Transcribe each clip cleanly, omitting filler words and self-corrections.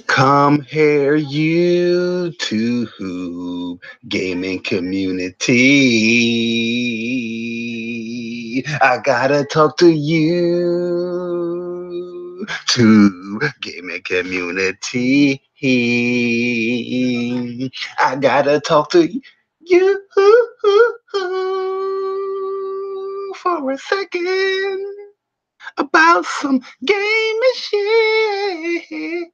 Compare YouTube gaming community. I gotta talk to you to gaming community. I gotta talk to you for a second about some gaming shit.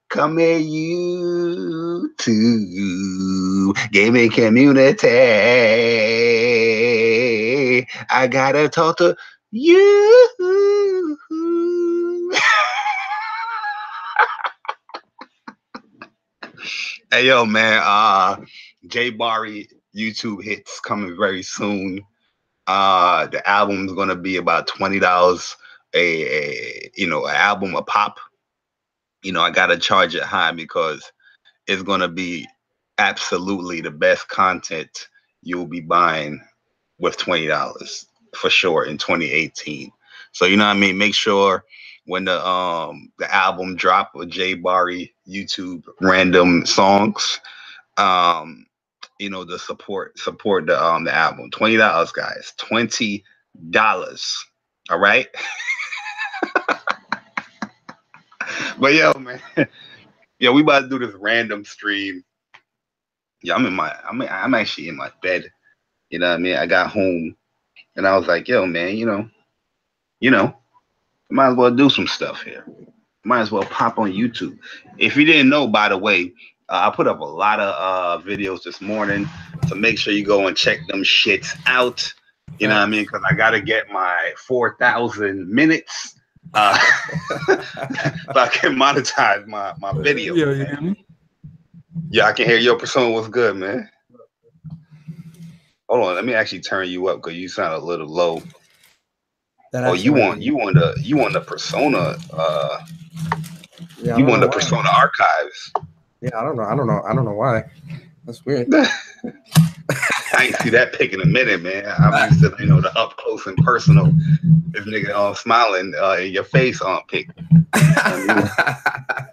Come here, you to gaming community. I gotta talk to you. Hey yo, man. J Barry YouTube hits coming very soon. The album's gonna be about $20 an album a pop. I gotta charge it high because it's gonna be absolutely the best content you'll be buying with $20 for sure in 2018. So you know what I mean. Make sure when the album drop with J Barry YouTube random songs, to support the album. $20, guys. $20. All right. But yo, man, we about to do this random stream. Yeah, I'm actually in my bed. You know what I mean? I got home and I was like, yo, man, might as well do some stuff here. Might as well pop on YouTube. If you didn't know, by the way, I put up a lot of videos this morning, so make sure you go and check them shits out. You know what I mean? Because I got to get my 4,000 minutes so I can monetize my video. Yeah, you hear me? Yeah, I can hear your persona. What's good, man? Hold on, let me actually turn you up because you sound a little low. You want the persona? You want the persona archives? Yeah, I don't know why. That's weird. I ain't see that pic in a minute, man. I'm used to the up close and personal. This nigga all smiling in your face on pic.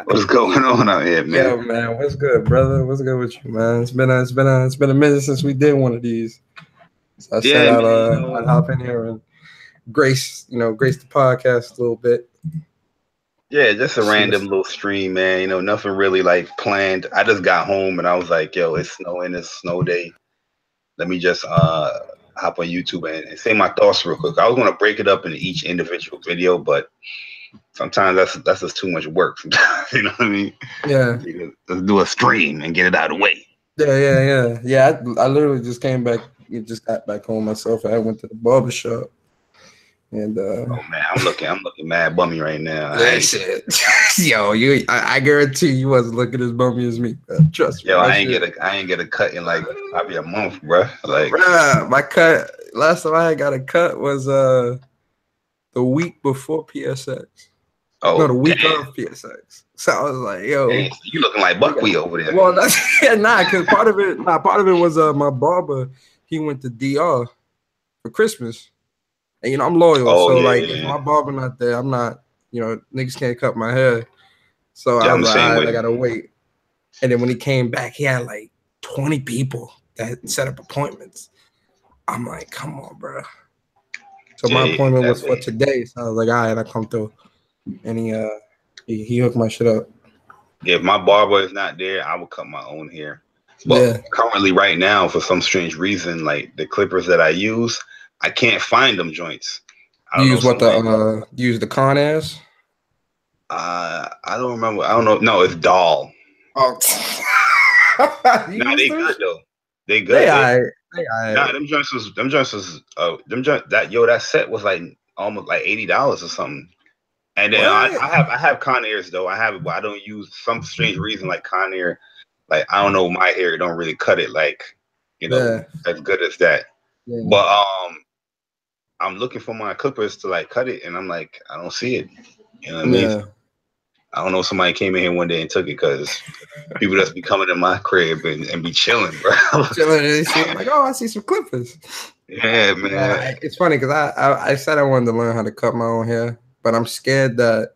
What's going on out here, man? Yo, man, what's good, brother? What's good with you, man? It's been a minute since we did one of these. So I said I'd hop in here and grace the podcast a little bit. Yeah, just a random little stream, man. Nothing really like planned. I just got home and I was like, yo, it's snowing, it's snow day. Let me just hop on YouTube and say my thoughts real quick. I was gonna break it up into each individual video, but sometimes that's just too much work. You know what I mean? Yeah. Let's do a stream and get it out of the way. Yeah. I literally just came back. Just got back home myself. I went to the barbershop. And oh man, I'm looking mad bummy right now. Yo, I guarantee you wasn't looking as bummy as me. Trust me. Yo, I ain't get a cut in like probably a month, bro. Like, my cut last time I got a cut was the week before PSX. Oh, no, the week of PSX. So I was like, yo, dang, you looking like buckwheat over there. Well, that's because part of it was my barber. He went to DR for Christmas. And I'm loyal, if my barber not there, I'm not. Niggas can't cut my hair, so I was like, I gotta wait. And then when he came back, he had like 20 people that set up appointments. I'm like, come on, bro. So my appointment was for today, so I was like, all right, I come through, and he hooked my shit up. If my barber is not there, I will cut my own hair. But currently, right now, for some strange reason, like the clippers that I use, I can't find them joints. You use the Conair? I don't remember. I don't know. No, it's Doll. Oh. Nah, they good though. They good. Nah, them joints was that set was like almost like $80 or something. And then I have Conairs though. I have it, but I don't use some strange reason like Conair. Like I don't know, my hair don't really cut it like as good as that. Yeah. But I'm looking for my clippers to like cut it, and I'm like, I don't see it. You know what I mean? I don't know. Somebody came in here one day and took it because people just be coming to my crib and be chilling, bro. Chilling and shit. Like, oh, I see some clippers. Yeah, man. It's funny because I said I wanted to learn how to cut my own hair, but I'm scared that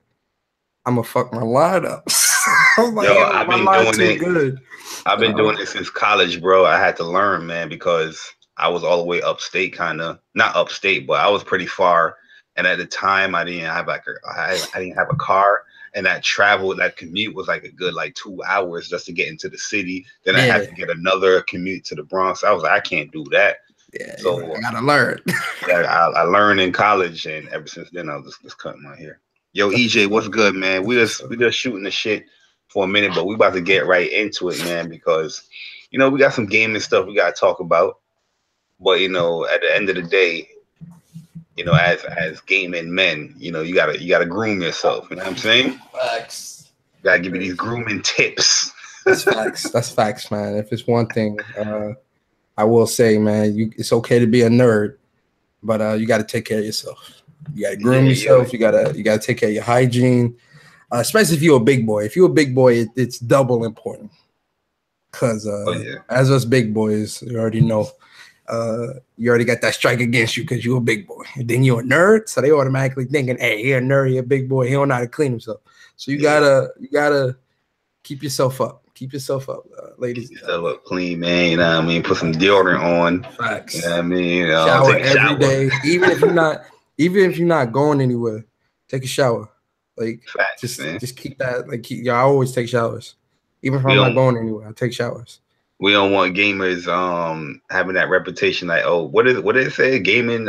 I'm gonna fuck my line up. I'm like, yo, I've been doing it. Good. I've been doing it since college, bro. I had to learn, man, because I was all the way upstate, kind of not upstate, but I was pretty far. And at the time, I didn't have I didn't have a car, and that commute was like a good 2 hours just to get into the city. Then I had to get another commute to the Bronx. I was like, I can't do that. Yeah, so I gotta learn. Yeah, I learned in college, and ever since then, I was just cutting my hair. Yo, EJ, what's good, man? We just shooting the shit for a minute, but we about to get right into it, man, because we got some gaming stuff we gotta talk about. But at the end of the day, as gaming men, you gotta groom yourself. You know what I'm saying? Facts. Gotta give you these grooming tips. That's facts. That's facts, man. If it's one thing, I will say, man, it's okay to be a nerd, but you got to take care of yourself. You got to groom yourself. You gotta take care of your hygiene, especially if you're a big boy. If you're a big boy, it's double important. Cause as us big boys, you already know, you already got that strike against you because you're a big boy. And then you're a nerd, so they automatically thinking, hey, he a nerd, he a big boy, he don't know how to clean himself. So you gotta keep yourself up. Keep yourself up, ladies. Keep yourself up clean, man. You know what I mean? Put some deodorant on. Facts. You know what I mean? Shower every day. Even if you're not going anywhere, take a shower. Like facts, just keep that. I always take showers. Even if I'm not going anywhere, I take showers. We don't want gamers having that reputation like, oh, what did it say? Gaming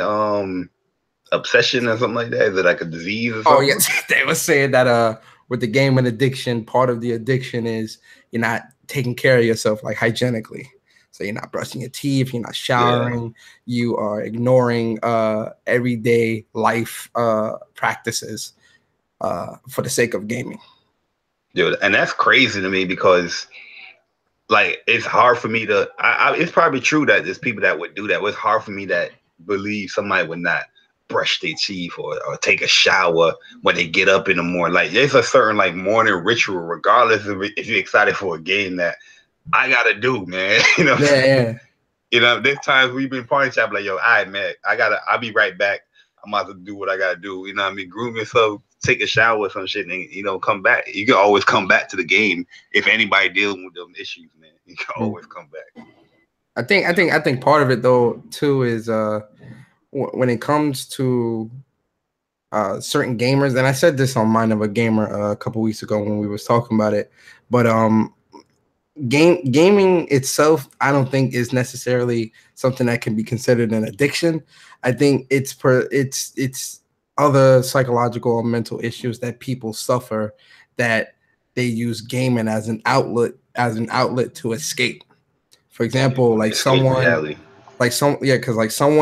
obsession or something like that? Is it like a disease or something? Oh yes, they were saying that with the gaming addiction, part of the addiction is you're not taking care of yourself hygienically. So you're not brushing your teeth, you're not showering, you are ignoring everyday life practices for the sake of gaming. Dude, and that's crazy to me because it's hard for me to it's probably true that there's people that would do that, but it's hard for me to believe somebody would not brush their teeth or take a shower when they get up in the morning. There's a certain morning ritual, regardless of if you're excited for a game, that I gotta do, man. There's times we've been party chat like, yo, all right, man, I'll be right back. I'm about to do what I gotta do. You know what I mean? Groom yourself, take a shower or some shit, and come back. You can always come back to the game if anybody dealing with them issues, man. You can always come back. I think part of it though too is when it comes to certain gamers, and I said this on Mind of a Gamer a couple weeks ago when we was talking about it, but gaming itself, I don't think is necessarily something that can be considered an addiction. I think it's other psychological or mental issues that people suffer that they use gaming as an outlet to escape. For example, someone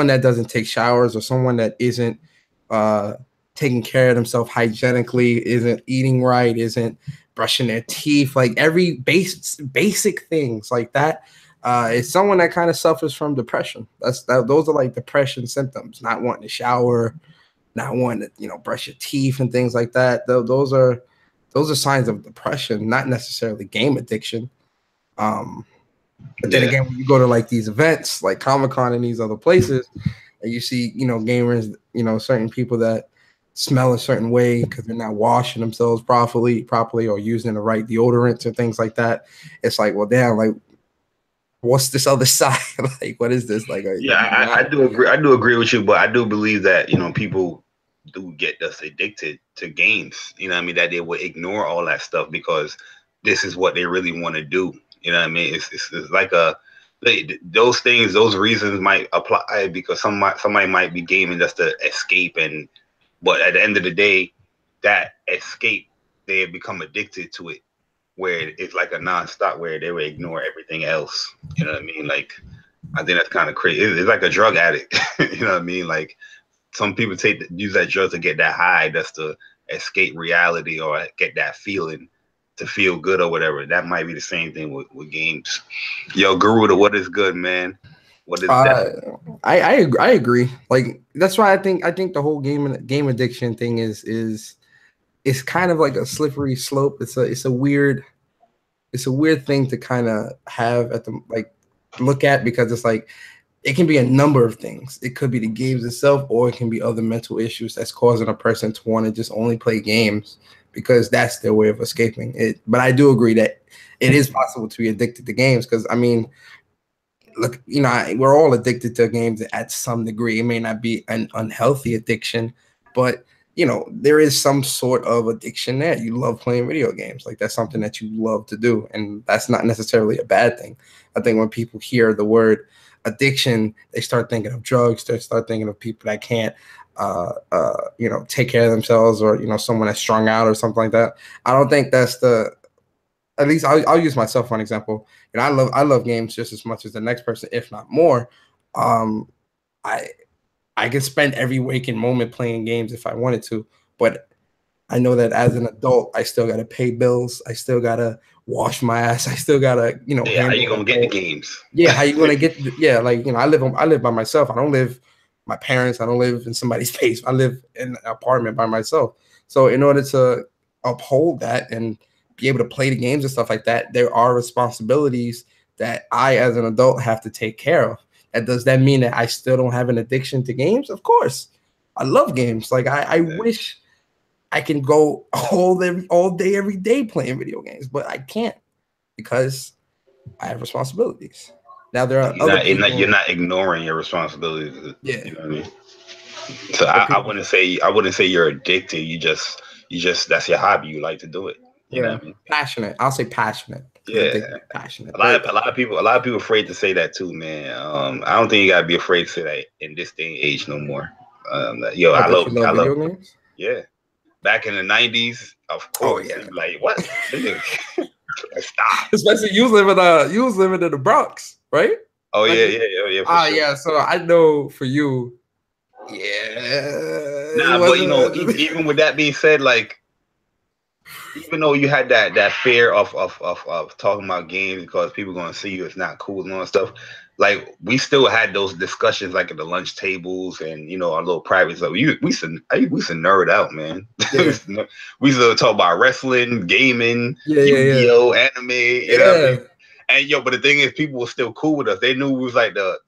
that doesn't take showers, or someone that isn't taking care of themselves hygienically, isn't eating right, isn't brushing their teeth, every basic things like that. It's someone that kind of suffers from depression. Those are depression symptoms, not wanting to shower, not wanting to, brush your teeth and things like that. Those are signs of depression, not necessarily game addiction. But then again, when you go to these events like Comic-Con and these other places, and you see, gamers, certain people that smell a certain way because they're not washing themselves properly or using the right deodorants and things like that. It's well, damn, what's this other side? What is this? I do agree. I do agree with you, but I do believe that people do get us addicted to games. You know what I mean? That they would ignore all that stuff because this is what they really want to do. You know what I mean? It's those things, those reasons might apply because somebody might be gaming just to escape, but at the end of the day, that escape, they have become addicted to it, where it's like a nonstop, where they would ignore everything else. You know what I mean? I think that's kind of crazy. It's like a drug addict. You know what I mean? Some people use that drug to get that high, just to escape reality or get that feeling, to feel good or whatever. That might be the same thing with games. Yo, Garuda, what is good, man? What is that? I agree. That's why I think the whole game addiction thing is kind of like a slippery slope. It's a weird thing to kind of have at the look at, because it's it can be a number of things. It could be the games itself, or it can be other mental issues that's causing a person to want to just only play games because that's their way of escaping it. But I do agree that it is possible to be addicted to games because, I mean, look, you know, we're all addicted to games at some degree. It may not be an unhealthy addiction, but you know, there is some sort of addiction there. You love playing video games. Like that's something that you love to do. And that's not necessarily a bad thing. I think when people hear the word addiction, they start thinking of drugs. They start thinking of people that can't, you know, take care of themselves, or, you know, someone that's strung out or something like that. I don't think that's at least I'll use myself for an example. You know, I love games just as much as the next person, if not more. I could spend every waking moment playing games if I wanted to, but I know that as an adult, I still got to pay bills. I still got to wash my ass. I still got to, you know, how you going to get the games? Yeah. How you going to get, like, you know, I live by myself. I don't live my parents. I don't live in somebody's place. I live in an apartment by myself. So in order to uphold that and be able to play the games and stuff like that, there are responsibilities that I, as an adult, have to take care of. And does that mean that I still don't have an addiction to games? Of course. I love games. Like I wish I can go all day, every day playing video games, but I can't because I have responsibilities. Now there are you're not ignoring your responsibilities. Yeah. You know what I mean? So I wouldn't say you're addicted. You just that's your hobby. You like to do it. You know what I mean? Passionate. I'll say passionate. Yeah, passionate. A lot of people afraid to say that too, man. I don't think you gotta be afraid to say that in this day and age no more. I love video games. Yeah, back in the 90s, of course. Oh, yeah. Like what? Stop. Especially you was living in the Bronx, right? Oh like, yeah. Sure. Yeah. So I know for you, yeah. Nah, but you know, even with that being said, like, even though you had that fear of talking about games because people are gonna see you, it's not cool and all that stuff. Like we still had those discussions like at the lunch tables and you know our little private stuff. We used to nerd out, man. Yeah. we used to talk about wrestling, gaming, Yu-Gi-Oh, anime. You know what I mean? And but the thing is, people were still cool with us. They knew we was like the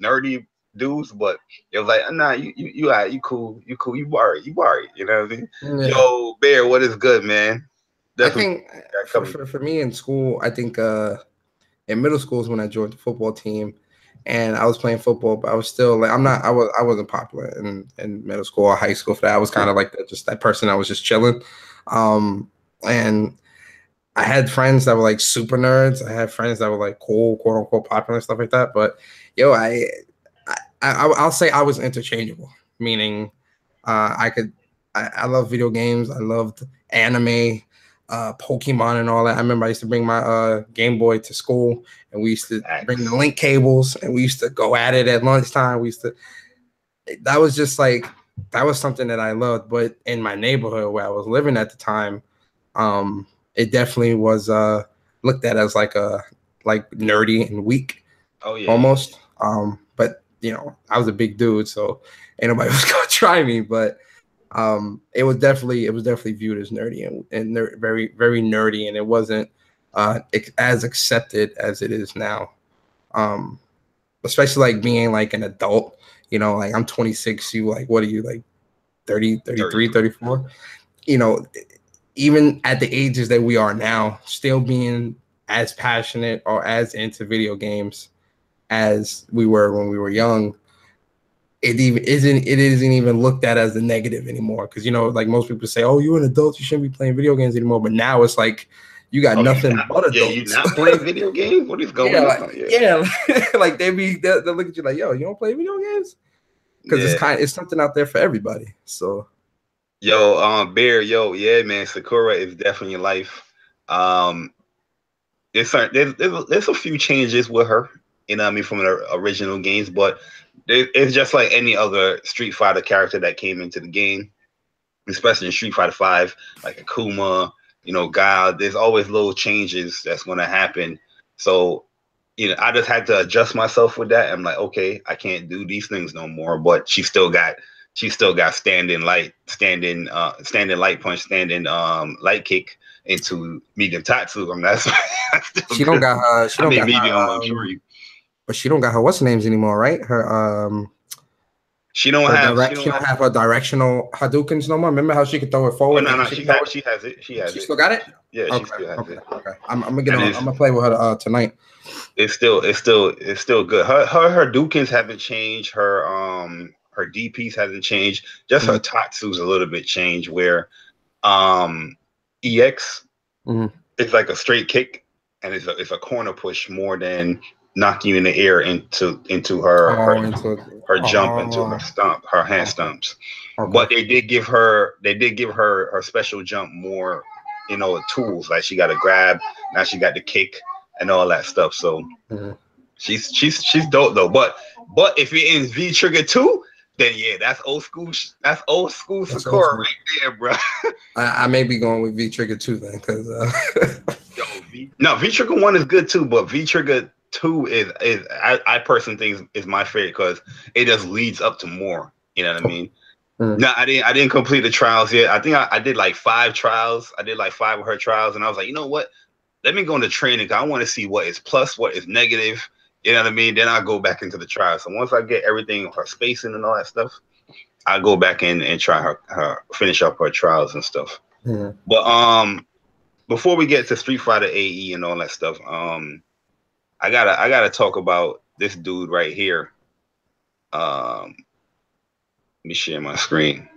nerdy dudes, but it was like, nah, you cool, you worried. You know what I mean? Yeah. Yo, Bear, what is good, man? Definitely. I think for me in school, I think in middle school is when I joined the football team, and I was playing football, but I was still like I wasn't popular in middle school or high school for that. I was kind of like just that person that was just chilling, and I had friends that were like super nerds. I had friends that were like cool, quote unquote popular and stuff like that. But I'll say I was interchangeable, meaning I love video games. I loved anime, Pokemon and all that. I remember I used to bring my Game Boy to school, and we used to bring the link cables, and we used to go at it at lunchtime. That was something that I loved. But in my neighborhood where I was living at the time, it definitely was looked at as like nerdy and weak. Oh yeah, almost. But you know, I was a big dude, so ain't nobody was gonna try me. But it was definitely viewed as nerdy and very, very nerdy, and it wasn't as accepted as it is now. Especially like being like an adult, you know, like I'm 26, you like, what are you, like 30, 33, 34? You know, even at the ages that we are now, still being as passionate or as into video games as we were when we were young, it isn't even looked at as a negative anymore. Because, you know, like most people say, oh, you're an adult, you shouldn't be playing video games anymore. But now it's like you got nothing but adults. Yeah, you're not playing video games? What is going on? Like they'll look at you like, yo, you don't play video games? Because it's something out there for everybody. So Bear, yeah, man, Sakura is definitely your life. There's a few changes with her, you know what I mean, from the original games, but it's just like any other Street Fighter character that came into the game, especially in Street Fighter 5, like Akuma, you know, Guile. There's always little changes that's going to happen. So, you know, I just had to adjust myself with that. I'm like, okay, I can't do these things no more. But she still got standing light punch, standing light kick into medium tatsu. I mean, she don't got her. Medium. I'm sure you. but she don't got her what's her names anymore, right? Her she don't have her directional Hadoukens no more. Remember how she could throw it forward? Oh, no, she has it. She still got it. Yeah, she still has it. Okay. I'm gonna play with her tonight. It's still good. Her Hadoukens haven't changed. Her DPs hasn't changed. Just her Tatsu's a little bit changed. Where EX it's like a straight kick, and it's a corner push more than knocking you in the air into her jump, into her hand stumps. Okay. But they did give her her special jump more, tools. Like she got a grab, now she got the kick and all that stuff. So she's dope though. But if you're in V Trigger 2, then yeah, that's old school. That's old school Sakura right there, bro. I may be going with V Trigger 2 then, because V Trigger 1 is good too, but V Trigger 2 is I personally think is my favorite because it just leads up to more. You know what I mean? No, I didn't complete the trials yet. I think I did like 5 trials. I did like 5 of her trials, and I was like, you know what? Let me go into training because I want to see what is plus, what is negative. You know what I mean? Then I'll go back into the trials. So once I get everything, her spacing and all that stuff, I'll go back in and try her finish up her trials and stuff. But before we get to Street Fighter AE and all that stuff, I gotta talk about this dude right here. Let me share my screen.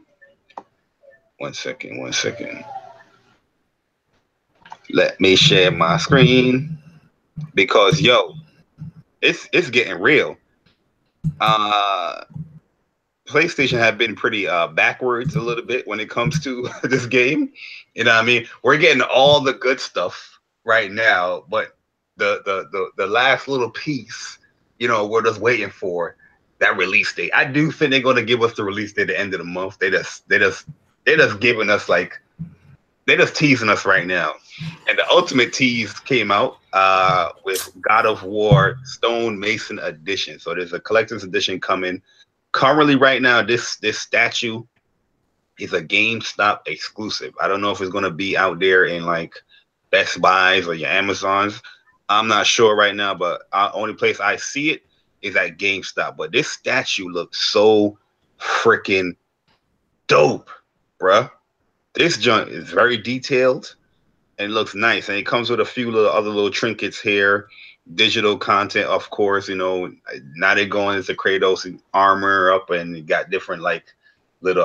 One second. Let me share my screen because it's getting real. PlayStation have been pretty backwards a little bit when it comes to this game. You know what I mean? We're getting all the good stuff right now, but the last little piece, we're just waiting for that release date. I do think they're gonna give us the release date at the end of the month. They're just giving us they're just teasing us right now. And the ultimate tease came out with God of War Stonemason Edition. So there's a collector's edition coming. Currently, right now, this statue is a GameStop exclusive. I don't know if it's going to be out there in like Best Buys or your Amazons. I'm not sure right now, but only place I see it is at GameStop. But this statue looks so freaking dope, bruh. This joint is very detailed and looks nice, and it comes with a few other little trinkets here, digital content, of course. Now they're going into Kratos armor up, and you got different like little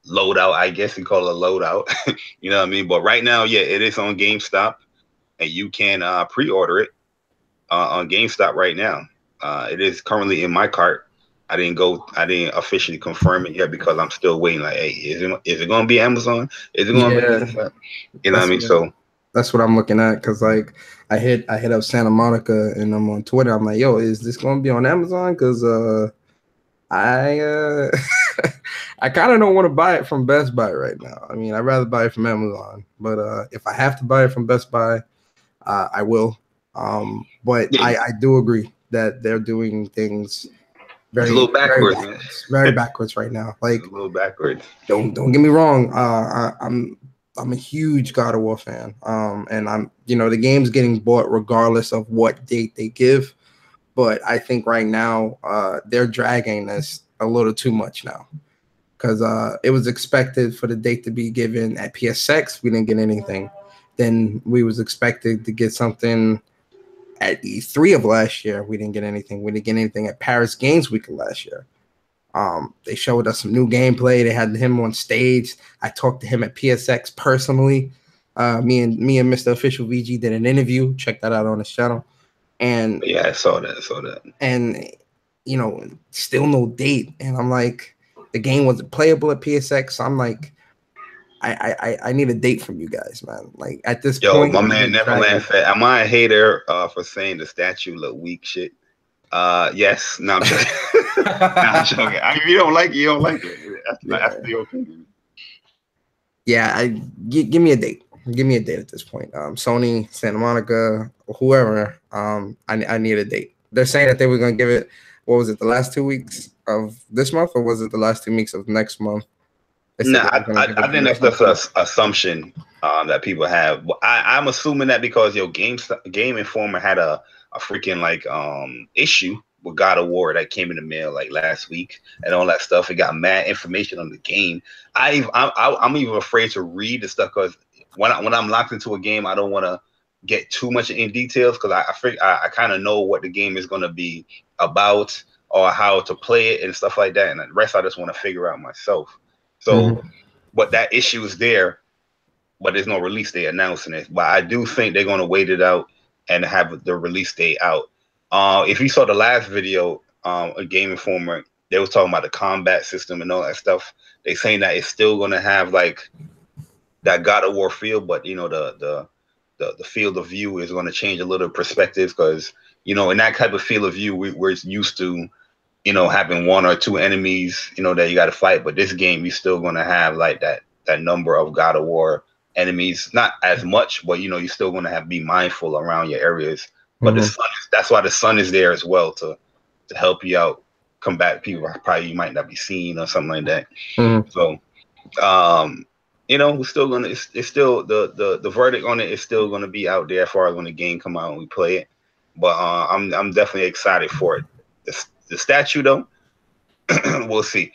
loadout. I guess you call it a loadout. You know what I mean? But right now, yeah, it is on GameStop, and you can pre-order it on GameStop right now. It is currently in my cart. I didn't officially confirm it yet because I'm still waiting. Like, hey, is it going to be Amazon? Is it going to be? You know what I mean? So that's what I'm looking at, because like I hit up Santa Monica and I'm on Twitter. I'm like, yo, is this going to be on Amazon? Because I I kind of don't want to buy it from Best Buy right now. I mean, I'd rather buy it from Amazon, but if I have to buy it from Best Buy, I will. But yeah. I do agree that they're doing things very, it's a little backwards, very backwards right now. Like a little backwards. Don't get me wrong. I'm a huge God of War fan. And I'm the game's getting bought regardless of what date they give. But I think right now they're dragging this a little too much now, because it was expected for the date to be given at PSX. We didn't get anything. Then we was expected to get something at E3 of last year. We didn't get anything. We didn't get anything at Paris Games Week of last year. They showed us some new gameplay. They had him on stage. I talked to him at PSX personally. Me and Mr. Official VG did an interview. Check that out on his channel. And yeah, I saw that. And still no date. And I'm like, the game wasn't playable at PSX. So I'm like, I need a date from you guys, man. Like at this point, my man Neverland said, "Am I a hater for saying the statue look weak?" Shit. Yes. No, I'm joking. I'm joking. I mean, if you don't like it, you don't like it. That's the opinion. Yeah, give me a date. Give me a date at this point. Sony, Santa Monica, whoever. I need a date. They're saying that they were gonna give it. What was it? The last 2 weeks of this month, or was it the last 2 weeks of next month? No, I think that's just an assumption that people have. I'm assuming that because Game Informer had a a freaking like issue with God of War that came in the mail like last week and all that stuff. It got mad information on the game. I'm even afraid to read the stuff because when I'm locked into a game, I don't want to get too much in details because I kind of know what the game is going to be about or how to play it and stuff like that. And the rest I just want to figure out myself. So, but that issue is there, but there's no release date announcing it. But I do think they're going to wait it out and have the release date out. If you saw the last video, a Game Informer, they was talking about the combat system and all that stuff. They saying that it's still going to have like that God of War feel, but you know the field of view is going to change a little perspective because you know in that type of field of view we're used to having one or two enemies that you got to fight, but this game you're still going to have like that number of God of War enemies, not as much, but you're still going to have be mindful around your areas. But that's why the sun is there as well to help you out, combat people probably you might not be seeing or something like that. So we're still gonna it's still the verdict on it is still gonna be out there as far as when the game come out and we play it. But I'm definitely excited for it. The statue though, we'll see.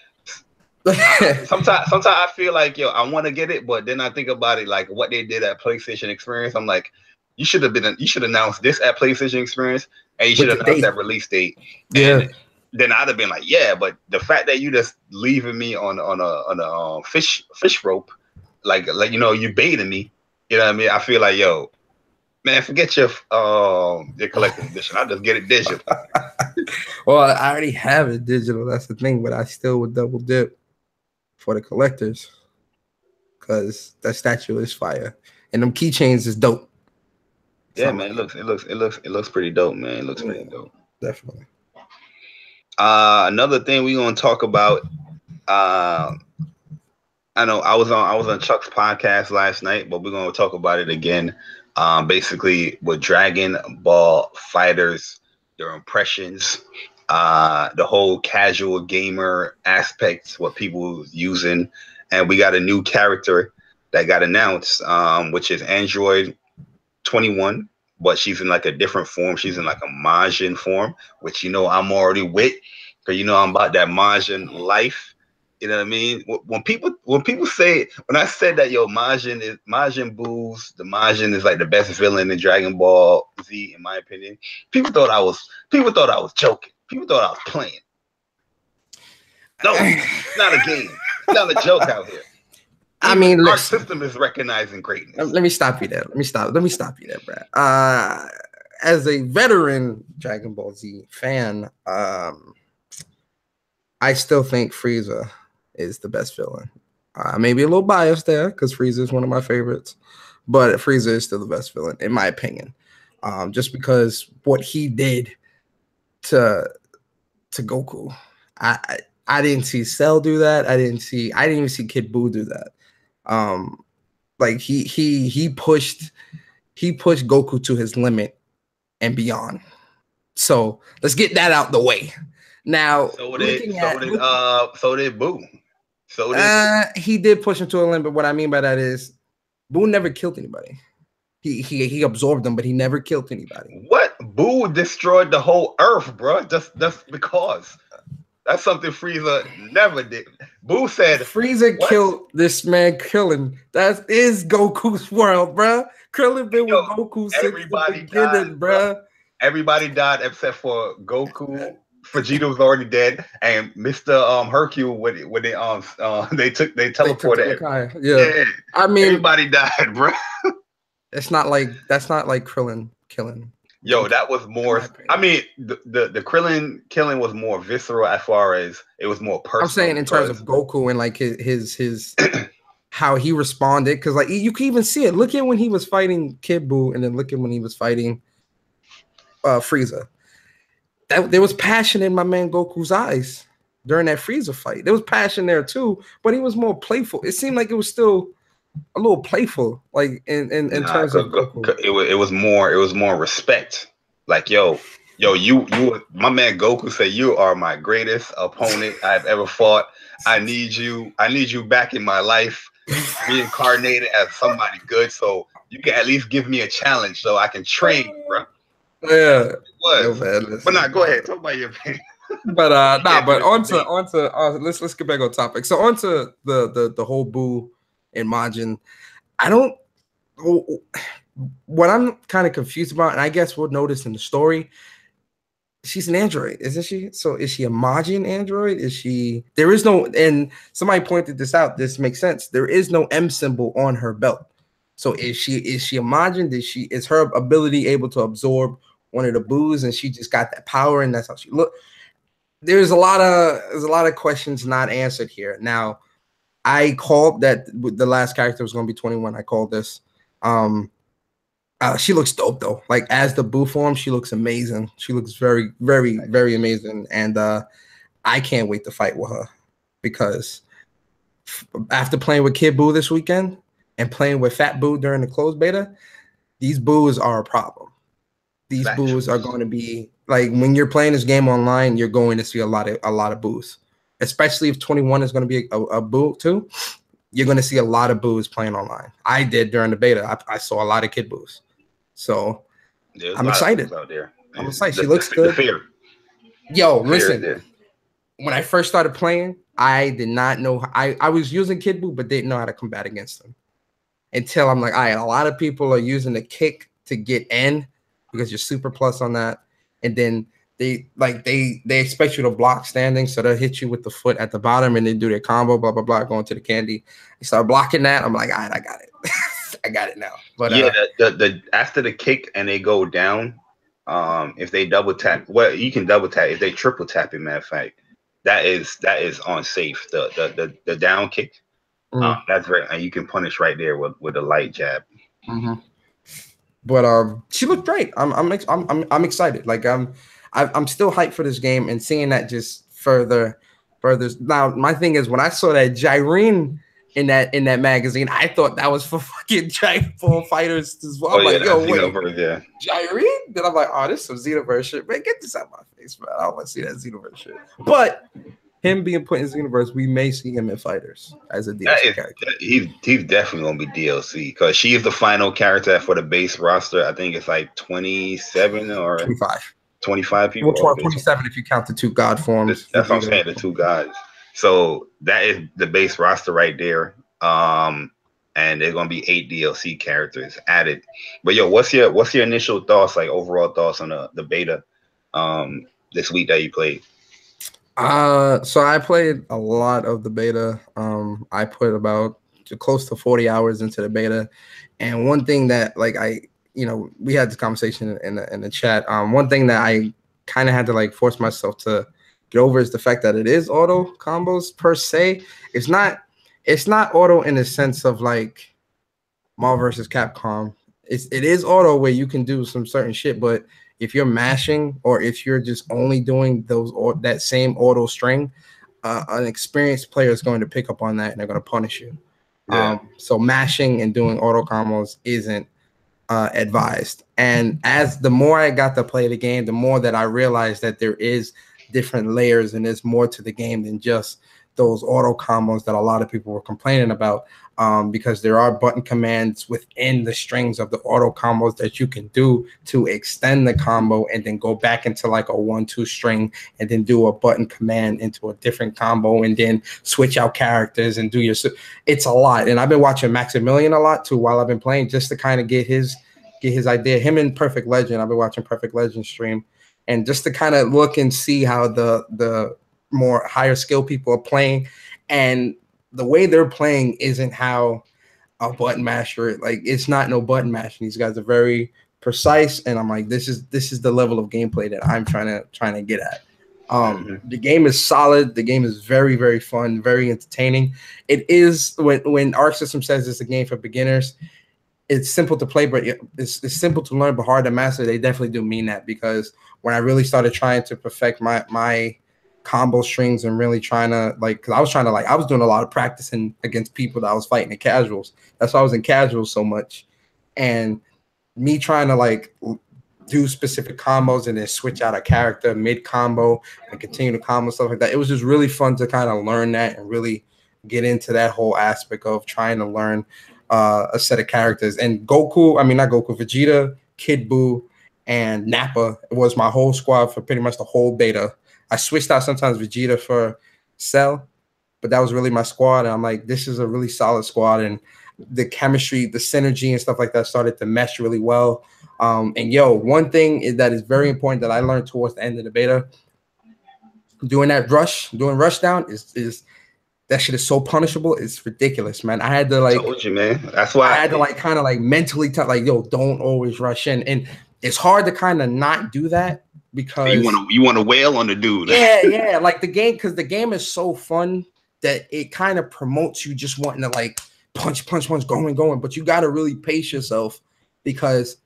Sometimes I feel like I want to get it, but then I think about it like what they did at PlayStation Experience. I'm like, you should announce this at PlayStation Experience, and you should announce that release date. Yeah. And then I'd have been like, yeah, but the fact that you just leaving me on a fish rope, like you baiting me, you know what I mean? I feel like, yo, man, forget your collector's edition. I'll just get it digital. Well, I already have it digital. That's the thing, but I still would double dip for the collectors because that statue is fire, and them keychains is dope. Yeah, man, it looks pretty dope, man. It looks pretty dope. Definitely. Another thing we're gonna talk about. I know I was on Chuck's podcast last night, but we're gonna talk about it again. Basically, with Dragon Ball Fighters, their impressions, the whole casual gamer aspects, what people using, and we got a new character that got announced, which is Android 21, but she's in like a different form. She's in like a Majin form, which I'm already with, because I'm about that Majin life. You know what I mean? When I said that Majin Buu's the Majin is like the best villain in Dragon Ball Z, in my opinion. People thought I was joking. People thought I was playing. No, it's not a game. It's not a joke out here. I mean, our system is recognizing greatness. Let me stop you there. Let me stop you there, Brad. As a veteran Dragon Ball Z fan, I still think Frieza is the best villain. Maybe a little biased there because Frieza is one of my favorites, but Frieza is still the best villain in my opinion. Just because what he did to Goku, I didn't see Cell do that. I didn't even see Kid Buu do that. Like he pushed Goku to his limit and So let's get that out the way. Now, so did Buu. He did push him to a limit. But what I mean by that is Buu never killed anybody. He absorbed them, but he never killed anybody. What? Buu destroyed the whole earth, bro. Just because. That's something Frieza never did. Buu said Frieza killed this man Krillin. That is Goku's world, bro. Krillin been with Goku since the beginning, bro. Everybody died except for Goku. Vegeta was already dead, and Mr. Hercule when they teleported. Yeah. I mean everybody died, bro. That's not like Krillin killing. Yo, that was more. I mean, the Krillin killing was more visceral as far as it was more personal. I'm saying in terms of Goku and like his how he responded, because like you can even see it. Look at when he was fighting Kid Buu, and then look at when he was fighting Frieza. There was passion in my man Goku's eyes during that Frieza fight. There was passion there too, but he was more playful. It seemed like it was still a little playful, like in terms of Goku. It was more respect. Like you, my man Goku said, you are my greatest opponent I've ever fought. I need you back in my life, reincarnated as somebody good, so you can at least give me a challenge so I can train, bro. Yeah, it was. Yo, man, But nah, go ahead. Talk about your opinion. But but onto let's get back on topic. So onto the whole Boo and Majin. I don't. What I'm kind of confused about, and I guess we'll notice in the story, she's an android, isn't she? So is she a Majin android? Is she? There is no, and somebody pointed this out. This makes sense. There is no M symbol on her belt. So is she a Majin? Is her ability able to absorb one of the Boos, and she just got that power, and that's how she look? There's a lot of questions not answered here. Now, I called that the last character was going to be 21. I called this. She looks dope though. Like as the Boo form, she looks amazing. She looks very, very, very amazing. And I can't wait to fight with her because after playing with Kid Boo this weekend and playing with Fat Boo during the closed beta, these Boos are a problem. These Boos are going to be like when you're playing this game online, you're going to see a lot of Boos, especially if 21 is going to be a Boo too. You're going to see a lot of Boos playing online. I did during the beta. I saw a lot of Kid Boos. So I'm excited. Out there. I'm excited. She looks good. Yo, listen. When I first started playing, I did not know. I was using Kid Boo, but didn't know how to combat against him. Until I'm like, all right, a lot of people are using the kick to get in because you're super plus on that. And then they expect you to block standing, so they'll hit you with the foot at the bottom and then do their combo, blah, blah, blah, going to the candy. You start blocking that. I'm like, all right, I got it. I got it now. But yeah, the after the kick and they go down, if they double tap, well, you can double tap. If they triple tap, matter of fact, that is unsafe. The down kick, that's right, and you can punish right there with a light jab. But she looked great. I'm excited. Like I'm still hyped for this game, and seeing that just further. Now my thing is when I saw that Gyrene in that magazine, I thought that was for fucking for fighters as well. I'm like, yo, wait, Gyrene? Then I'm like, oh, this is some Xenoverse shit. Man, get this out of my face, man. I don't want to see that Xenoverse shit. But him being put in Xenoverse, we may see him in Fighters as a DLC character. He's definitely gonna be DLC because she is the final character for the base roster. I think it's like 27 or 25 people. Well, 27 if you count the two god forms. That's what I'm saying, the two gods. So that is the base roster right there. And there's gonna be 8 DLC characters added. But yo, what's your initial thoughts, like overall thoughts on the beta this week that you played? So I played a lot of the beta. I put about close to 40 hours into the beta. And one thing that we had this conversation in the chat. One thing that I kind of had to force myself to get over is the fact that it is auto combos per se. It's not auto in the sense of like Marvel vs. Capcom. It is auto where you can do some certain shit, but if you're mashing or if you're just only doing that same auto string, an experienced player is going to pick up on that and they're going to punish you. Yeah. So mashing and doing auto combos isn't advised. And as the more I got to play the game, the more that I realized that there is different layers and there's more to the game than just those auto combos that a lot of people were complaining about, because there are button commands within the strings of the auto combos that you can do to extend the combo and then go back into like a 1-2 string and then do a button command into a different combo and then switch out characters and do your. It's a lot. And I've been watching Maximilian a lot too while I've been playing, just to kind of get his idea. Him and Perfect Legend. I've been watching Perfect Legend stream, and just to kind of look and see how the more higher skill people are playing, and the way they're playing isn't how a button masher, it's not no button mashing. These guys are very precise, and I'm like, this is the level of gameplay that I'm trying to get at. The game is solid. The game is very, very fun, very entertaining. It is, when Arc System says it's a game for beginners, it's simple to play, but it's simple to learn but hard to master. They definitely do mean that, because when I really started trying to perfect my combo strings and really trying to because I was doing a lot of practicing against people that I was fighting in casuals. That's why I was in casuals so much. And me trying to do specific combos and then switch out a character mid combo and continue to combo, stuff like that. It was just really fun to kind of learn that and really get into that whole aspect of trying to learn a set of characters. And Vegeta, Kid Buu, and Nappa was my whole squad for pretty much the whole beta. I switched out sometimes Vegeta for Cell, but that was really my squad. And I'm like, this is a really solid squad, and the chemistry, the synergy, and stuff like that started to mesh really well. And yo, one thing that is very important that I learned towards the end of the beta, doing rush down is that shit is so punishable. It's ridiculous, man. I had to like, told you, man. That's why I had to like kind of like mentally tell like, yo, don't always rush in. And it's hard to kind of not do that because you want to wail on the dude. Yeah, like the game, because the game is so fun that it kind of promotes you just wanting to like punch, going. But you got to really pace yourself, because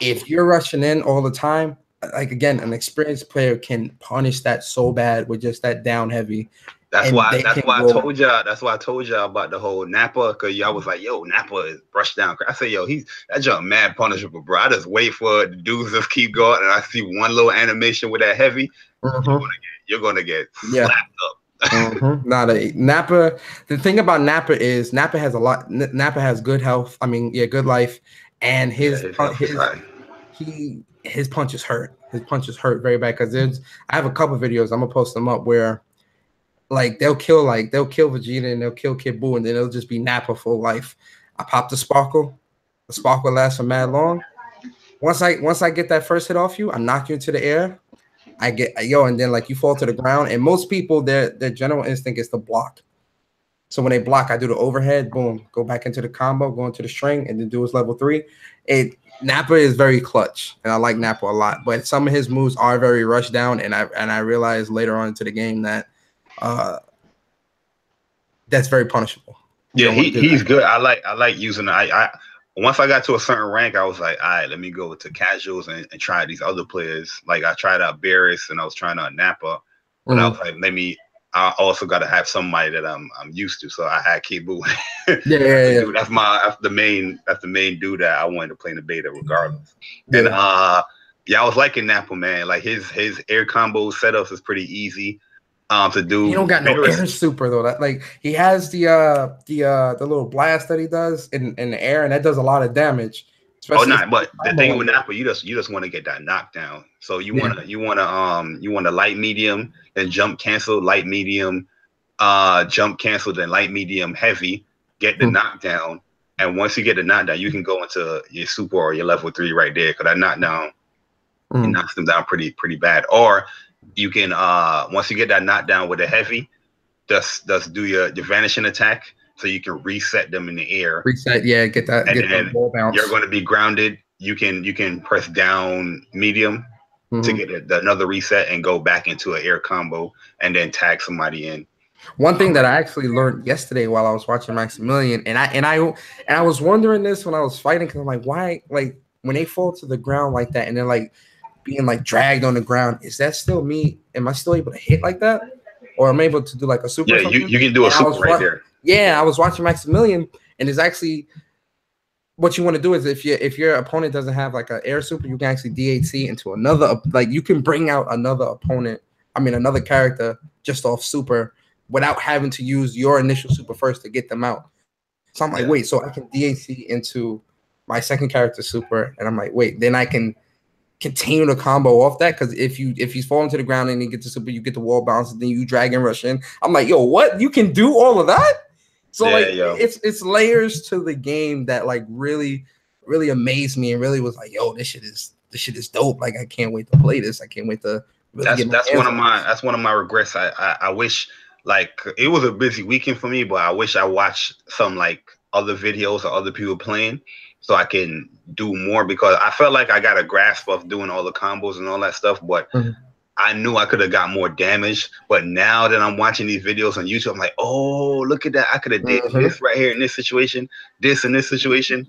if you're rushing in all the time, like again, an experienced player can punish that so bad with just that down heavy. That's why I told y'all about the whole Nappa, because y'all was like, yo, Nappa is brushed down. I said, yo, that jump mad punishable, bro. I just wait for the dudes just keep going, and I see one little animation with that heavy, you're gonna get slapped up. Nappa. The thing about Nappa is Nappa has Nappa has good health. I mean, good life, and his punches hurt. His punches hurt very bad, because I have a couple videos. I'm gonna post them up where like they'll kill Vegeta and they'll kill Kid Buu, and then it'll just be Nappa full life. I pop the sparkle. The sparkle lasts for mad long. Once I get that first hit off you, I knock you into the air. And then like you fall to the ground. And most people, their general instinct is to block. So when they block, I do the overhead, boom, go back into the combo, go into the string, and then do his level 3. Nappa is very clutch, and I like Nappa a lot. But some of his moves are very rush down, and I realized later on into the game that that's very punishable. Yeah, he's good. I like using once I got to a certain rank, I was like, all right, let me go to casuals and try these other players. Like I tried out Barris and I was trying out Nappa, but I was like, I also got to have somebody that I'm used to. So I had Kid Buu. Yeah. That's the main dude that I wanted to play in the beta regardless. Yeah. And I was liking Nappa, man. Like his air combo setups is pretty easy to do. He don't got no air super though. That like he has the little blast that he does in the air, and that does a lot of damage. But the thing with Nappa, you just want to get that knockdown. So you want to light medium, then jump cancel, light medium, jump cancel, then light medium heavy, get the knockdown, and once you get the knockdown, you can go into your super or your level 3 right there, because that knockdown it knocks them down pretty bad. Or you can once you get that knockdown with a heavy, just do your vanishing attack, so you can reset them in the air. Get that ball bounce. You're going to be grounded. You can press down medium to get another reset and go back into an air combo, and then tag somebody in. One thing that I actually learned yesterday while I was watching Maximilian, and I was wondering this when I was fighting, because I'm like, why, like when they fall to the ground like that and they're like being like dragged on the ground, is that still me? Am I still able to hit like that, or am I able to do like a super? Yeah, you can do a super right there. Yeah, I was watching Maximilian, and it's actually what you want to do is if your opponent doesn't have like an air super, you can actually DHC into another, like you can bring out another character just off super without having to use your initial super first to get them out. So I'm like, wait, so I can DHC into my second character super, and I'm like, wait, then I can continue the combo off that, because if he's falling to the ground and he gets the super, you get the wall bounce, and then you drag and rush in. I'm like, yo, what? You can do all of that? So it's layers to the game that like really, really amazed me, and really was like, yo, this shit is dope. Like I can't wait to play this. I can't wait to really that's one of my regrets. I wish, like, it was a busy weekend for me, but I wish I watched some like other videos or other people playing, so I can do more, because I felt like I got a grasp of doing all the combos and all that stuff, but I knew I could have got more damage. But now that I'm watching these videos on YouTube, I'm like, oh, look at that. I could have did this right here in this situation, this in this situation.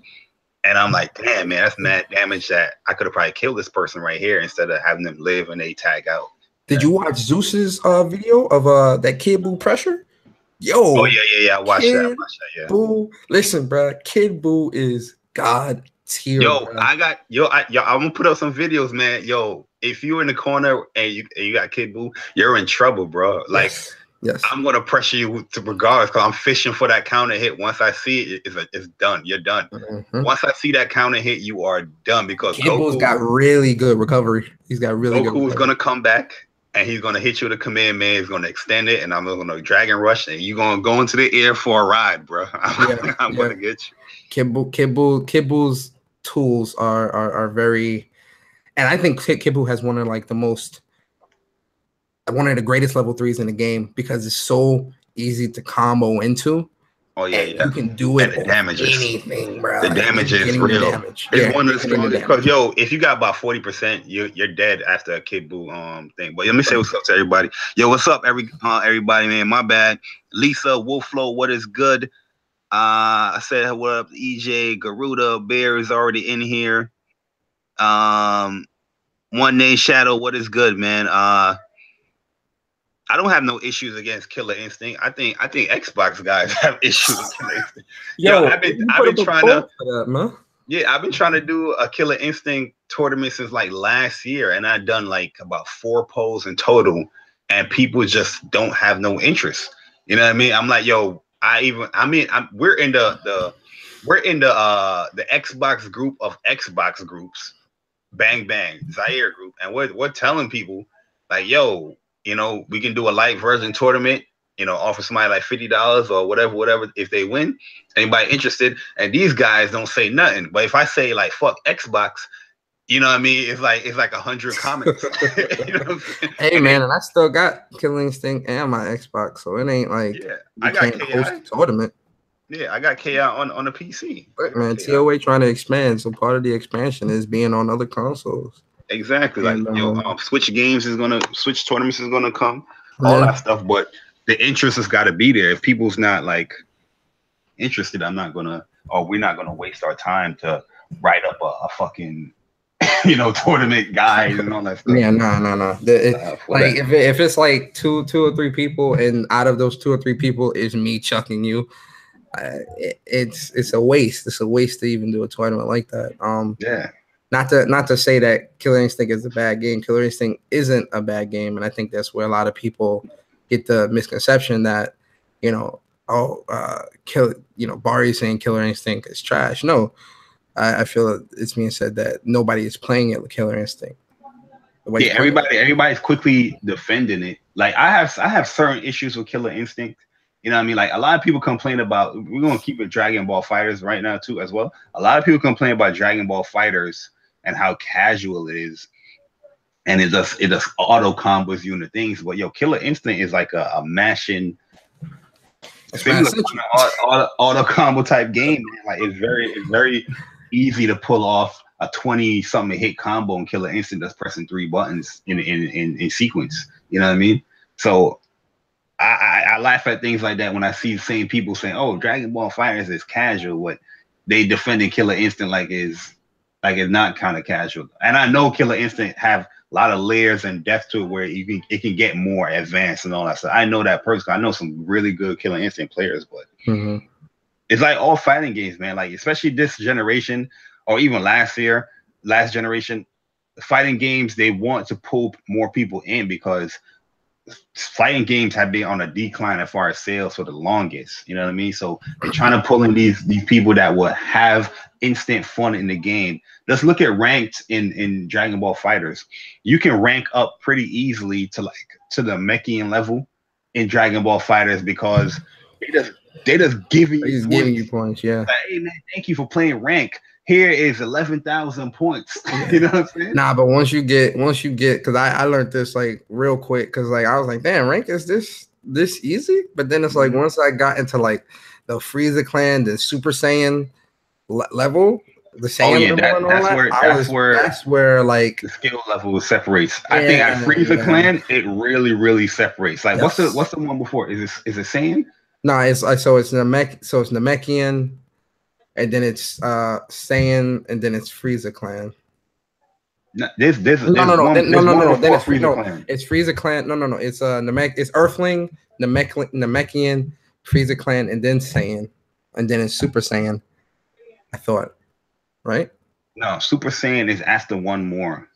And I'm like, damn, man, that's mad damage that I could have probably killed this person right here instead of having them live and they tag out. Did you watch Zeus's video of that Kid Buu pressure? Yo. Oh, yeah. I watched that. Yeah. Buu. Listen, bro, Kid Buu is God tier. Yo, bro. I'm gonna put up some videos, man. Yo, if you're in the corner and you got Kid Buu, you're in trouble, bro. Like Yes. I'm gonna pressure you to regardless because I'm fishing for that counter hit. Once I see it, it's done. You're done. Once I see that counter hit, you are done because Kid Bull's got really good recovery. He's got really good recovery. Goku's gonna come back and he's gonna hit you with a command man. He's gonna extend it, and I'm gonna Dragon Rush, and you're gonna go into the air for a ride, bro. I'm gonna get you. Kid Bull's tools are very, and I think Kid Buu has one of the greatest level 3s in the game because it's so easy to combo into. Oh yeah, you can do it. And the damage anything, bro. The damage is real. It's one of the strongest because if you got about 40%, you're dead after a Kid Buu thing. But let me say what's up to everybody. Yo, what's up, everybody, man? My bad. Lisa Wolflow, what is good? I said what up, EJ Garuda Bear is already in here. One Name Shadow, what is good, man? I don't have no issues against Killer Instinct. I think Xbox guys have issues with Killer Instinct. Yo, I've been trying to I've been trying to do a Killer Instinct tournament since like last year, and I've done like about 4 polls in total, and people just don't have no interest. You know what I mean? I'm like, yo, we're in the Xbox group of Xbox groups, Bang Bang Zaire group, and we're telling people like, yo, you know, we can do a light version tournament, you know, offer somebody like $50 or whatever if they win. Anybody interested? And these guys don't say nothing. But if I say like fuck Xbox, you know what I mean? It's like 100 comments. You know what I'm saying? Hey man, and I still got Killer Instinct and my Xbox, so it ain't like I got host a tournament. Yeah, I got KI on the PC. But man, TOA trying to expand, so part of the expansion is being on other consoles. Exactly. And, like Switch tournaments is gonna come, all that stuff. But the interest has got to be there. If people's not like interested, we're not gonna waste our time to write up a fucking tournament guide and all that stuff. Yeah, no. Like if it's like two or three people, and out of those 2 or 3 people is me chucking you, it's a waste. It's a waste to even do a tournament like that. Not to say that Killer Instinct is a bad game. Killer Instinct isn't a bad game, and I think that's where a lot of people get the misconception that Barry saying Killer Instinct is trash. No, I feel it's being said that nobody is playing it with Killer Instinct. Everybody's quickly defending it. Like I have certain issues with Killer Instinct. You know what I mean? Like a lot of people complain about. We're gonna keep it Dragon Ball Fighters right now too as well. A lot of people complain about Dragon Ball Fighters and how casual it is, and it just auto combos you into things. But Killer Instinct is like a mashing, auto combo type game. Man. Like it's very easy to pull off a 20-something hit combo in Killer Instinct that's pressing 3 buttons in sequence. You know what I mean? So I laugh at things like that when I see the same people saying, "Oh, Dragon Ball Fighters is casual," what they defending Killer Instinct like it's not kind of casual. And I know Killer Instinct have a lot of layers and depth to it where it can get more advanced and all that stuff. I know that personally. I know some really good Killer Instinct players, but it's like all fighting games, man. Like especially this generation or even last generation, fighting games, they want to pull more people in because fighting games have been on a decline as far as sales for the longest. You know what I mean? So they're trying to pull in these people that will have instant fun in the game. Let's look at ranked in Dragon Ball Fighters. You can rank up pretty easily to the Mechian level in Dragon Ball Fighters because they just giving you points. Yeah. Like, hey man, thank you for playing rank. Here is 11,000 points. You know what I'm saying? Nah, but once you get, because I learned this like real quick, because like I was like, damn, rank is this easy? But then it's like once I got into like the Frieza clan, the Super Saiyan level, the Saiyan that's where like the skill level separates. I think at Frieza clan, it really separates. Like what's the one before? Is it Saiyan? No, it's Namekian. And then it's Saiyan, and then it's Frieza clan. No. It's Frieza clan. No. It's it's Earthling, Namekian, Frieza clan, and then Saiyan, and then it's Super Saiyan. I thought, right? No, Super Saiyan is after one more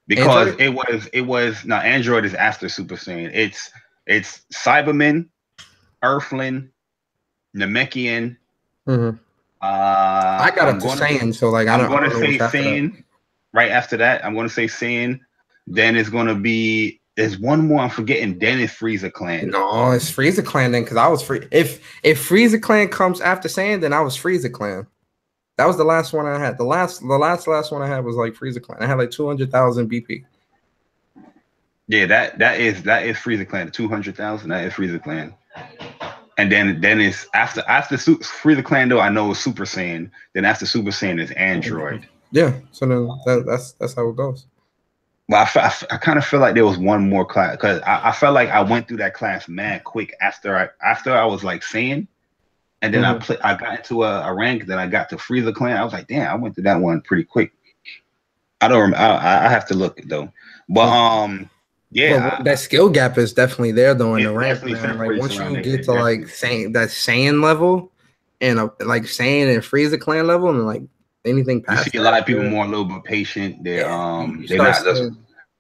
because Android? It was Android is after Super Saiyan. It's Cybermen, Earthling, Namekian. I got up to Saiyan, so like I'm going to say Saiyan. Right after that, I'm going to say Saiyan. Then it's going to be. There's one more I'm forgetting. Then it's Frieza Clan. No, it's Frieza Clan then, because I was free. If Frieza Clan comes after Saiyan, then I was Frieza Clan. That was the last one I had. The last one I had was like Frieza Clan. I had like 200,000 BP. Yeah, that is Frieza Clan. 200,000. That is Frieza Clan. And then it's after Frieza Clan though. I know it's Super Saiyan. Then after Super Saiyan is Android. Yeah, so then that's how it goes. Well, I kind of feel like there was one more class because I felt like I went through that class mad quick after I was like Saiyan, and then I got into a rank. Then I got to Frieza Clan. I was like, damn, I went through that one pretty quick. I don't remember. I have to look though. But yeah, that skill gap is definitely there though in the rank, man. Like once you get to like that Saiyan level and like Saiyan and Frieza Clan level, and like anything past, you see a lot of people more a little bit patient. They're they're not just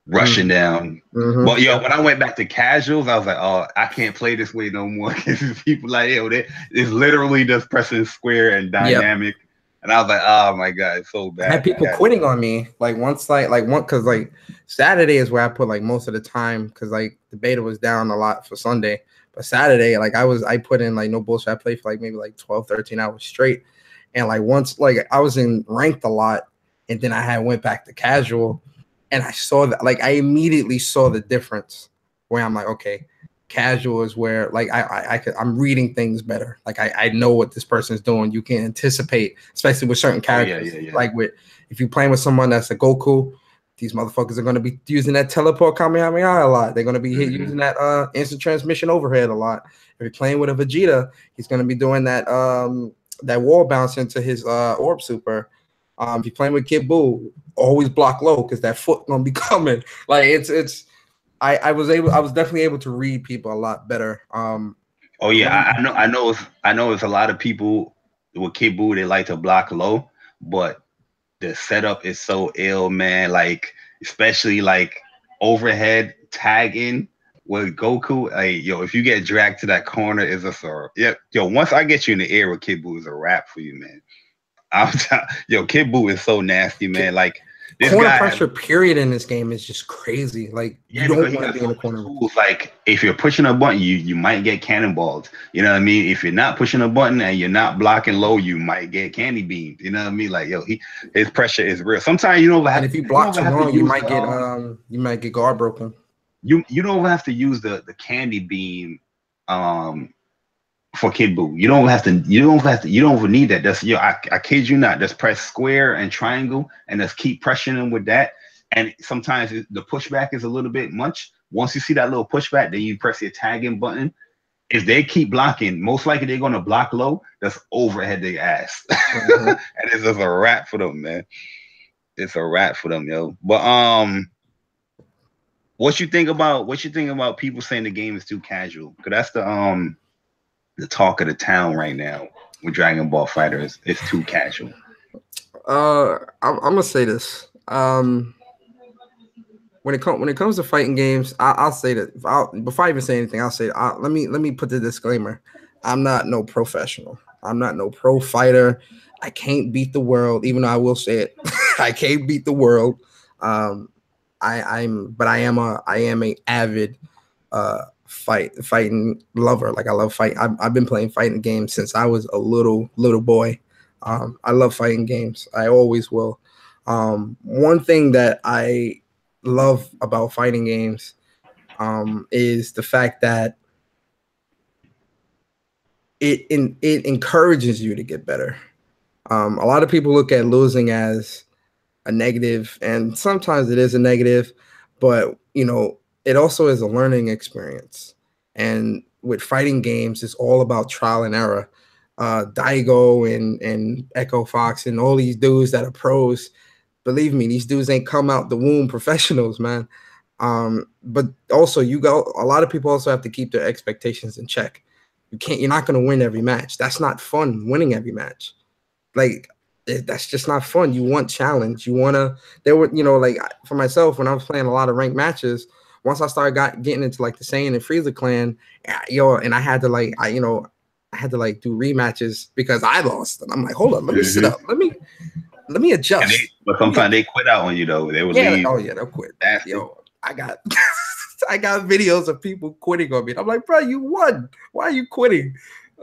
rushing down. But yo, when I went back to casuals, I was like, oh, I can't play this way no more. Because people like, yo, it's literally just pressing square and dynamic. And I was like, oh my god, it's so bad. I had people quitting on me like once, because like Saturday is where I put like most of the time because like the beta was down a lot for Sunday. But Saturday, like I put in like no bullshit. I played for like maybe like 12, 13 hours straight. And like once like I was in ranked a lot, and then I went back to casual, and I saw that like I immediately saw the difference where I'm like, okay, casual is where like I'm reading things better. Like I know what this person's doing. You can anticipate, especially with certain characters. Like if you're playing with someone that's a Goku, these motherfuckers are going to be using that teleport Kamehameha a lot. They're going to be using that instant transmission overhead a lot. If you're playing with a Vegeta, he's going to be doing that that wall bounce into his orb super. If you're playing with Kid Buu, always block low because that foot gonna be coming. Like I was definitely able to read people a lot better. I know it's a lot of people with Kid Buu, they like to block low, but the setup is so ill, man. Like especially like overhead tagging with Goku. Like yo, if you get dragged to that corner, it's a sorrow. Yeah, yo, once I get you in the air with Kid Buu, is a wrap for you, man. Yo, Kid Buu is so nasty, man. Like this corner pressure period in this game is just crazy. Like you don't want to be in the corner. Like if you're pushing a button, you might get cannonballed. You know what I mean? If you're not pushing a button and you're not blocking low, you might get candy beamed. You know what I mean? Like yo, his pressure is real. Sometimes you don't have. And if you block too long, you might get guard broken. You don't have to use the candy beam. For Kid Buu, you don't even need that. That's I kid you not. Just press square and triangle and just keep pressuring them with that. And sometimes the pushback is a little bit much. Once you see that little pushback, then you press your tagging button. If they keep blocking, most likely they're gonna block low. That's overhead their ass, and it's just a wrap for them, man. It's a wrap for them, yo. But what you think about people saying the game is too casual? Because that's the talk of the town right now with Dragon Ball FighterZ. It's too casual. I'm gonna say this. When it comes to fighting games, I'll say that. Before I even say anything, I'll say let me put the disclaimer. I'm not no professional. I'm not no pro fighter. I can't beat the world, even though I will say it. I can't beat the world. I am a avid fighting lover. Like I love fight. I've been playing fighting games since I was a little boy. I love fighting games. I always will. One thing that I love about fighting games is the fact that it encourages you to get better. A lot of people look at losing as a negative, and sometimes it is a negative, but it also is a learning experience. And with fighting games, it's all about trial and error. Daigo and Echo Fox and all these dudes that are pros, believe me, these dudes ain't come out the womb professionals, man. But also a lot of people also have to keep their expectations in check. You're not going to win every match. That's not fun, winning every match. Like, that's just not fun. You want challenge. You want to, like for myself, when I was playing a lot of ranked matches, once I started getting into like the Saiyan and Frieza clan, and I had to like I had to like do rematches because I lost, and I'm like, hold on, let me sit up, let me adjust. But sometimes they quit out on you though. They would leave. Oh yeah, they'll quit. I got I got videos of people quitting on me. I'm like, bro, you won. Why are you quitting?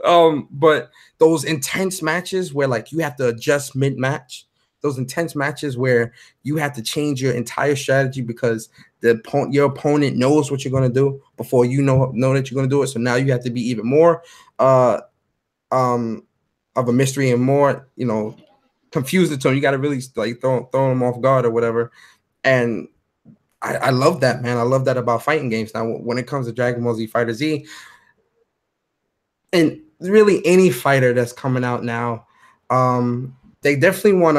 But those intense matches where like you have to adjust mid-match, those intense matches where you have to change your entire strategy because your opponent knows what you're gonna do before you know that you're gonna do it. So now you have to be even more of a mystery and more, confuse the tone. You got to really like throw them off guard or whatever. And I love that, man. I love that about fighting games. Now, when it comes to Dragon Ball Z Fighter Z, and really any fighter that's coming out now, they definitely want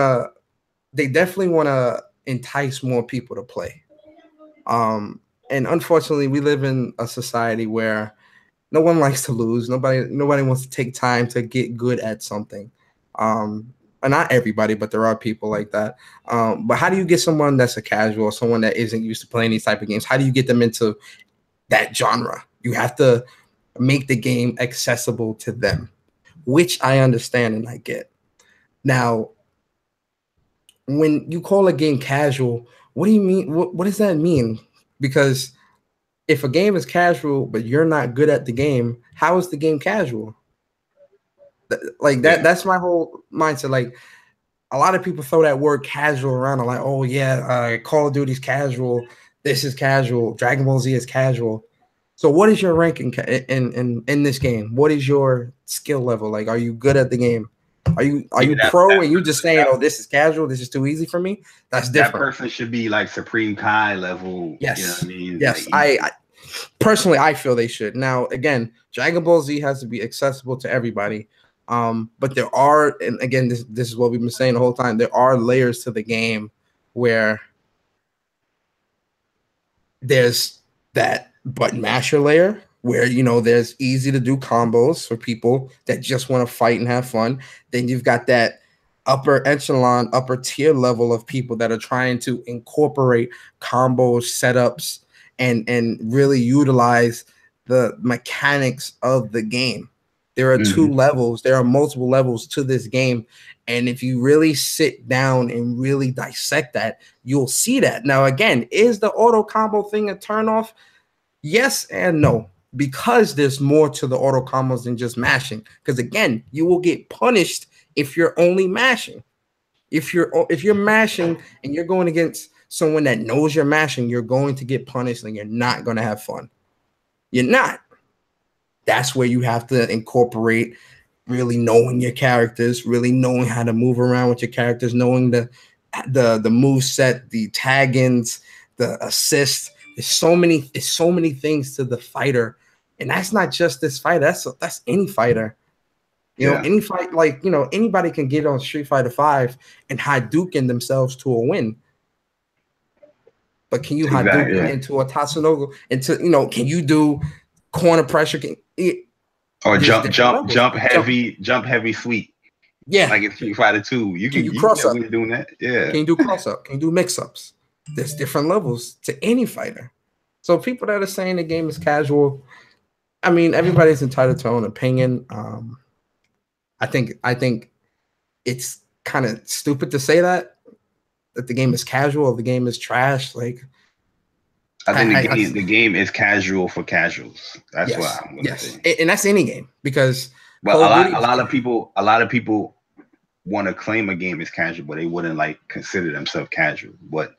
to entice more people to play. And unfortunately, we live in a society where no one likes to lose. Nobody wants to take time to get good at something. And not everybody, but there are people like that. But how do you get someone that's a casual, someone that isn't used to playing these type of games? How do you get them into that genre? You have to make the game accessible to them, which I understand and I get. Now, when you call a game casual, what do you mean? What does that mean? Because if a game is casual, but you're not good at the game, how is the game casual? Like that's my whole mindset. Like a lot of people throw that word casual around. I'm like, oh yeah, Call of Duty's casual. This is casual. Dragon Ball Z is casual. So what is your ranking in this game? What is your skill level? Like, are you good at the game? Are you pro and you just saying, oh, this is casual, this is too easy for me? That's different. That person should be like Supreme Kai level. Yes. You know what I mean? Yes. Like, I personally, I feel they should. Now, again, Dragon Ball Z has to be accessible to everybody. But there are, and again, this is what we've been saying the whole time, there are layers to the game where there's that button masher layer where, there's easy to do combos for people that just want to fight and have fun. Then you've got that upper echelon, upper tier level of people that are trying to incorporate combos, setups, and really utilize the mechanics of the game. There are two levels. There are multiple levels to this game. And if you really sit down and really dissect that, you'll see that. Now, again, is the auto combo thing a turnoff? Yes and no, because there's more to the auto combos than just mashing. Because again, you will get punished if you're only mashing. If you're mashing and you're going against someone that knows you're mashing, you're going to get punished and you're not going to have fun. You're not. That's where you have to incorporate really knowing your characters, really knowing how to move around with your characters, knowing the move set, the tag-ins, the assist. There's so many things to the fighter, and that's not just this fighter. That's any fighter. Any fight, like anybody can get on Street Fighter V and Hadouken themselves to a win. But can you Hadouken into a Tatsunoko? Can you do corner pressure? Or jump heavy sweep. Yeah, like in Street Fighter 2. Can you cross up? Doing that? Yeah. Can you do cross up? Can you do mix ups? There's different levels to any fighter. So people that are saying the game is casual, I mean, everybody's entitled to their own opinion. I think it's kind of stupid to say that the game is casual or the game is trash. Like, I think the game is casual for casuals. That's what I'm gonna say. And that's any game, because a lot of people want to claim a game is casual, but they wouldn't like consider themselves casual. But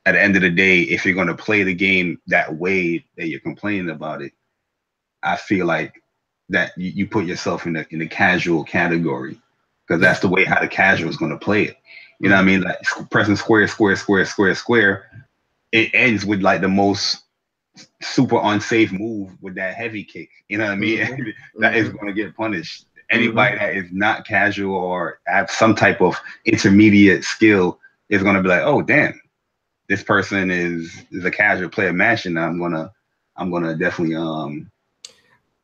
at the end of the day, if you're gonna play the game that way that you're complaining about it, I feel like that you put yourself in the casual category, because that's the way how the casual is gonna play it. You know what I mean? Like pressing square. It ends with like the most super unsafe move with that heavy kick. You know what I mean? That is going to get punished. Anybody that is not casual or have some type of intermediate skill is going to be like, oh damn, this person is a casual player mashing. I'm gonna definitely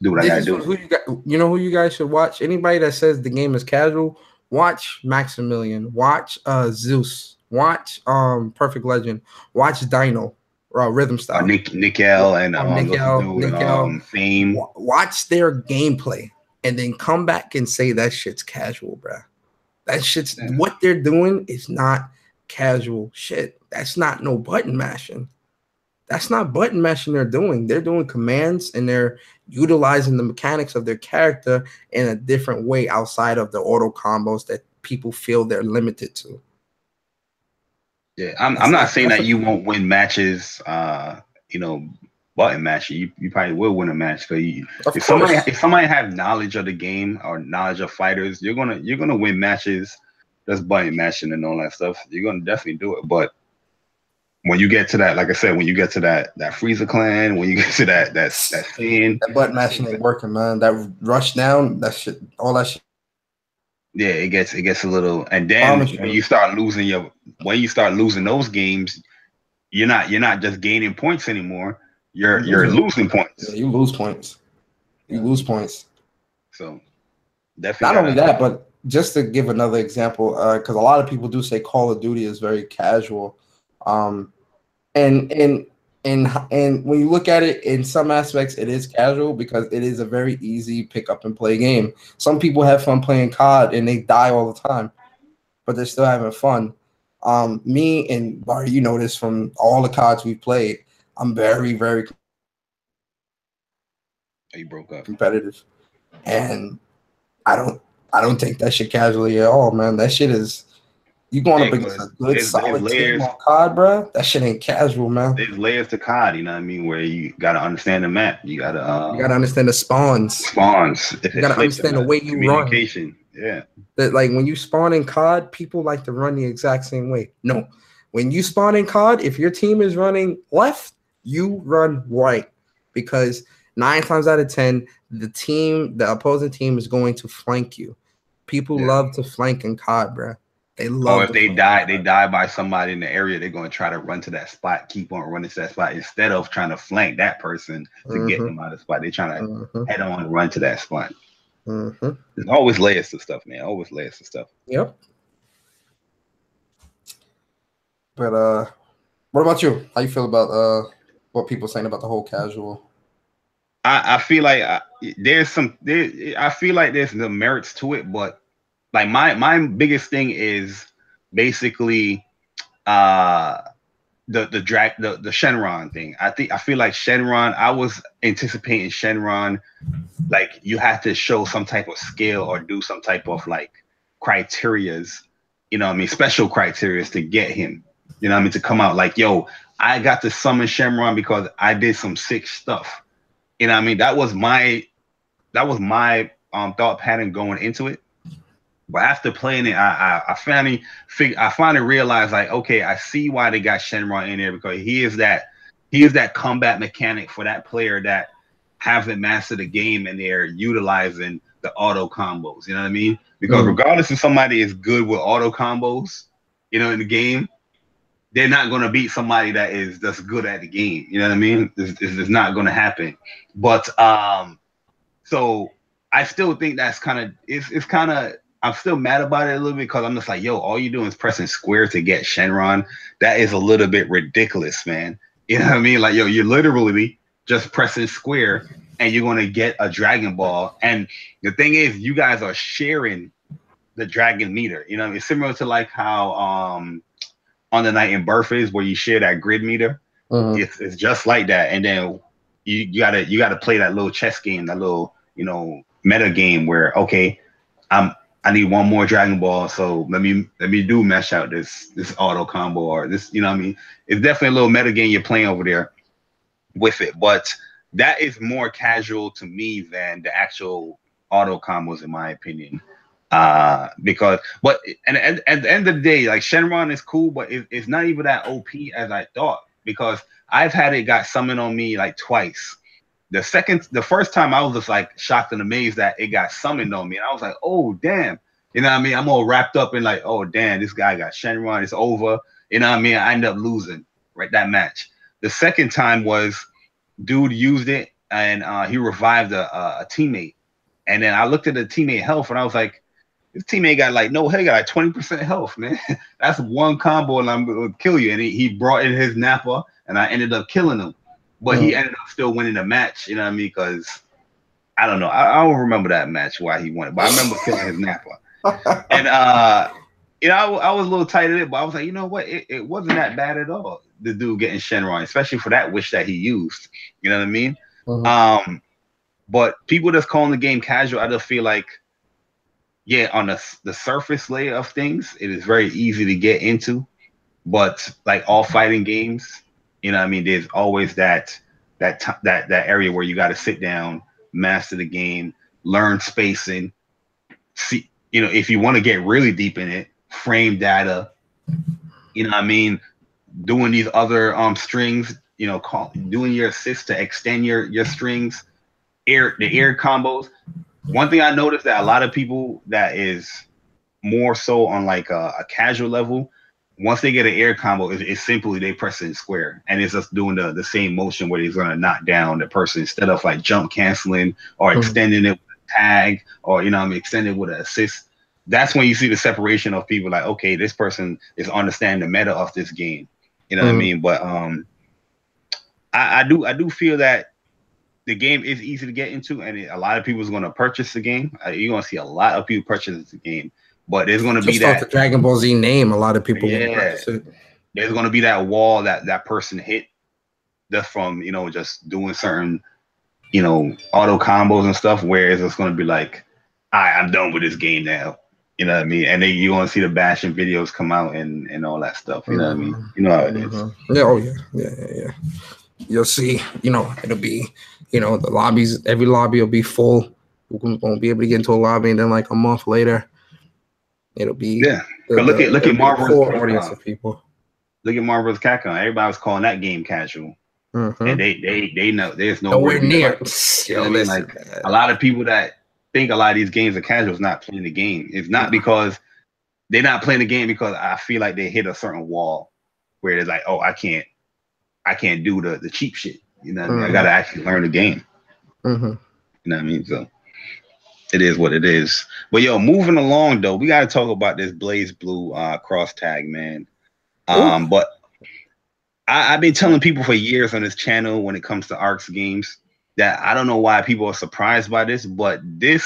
do what I gotta do. You know who you guys should watch? Anybody that says the game is casual, watch Maximilian, watch Zeus. Watch Perfect Legend. Watch Dino, Rhythm Style. Nickel and Fame. Watch their gameplay and then come back and say that shit's casual, bro. That shit's what they're doing is not casual shit. That's not no button mashing. That's not button mashing they're doing. They're doing commands and they're utilizing the mechanics of their character in a different way outside of the auto combos that people feel they're limited to. Yeah, I'm not saying that you won't win matches, button mashing. You probably will win a match. If somebody have knowledge of the game or knowledge of fighters, you're gonna win matches. That's button mashing and all that stuff. You're gonna definitely do it. But when you get to that, like I said, when you get to that Freezer clan, when you get to that scene, that button mashing ain't working, man. That rush down, that shit, all that shit. Yeah, it gets a little, and then when you start losing those games, you're not just gaining points anymore. You're losing points. Yeah, you lose points. You lose points. So definitely. Not only that, but just to give another example, because a lot of people do say Call of Duty is very casual, and when you look at it in some aspects, it is casual because it is a very easy pick up and play game. Some people have fun playing COD and they die all the time, but they're still having fun. Me and Barry, you know this from all the CODs we've played. I'm very, very competitive, and I don't take that shit casually at all, man. That shit is. You going up against a good solid team on COD, bro? That shit ain't casual, man. There's layers to COD, you know what I mean? Where you gotta understand the map. You gotta understand the spawns. You gotta understand the way you run. Yeah. That like when you spawn in COD, people like to run the exact same way. No, when you spawn in COD, if your team is running left, you run right, because 9 times out of 10, the opposing team is going to flank you. People love to flank in COD, bro. They love. Or if they die by somebody in the area, they're going to try to run to that spot, keep on running to that spot instead of trying to flank that person to get them out of the spot. They're trying to head on run to that spot. There's always layers to stuff, man. Always layers to stuff. Yep. But what about you? How you feel about what people saying about the whole casual? I feel like I feel like there's the merits to it, but like my biggest thing is basically the Shenron thing. I feel like Shenron, I was anticipating Shenron, like you have to show some type of skill or do some type of like criterias, you know what I mean, special criterias to get him, you know what I mean, to come out like, yo, I got to summon Shenron because I did some sick stuff. You know what I mean? That was my thought pattern going into it. But after playing it, I finally realized, like, okay, I see why they got Shenron in there, because he is that combat mechanic for that player that haven't mastered the game and they're utilizing the auto combos. You know what I mean? Because regardless if somebody is good with auto combos, you know, in the game, they're not going to beat somebody that's good at the game. You know what I mean? It's not going to happen. But so I still think that's kind of it's kind of, I'm still mad about it a little bit, because I'm just like, yo, all you're doing is pressing square to get Shenron. That is a little bit ridiculous, man. You know what I mean? Like, yo, you're literally just pressing square and you're going to get a Dragon Ball. And the thing is, you guys are sharing the Dragon meter. You know, it's similar to like how on the Night in Birth is, where you share that grid meter. It's just like that. And then you gotta play that little chess game, that little, you know, meta game where, okay, I need one more Dragon Ball, so let me do mesh out this auto combo or this, you know what I mean? It's definitely a little meta game you're playing over there with it, but that is more casual to me than the actual auto combos, in my opinion. Because at the end of the day, like, Shenron is cool, but it's not even that OP as I thought, because I've had it got summoned on me like twice. The first time I was just like shocked and amazed that it got summoned on me, and I was like, oh damn, you know what I mean? I'm all wrapped up in like, oh damn, this guy got Shenron, it's over, you know what I mean? I ended up losing that match. The second time was dude used it and he revived a teammate, and then I looked at the teammate health and I was like, his teammate got like, no, hey, got like 20% health, man. That's one combo and I'm gonna kill you. And he brought in his Nappa and I ended up killing him. But he ended up still winning the match, you know what I mean? Because I don't know. I don't remember that match why he won it, but I remember killing his Nappa. And you know, I was a little tight at it, but I was like, you know what? It wasn't that bad at all. The dude getting Shenron, especially for that wish that he used. You know what I mean? But people that's calling the game casual, I just feel like, yeah, on the surface layer of things, it is very easy to get into. But like all fighting games, you know what I mean? There's always that area where you got to sit down, master the game, learn spacing, see, you know, if you want to get really deep in it, frame data, you know what I mean, doing these other strings, you know, doing your assists to extend your strings, the air combos. One thing I noticed that a lot of people that is more so on like a casual level, once they get an air combo, it's simply they press it square, and it's just doing the same motion where he's going to knock down the person instead of like jump canceling or extending it with a tag, or, you know, I mean, extending with an assist. That's when you see the separation of people like, okay, this person is understanding the meta of this game. You know what I mean? But I do feel that the game is easy to get into, and a lot of people is going to purchase the game. You're going to see a lot of people purchase the game. But there's going to be that the Dragon Ball Z name. A lot of people will purchase it. There's going to be that wall that person hit just from, you know, just doing certain, you know, auto combos and stuff. Whereas it's going to be like, I'm done with this game now. You know what I mean? And then you want to see the bashing videos come out and all that stuff. You know what I mean? You know how it is. Yeah. Oh yeah. You'll see. You know, it'll be, you know, the lobbies. Every lobby will be full. We won't be able to get into a lobby, and then like a month later, it'll be look at Marvel's audience of people. Look at Marvel's Capcom. Everybody was calling that game casual, and they know there's nowhere near. You know what I mean? Like a lot of people that think a lot of these games are casual is not playing the game. It's not because they're not playing the game because I feel like they hit a certain wall where it's like, oh, I can't do the cheap shit. You know what I mean? I gotta actually learn the game. You know what I mean? So it is what it is. But yo, moving along though, we gotta talk about this Blaze Blue cross tag, man. But I've been telling people for years on this channel when it comes to ARC's games that I don't know why people are surprised by this, but this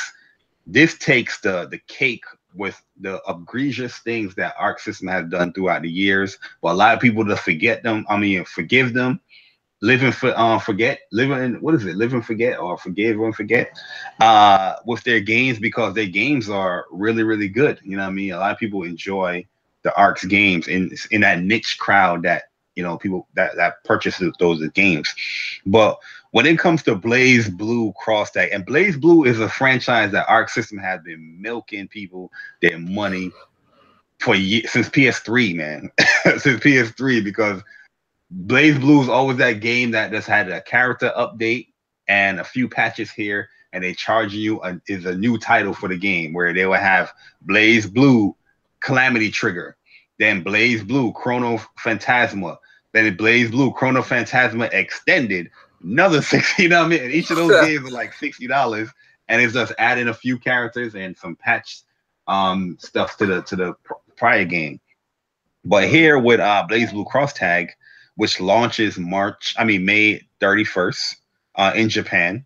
takes the cake with the egregious things that ARC System has done throughout the years. But a lot of people just forgive them, live and forget, live and forget, or forgive and forget with their games, because their games are really, really good. You know what I mean? A lot of people enjoy the ARC's games in that niche crowd that, you know, people that purchases those games. But when it comes to Blaze Blue cross tag, and Blaze Blue is a franchise that ARC System has been milking people their money for years, since PS3, man. Since PS3, because Blaze Blue is always that game that just had a character update and a few patches here, and they charge you is a new title for the game, where they will have Blaze Blue Calamity Trigger, then Blaze Blue Chrono Phantasma, then Blaze Blue Chrono Phantasma Extended, another 60, you know what I mean? And each of those games are like $60, and it's just adding a few characters and some patch stuff to the prior game. But here with Blaze Blue Cross Tag, which launches May 31st in Japan,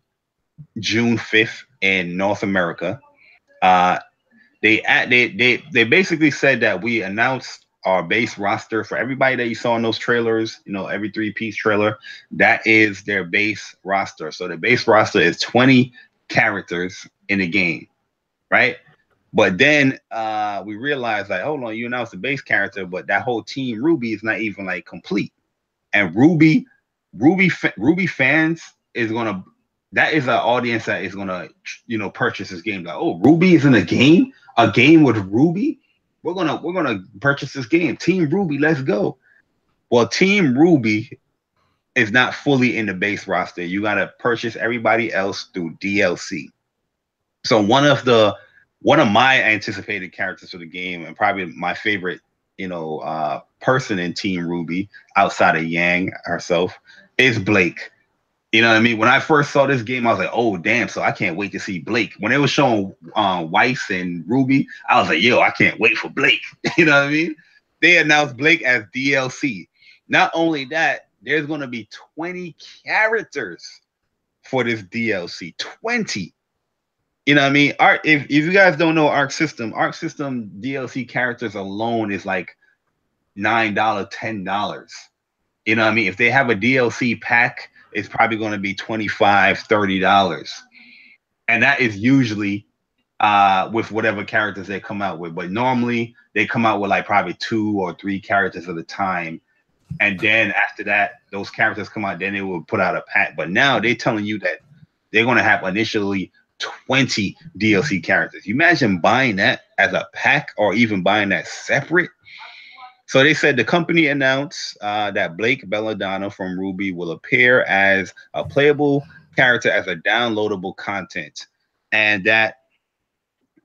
June 5th in North America. They basically said that we announced our base roster for everybody that you saw in those trailers, you know, every 3-piece trailer. That is their base roster. So the base roster is 20 characters in the game, right? But then we realized, like, hold on, you announced the base character, but that whole Team Ruby is not even like complete. And Ruby fans is gonna, that is an audience that is gonna, you know, purchase this game. Like, oh, Ruby is in a game with Ruby. We're gonna purchase this game. Team Ruby, let's go. Well, Team Ruby is not fully in the base roster. You gotta purchase everybody else through DLC. So one of my anticipated characters for the game, and probably my favorite, you know, person in Team Ruby outside of Yang herself, is Blake. You know what I mean? When I first saw this game, I was like, oh, damn. So I can't wait to see Blake. When it was showing Weiss and Ruby, I was like, yo, I can't wait for Blake. You know what I mean? They announced Blake as DLC. Not only that, there's going to be 20 characters for this DLC. 20. You know what I mean? If you guys don't know Arc System DLC characters alone is like $9, $10. You know what I mean? If they have a DLC pack, it's probably going to be $25, $30. And that is usually with whatever characters they come out with. But normally they come out with like probably 2 or 3 characters at a time. And then after that, those characters come out, then they will put out a pack. But now they're telling you that they're going to have initially 20 DLC characters. You imagine buying that as a pack or even buying that separate? So they said the company announced that Blake Belladonna from Ruby will appear as a playable character as a downloadable content, and that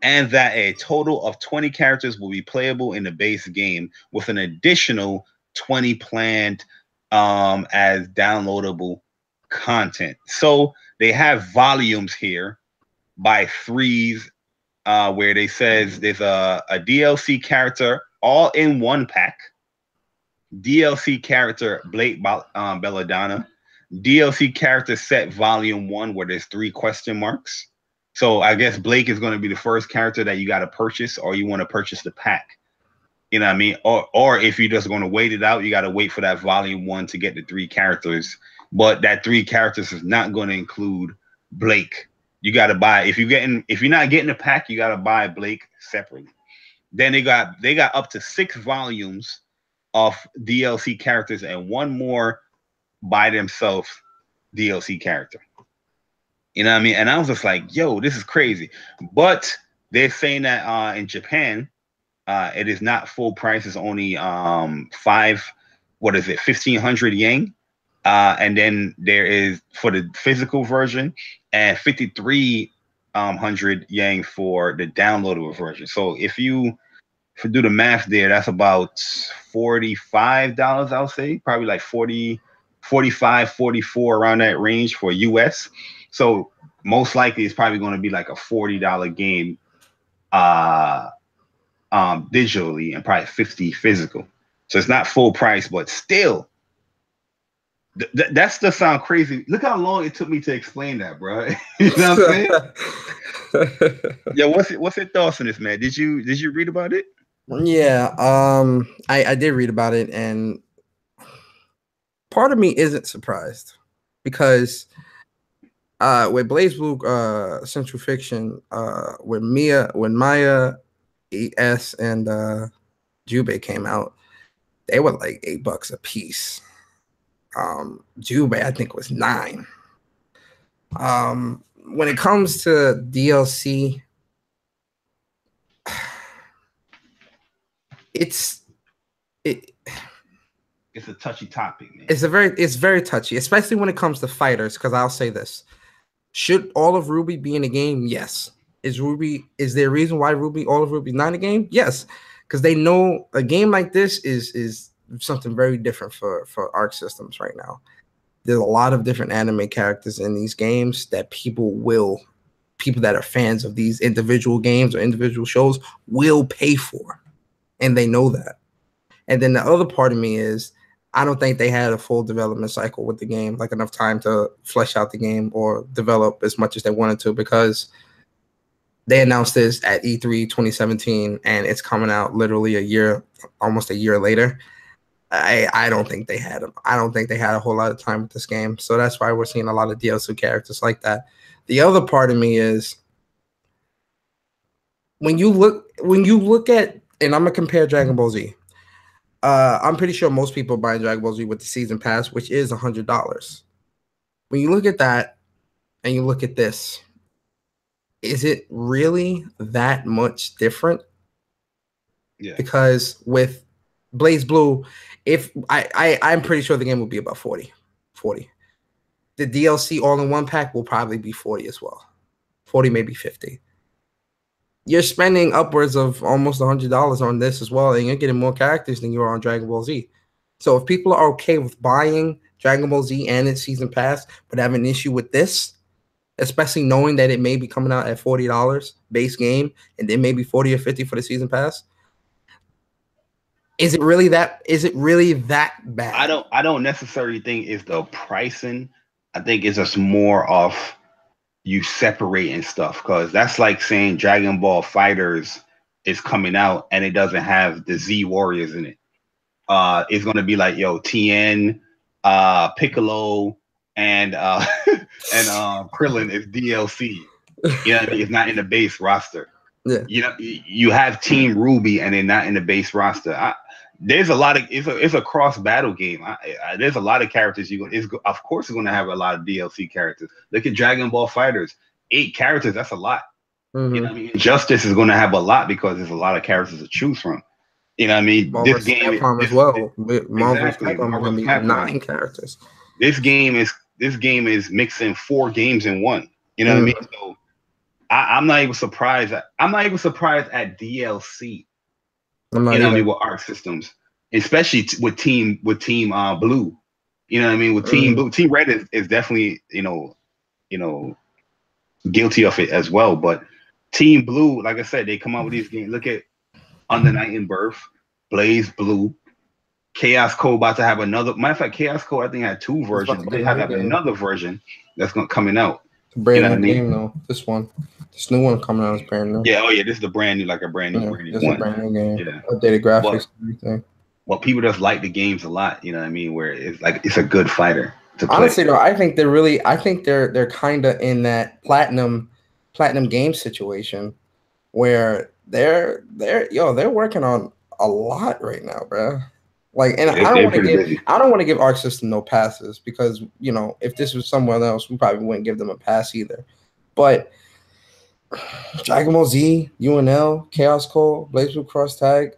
a total of 20 characters will be playable in the base game, with an additional 20 planned as downloadable content. So they have volumes here by threes, where they says there's a DLC character all in one pack, DLC character Blake Belladonna, DLC character set volume 1 where there's 3 question marks. So I guess Blake is going to be the first character that you got to purchase, or you want to purchase the pack. You know what I mean? Or if you're just going to wait it out, you got to wait for that volume 1 to get the 3 characters. But that 3 characters is not going to include Blake. You got to buy, if you're not getting the pack, you got to buy Blake separately. Then they got up to 6 volumes of DLC characters and 1 more by themselves DLC character. You know what I mean? And I was just like, yo, this is crazy. But they're saying that in Japan, it is not full price. It's only 1,500 yen. And then there is for the physical version and 5,300 yen for the downloadable version. So if you do the math there, that's about $45, I'll say, probably like 40, 45, 44 around that range for US. So most likely it's probably going to be like a $40 game digitally and probably 50 physical. So it's not full price, but still that still sound crazy. Look how long it took me to explain that, bro. You know what I'm saying? Yeah, what's your thoughts on this, man? Did you read about it? Yeah, I did read about it, and part of me isn't surprised because with BlazBlue Central Fiction, when Maya ES and Jubei came out, they were like $8 a piece. Jubei, I think, was $9. When it comes to DLC, it's a touchy topic, man. It's very touchy, especially when it comes to fighters. Because I'll say this: should all of Ruby be in the game? Yes. Is there a reason why all of Ruby's not in the game? Yes, because they know a game like this is something very different for Arc Systems right now. There's a lot of different anime characters in these games that people that are fans of these individual games or individual shows will pay for, and they know that. And then the other part of me is, I don't think they had a full development cycle with the game, like enough time to flesh out the game or develop as much as they wanted to, because they announced this at E3 2017 and it's coming out literally almost a year later. I don't think they had a whole lot of time with this game. So that's why we're seeing a lot of DLC characters like that. The other part of me is, when you look at, and I'm gonna compare Dragon Ball Z. I'm pretty sure most people buy Dragon Ball Z with the season pass, which is $100. When you look at that and you look at this, is it really that much different? Yeah. Because with BlazBlue, I'm pretty sure the game will be about 40. The DLC all in one pack will probably be 40 as well. 40, maybe 50. You're spending upwards of almost $100 on this as well, and you're getting more characters than you are on Dragon Ball Z. So if people are okay with buying Dragon Ball Z and its season pass, but have an issue with this, especially knowing that it may be coming out at $40 base game, and then maybe 40 or 50 for the season pass, Is it really that? Is it really that bad? I don't necessarily think it's the pricing. I think it's just more of you separating stuff, because that's like saying Dragon Ball Fighters is coming out and it doesn't have the Z Warriors in it. It's gonna be like, yo, Tien, Piccolo, and Krillin is DLC. You know what I mean? It's not in the base roster. Yeah. You know, you have Team Ruby and they're not in the base roster. There's a lot of it's a cross battle game. There's a lot of characters of course it's going to have a lot of DLC characters. Look at Dragon Ball Fighters, 8 characters. That's a lot. Mm-hmm. You know what I mean? Justice is going to have a lot because there's a lot of characters to choose from. You know what I mean? This game as well. Marvel's Capcom is going to be 9 characters. This game is mixing 4 games in one. You know what I mean? So I'm not even surprised. I'm not even surprised at DLC. You know what I mean, with Arc Systems, especially with Team Blue. You know what I mean, with Team Blue. Team Red is definitely you know guilty of it as well. But Team Blue, like I said, they come out with these games. Look at Under Night in Birth, Blaze Blue, Chaos Code about to have another. Matter of fact, Chaos Code I think had 2 versions. They have another version that's coming out. Brand new game though. This new one coming out is brand new. Yeah, this is the brand new, like a brand new one. It's a brand new game. Yeah. Updated graphics and everything. Well, people just like the games a lot, you know what I mean? Where it's like it's a good fighter to play. Honestly though, I think they're kinda in that platinum game situation where they're working on a lot right now, bro. Like, and I don't want to give Arc System no passes, because if this was somewhere else, we probably wouldn't give them a pass either. But Dragon Ball Z, UNL, Chaos Code, Blaze Blue Cross Tag,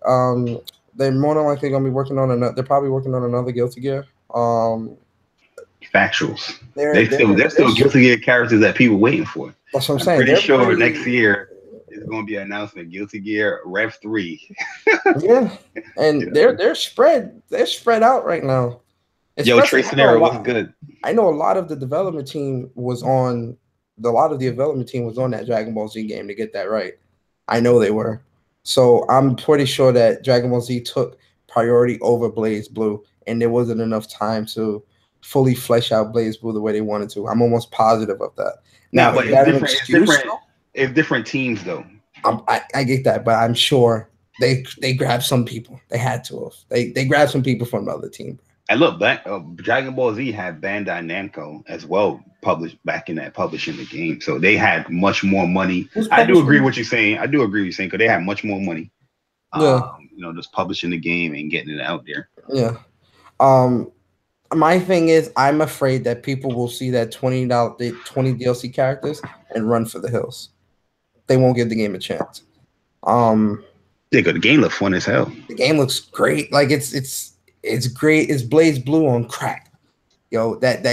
they're more than likely gonna be working on another. They're probably working on another Guilty Gear. Factuals. They're still Guilty Gear characters that people waiting for. That's what I'm saying. Pretty sure next year is going to be an announcement. Guilty Gear Rev 3. Yeah, and they're spread out right now. Trace Scenario was good. I know a lot of the development team was on that Dragon Ball Z game to get that right. I know they were. So I'm pretty sure that Dragon Ball Z took priority over Blaze Blue, and there wasn't enough time to fully flesh out Blaze Blue the way they wanted to. I'm almost positive of that. Now, but it's different teams, though. I get that, but I'm sure they grabbed some people. They had to have. They grabbed some people from the other team. And look, Dragon Ball Z had Bandai Namco as well publishing the game, so they had much more money. I do agree with you saying. Because they had much more money. Yeah. Just publishing the game and getting it out there. Yeah. My thing is, I'm afraid that people will see that $20 DLC characters and run for the hills. They won't give the game a chance. The game looks fun as hell. The game looks great. Like it's great. It's Blaze Blue on crack. Yo, that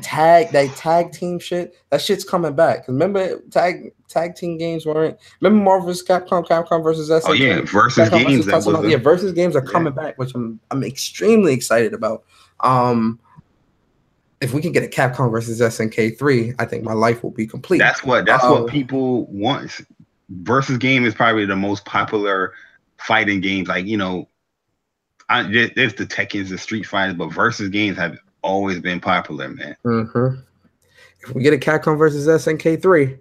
tag team shit. That shit's coming back. Remember tag team games weren't. Remember Marvel vs. Capcom versus SNK? Oh yeah, versus games. Versus games are coming back, which I'm extremely excited about. If we can get a Capcom versus SNK 3, I think my life will be complete. That's what people want. Versus game is probably the most popular fighting games. Like there's the Tekkens, the Street Fighters, but versus games have always been popular, man. Mm-hmm. If we get a Capcom versus SNK 3,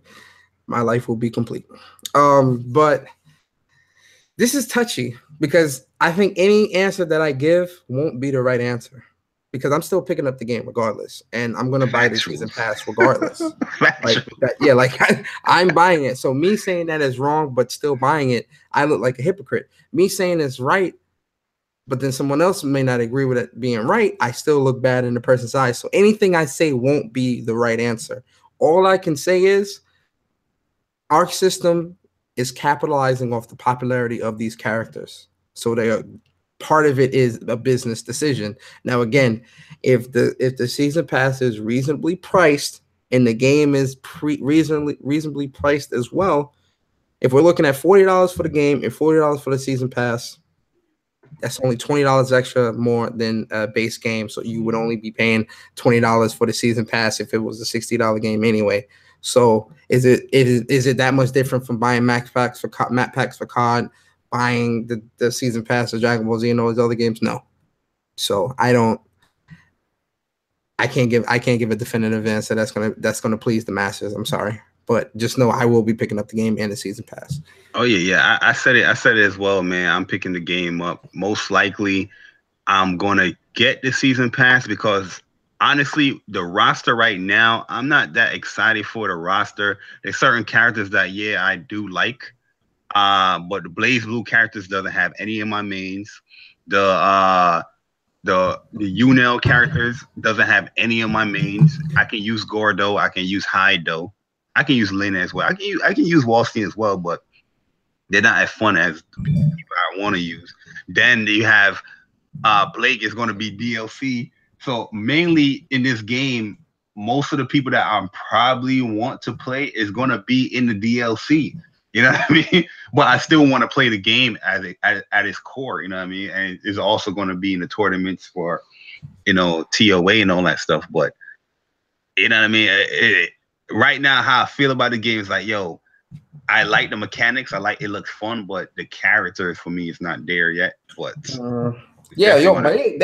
my life will be complete. But this is touchy because I think any answer that I give won't be the right answer, because I'm still picking up the game regardless, and I'm gonna buy the season pass regardless. I'm buying it. So me saying that is wrong, but still buying it, I look like a hypocrite. Me saying it's right, but then someone else may not agree with it being right, I still look bad in the person's eyes. So anything I say won't be the right answer. All I can say is Arc System is capitalizing off the popularity of these characters. So they are part of it is a business decision. Now, again, if the season pass is reasonably priced and the game is reasonably priced as well, if we're looking at $40 for the game and $40 for the season pass, that's only $20 extra more than a base game. So you would only be paying $20 for the season pass if it was a $60 game anyway. So is it that much different from buying map packs for COD, buying the season pass of Dragon Ball Z and all these other games. No, so I can't give a definitive answer that's gonna please the masses. I'm sorry, but just know I will be picking up the game and the season pass. Oh yeah. I said it as well, man. I'm picking the game up. Most likely, I'm gonna get the season pass because honestly, the roster right now, I'm not that excited for the roster. There's certain characters that I do like. But the Blaze Blue characters doesn't have any of my mains. The UNL characters doesn't have any of my mains. I can use Gordo, I can use Hydo, I can use Lin as well. I can use Wallstein as well, but they're not as fun as the people I want to use. Then you have Blake is going to be DLC. So mainly in this game, most of the people that I probably want to play is going to be in the DLC. You know what I mean? But I still want to play the game at its core. You know what I mean? And it's also going to be in the tournaments for, TOA and all that stuff. But you know what I mean? Right now, how I feel about the game is like, yo, I like the mechanics. It looks fun, but the characters for me is not there yet. But they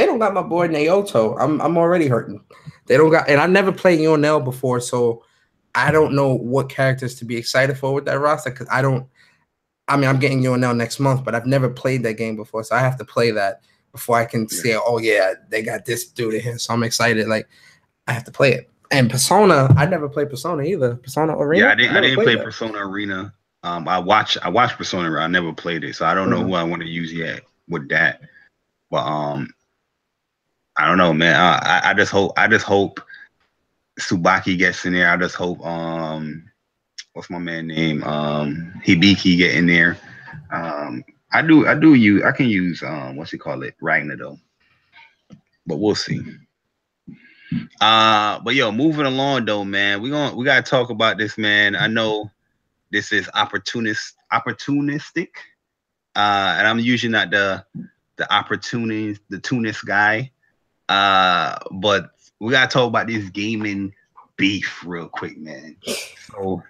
don't got my boy Naoto. I'm already hurting. They don't got, and I never played Yonel before, so I don't know what characters to be excited for with that roster because I'm getting Yonel next month, but I've never played that game before, so I have to play that before I can say, oh yeah, they got this dude in here, so I'm excited. Like I have to play it. And Persona, I never played Persona either. Persona Arena. Yeah, I didn't play Persona Arena. I watched Persona Arena. I never played it, so I don't know who I want to use yet with that. But I don't know, man. I just hope Tsubaki gets in there. I just hope what's my man name? Hibiki get in there. I can use what's it called, Ragnar though. But we'll see. But yo, moving along though, man. We gotta talk about this, man. I know this is opportunistic. And I'm usually not the opportunist guy. But we gotta talk about this gaming beef real quick, man. So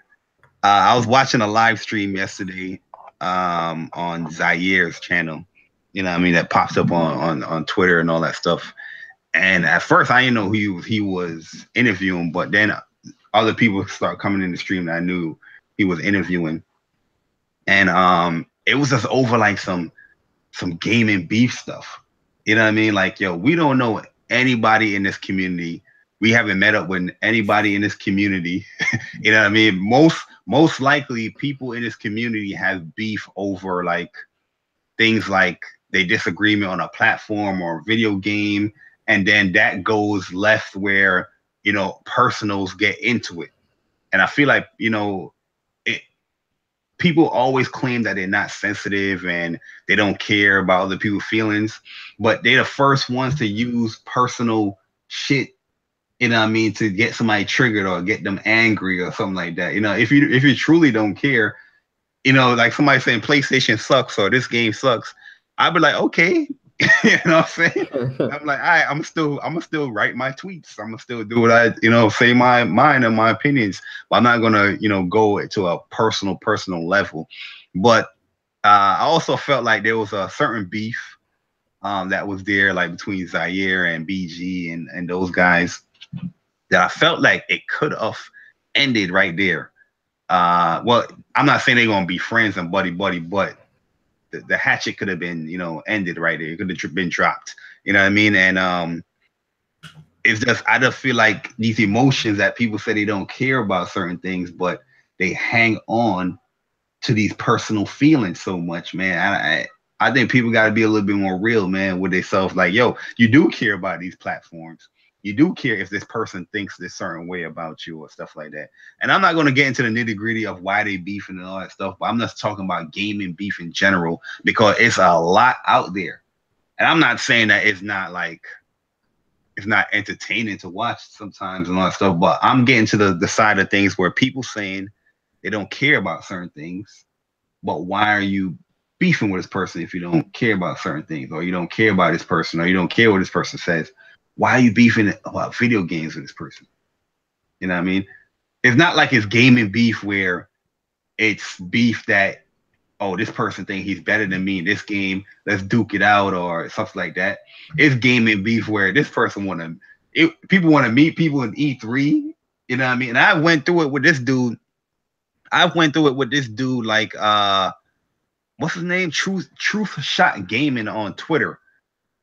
I was watching a live stream yesterday on Zaire's channel. You know what I mean? That pops up on Twitter and all that stuff. And at first I didn't know who he was interviewing, but then other people start coming in the stream that I knew he was interviewing. And it was just over like some gaming beef stuff. You know what I mean? Like, yo, we don't know anybody in this community. We haven't met up with anybody in this community. You know what I mean? Most likely people in this community have beef over like things like they disagreement on a platform or a video game. And then that goes left where, personals get into it. And I feel like, people always claim that they're not sensitive and they don't care about other people's feelings, but they're the first ones to use personal shit, to get somebody triggered or get them angry or something like that. If you truly don't care, like somebody saying PlayStation sucks or this game sucks, I'd be like, okay. You know what I'm saying? I'm like, all right, I'm still write my tweets. I'm gonna still do what I, say my mind and my opinions. But I'm not gonna, go to a personal level. But I also felt like there was a certain beef that was there, like between Zaire and BG and those guys, that I felt like it could have ended right there. Well, I'm not saying they're gonna be friends and buddy, but the hatchet could have been, ended right there. It could have been dropped. You know what I mean? And it's just, I just feel like these emotions that people say they don't care about certain things, but they hang on to these personal feelings so much, man. I think people got to be a little bit more real, man, with themselves. Like, yo, you do care about these platforms. You do care if this person thinks this certain way about you or stuff like that. And I'm not going to get into the nitty gritty of why they beefing and all that stuff, but I'm just talking about gaming beef in general, because it's a lot out there. And I'm not saying that it's not entertaining to watch sometimes and all that stuff, but I'm getting to the side of things where people saying they don't care about certain things, but why are you beefing with this person if you don't care about certain things, or you don't care about this person, or you don't care what this person says? Why are you beefing about video games with this person? You know what I mean? It's not like it's gaming beef where it's beef that oh, this person think he's better than me in this game, let's duke it out or stuff like that. It's gaming beef where this person people want to meet people in E3, you know what I mean? And I went through it with this dude. Like what's his name? Truth Shot Gaming on Twitter,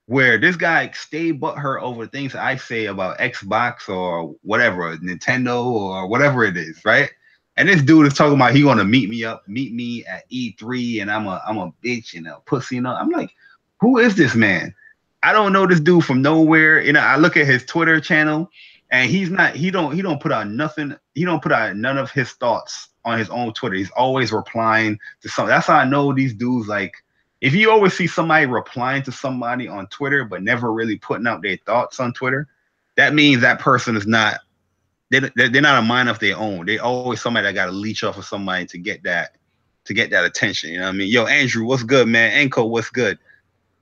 where this guy stayed butthurt over things I say about Xbox or whatever, Nintendo or whatever it is, right? And this dude is talking about he gonna meet me at E3, and I'm a bitch and a pussy, I'm like, who is this man? I don't know this dude from nowhere. I look at his Twitter channel, and he don't put out nothing. He don't put out none of his thoughts on his own Twitter. He's always replying to something. That's how I know these dudes, like, if you always see somebody replying to somebody on Twitter but never really putting out their thoughts on Twitter, that means that person is not, they're not a mind of their own. They always somebody that got to leech off of somebody to get that attention. You know what I mean? Yo, Andrew, what's good, man? Enko, what's good?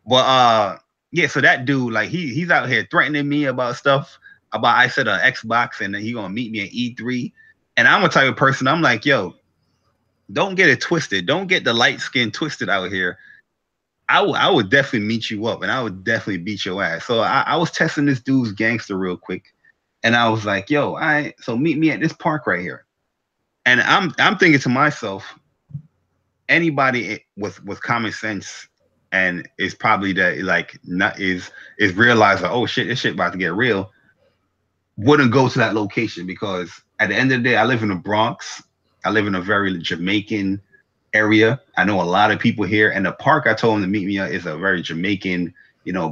But yeah, so that dude, like, he's out here threatening me about stuff about I said Xbox, and then he gonna meet me at E3. And I'm a type of person, I'm like, yo, don't get it twisted. Don't get the light skin twisted out here. I would definitely meet you up, and I would definitely beat your ass. So I was testing this dude's gangster real quick, and I was like, yo, so meet me at this park right here. And I'm thinking to myself, anybody with common sense and is probably that, like, not is realizing, oh shit, this shit about to get real, wouldn't go to that location, because at the end of the day, I live in the Bronx. I live in a very Jamaican area. I know a lot of people here, and the park I told him to meet me at is a very Jamaican,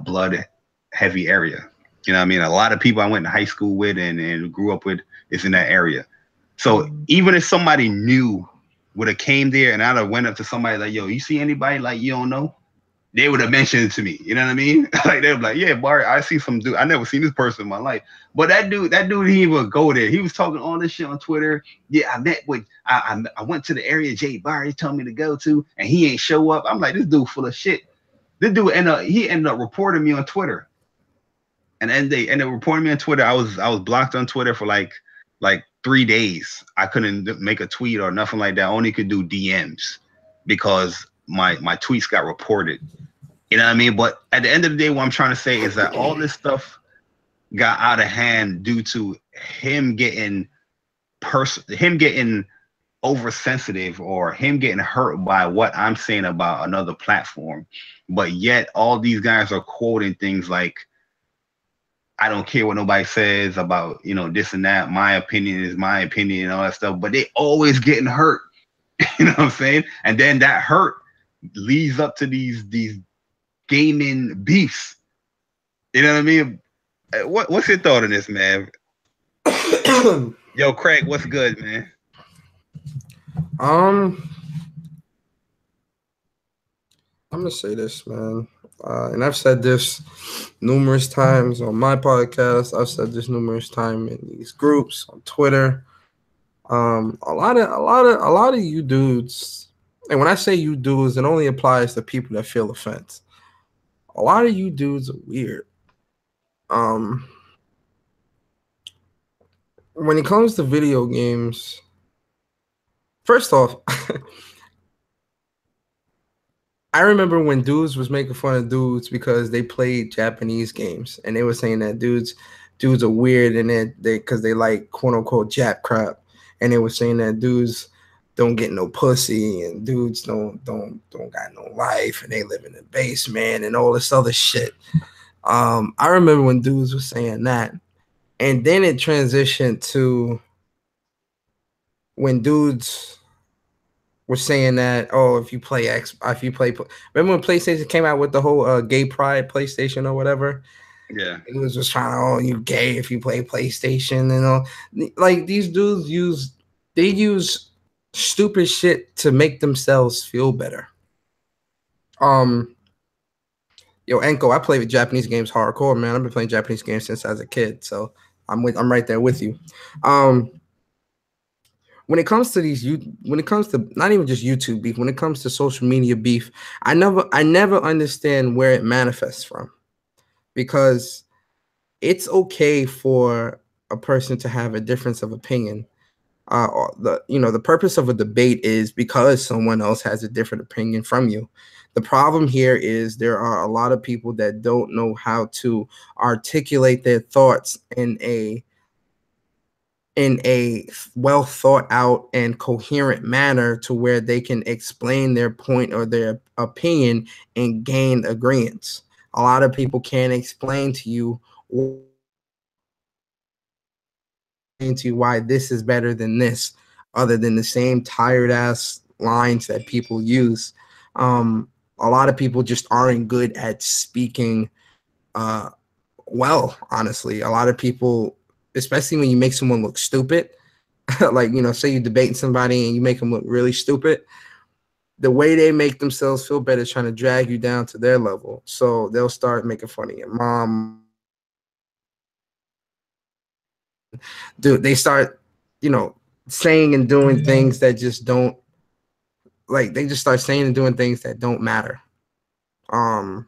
blood heavy area. You know what I mean? A lot of people I went to high school with and grew up with is in that area. So even if somebody new would have came there and I'd have went up to somebody like, yo, you see anybody like you don't know? They would have mentioned it to me. You know what I mean? Like, they were like, yeah, Bart, I see some dude. I never seen this person in my life. But that dude, he would go there. He was talking all this shit on Twitter. Yeah, I went to the area Jay Barry told me to go to, and he ain't show up. I'm like, this dude full of shit. This dude ended up reporting me on Twitter. And then they ended up reporting me on Twitter. I was blocked on Twitter for like 3 days. I couldn't make a tweet or nothing like that. I only could do DMs because my tweets got reported. You know what I mean? But at the end of the day, what I'm trying to say is that all this stuff got out of hand due to him getting oversensitive, or him getting hurt by what I'm saying about another platform. But yet all these guys are quoting things like, I don't care what nobody says about, this and that. My opinion is my opinion and all that stuff. But they always getting hurt. You know what I'm saying? And then that hurt leads up to these gaming beefs. You know what I mean? What's your thought on this, man? Yo, Craig, what's good, man? I'm gonna say this, man. And I've said this numerous times on my podcast. I've said this numerous times in these groups on Twitter. A lot of you dudes, and when I say you dudes, it only applies to people that feel offense. A lot of you dudes are weird. When it comes to video games, first off, I remember when dudes was making fun of dudes because they played Japanese games, and they were saying that dudes are weird, and they because they like quote unquote Jap crap, and they were saying that dudes don't get no pussy, and dudes don't got no life, and they live in the basement and all this other shit. I remember when dudes were saying that, and then it transitioned to when dudes were saying that, oh, if you play remember when PlayStation came out with the whole gay pride PlayStation or whatever? Yeah, it was just trying to, oh, you gay if you play PlayStation and all. Like, these dudes use stupid shit to make themselves feel better. Yo, Enko, I play with Japanese games hardcore, man. I've been playing Japanese games since I was a kid, so I'm right there with you. When it comes to not even just YouTube beef, when it comes to social media beef, I never understand where it manifests from, because it's okay for a person to have a difference of opinion, The purpose of a debate is because someone else has a different opinion from you. The problem here is there are a lot of people that don't know how to articulate their thoughts in a well thought out and coherent manner to where they can explain their point or their opinion and gain agreement. A lot of people can't explain to you why this is better than this, other than the same tired ass lines that people use. A lot of people just aren't good at speaking well, honestly. A lot of people, especially when you make someone look stupid, like, say you're debating somebody and you make them look really stupid, the way they make themselves feel better is trying to drag you down to their level. So they'll start making fun of your mom. Dude, they start, saying and doing things that just don't, like, they just start saying and doing things that don't matter. All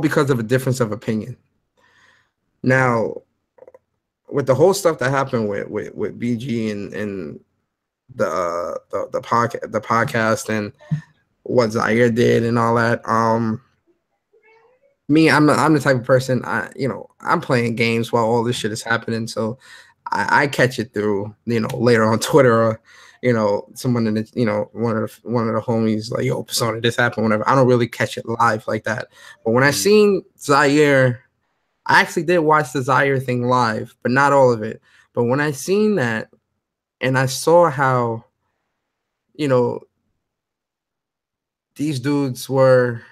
because of a difference of opinion. Now, with the whole stuff that happened with BG and the podcast and what Zaire did and all that, me, I'm the type of person, I'm playing games while all this shit is happening, so I catch it through, later on Twitter, or someone in the, one of the homies like, yo, Persona, this happened, whatever. I don't really catch it live like that. But when I seen Zaire, I actually did watch the Zaire thing live, but not all of it. But when I seen that and I saw how, these dudes were,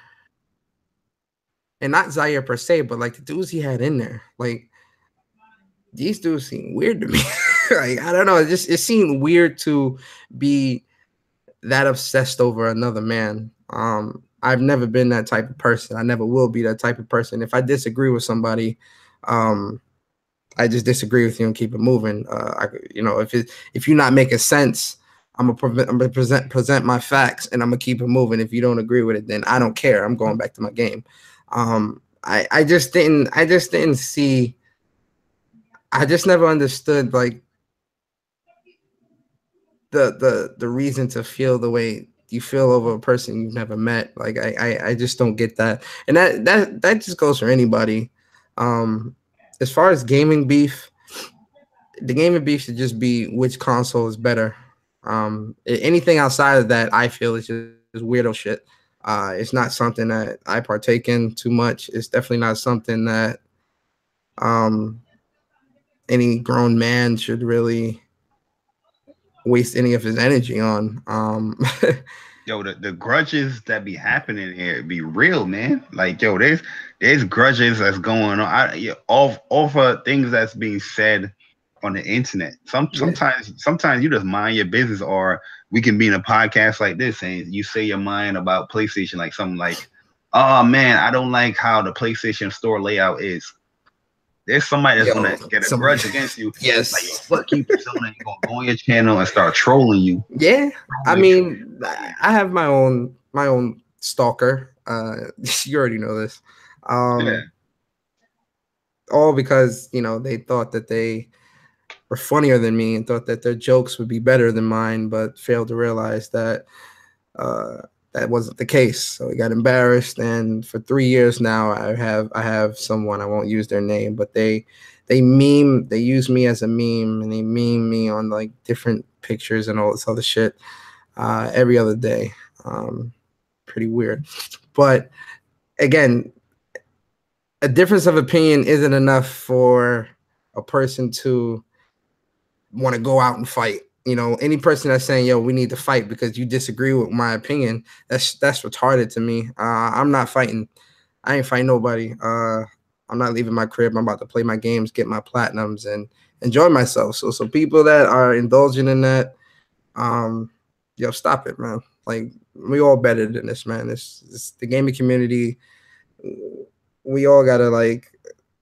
and not Zaire per se, but like the dudes he had in there, like, these dudes seem weird to me. Like, I don't know. It seemed weird to be that obsessed over another man. I've never been that type of person. I never will be that type of person. If I disagree with somebody, I just disagree with you and keep it moving. If you're not making sense, I'm gonna present my facts and I'm gonna keep it moving. If you don't agree with it, then I don't care. I'm going back to my game. I just didn't see. I just never understood, like, the reason to feel the way you feel over a person you've never met. Like, I just don't get that. And that just goes for anybody. As far as gaming beef, the gaming beef should just be which console is better. Anything outside of that, I feel, is just weirdo shit. It's not something that I partake in too much. It's definitely not something that any grown man should really waste any of his energy on. Yo, the grudges that be happening here be real, man. Like, yo, there's grudges that's going on. All for things that's being said on the internet. Sometimes you just mind your business, or we can be in a podcast like this and you say your mind about PlayStation, like something like, oh man, I don't like how the PlayStation Store layout is. There's somebody that's gonna get a grudge against you. Yes. Like, yo, fuck you, Persona, and gonna go on your channel and start trolling you. Yeah. I mean, I have my own stalker. You already know this. All because, they thought that they were funnier than me and thought that their jokes would be better than mine, but failed to realize that that wasn't the case. So he got embarrassed, and for 3 years now, I have someone, I won't use their name, but they use me as a meme, and they meme me on like different pictures and all this other shit every other day. Pretty weird. But again, a difference of opinion isn't enough for a person to want to go out and fight. Any person that's saying, yo, we need to fight because you disagree with my opinion, that's retarded to me. I'm not fighting. I ain't fighting nobody. I'm not leaving my crib. I'm about to play my games, get my platinums, and enjoy myself. So people that are indulging in that, yo, stop it, man. Like, we all better than this, man. It's the gaming community. We all gotta, like,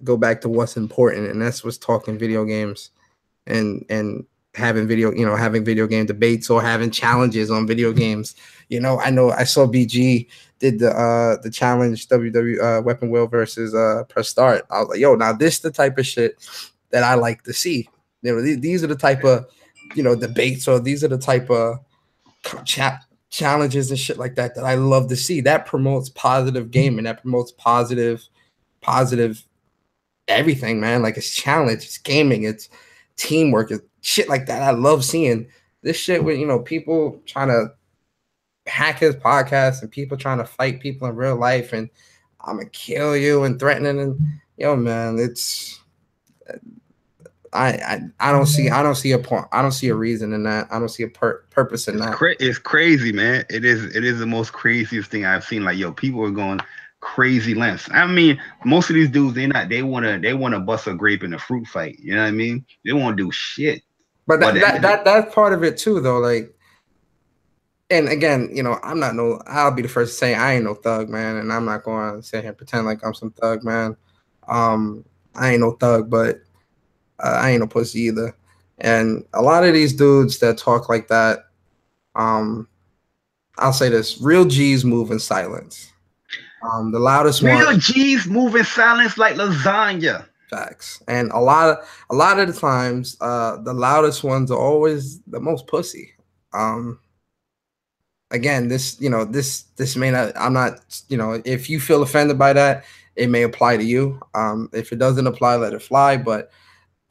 go back to what's important, and that's what's talking video games and having video game debates or having challenges on video games. I know I saw BG did the challenge Weapon Wheel versus Press Start. I was like, yo, now this is the type of shit that I like to see. these are the type of, debates, or these are the type of challenges and shit like that I love to see. That promotes positive gaming. That promotes positive everything, man. Like, it's challenge, it's gaming, it's teamwork, it's shit like that. I love seeing this shit with, people trying to hack his podcast and people trying to fight people in real life and I'm gonna kill you and threatening, and man, it's I don't see a point. I don't see a reason in that. I don't see a purpose in that. It's crazy, man. It is the most craziest thing I've seen. Like, people are going crazy lengths. I mean, most of these dudes, they wanna bust a grape in a fruit fight. You know what I mean? They won't do shit. But that's part of it too, though. Like, and again, I'll be the first to say I ain't no thug, man, and I'm not going to sit here and pretend like I'm some thug, man. I ain't no thug, but I ain't no pussy either. And a lot of these dudes that talk like that, I'll say this: real G's move in silence. The loudest real G's move in silence like lasagna. Facts. And a lot of the times, the loudest ones are always the most pussy. Again, this may not, I'm not, if you feel offended by that, it may apply to you. If it doesn't apply, let it fly. But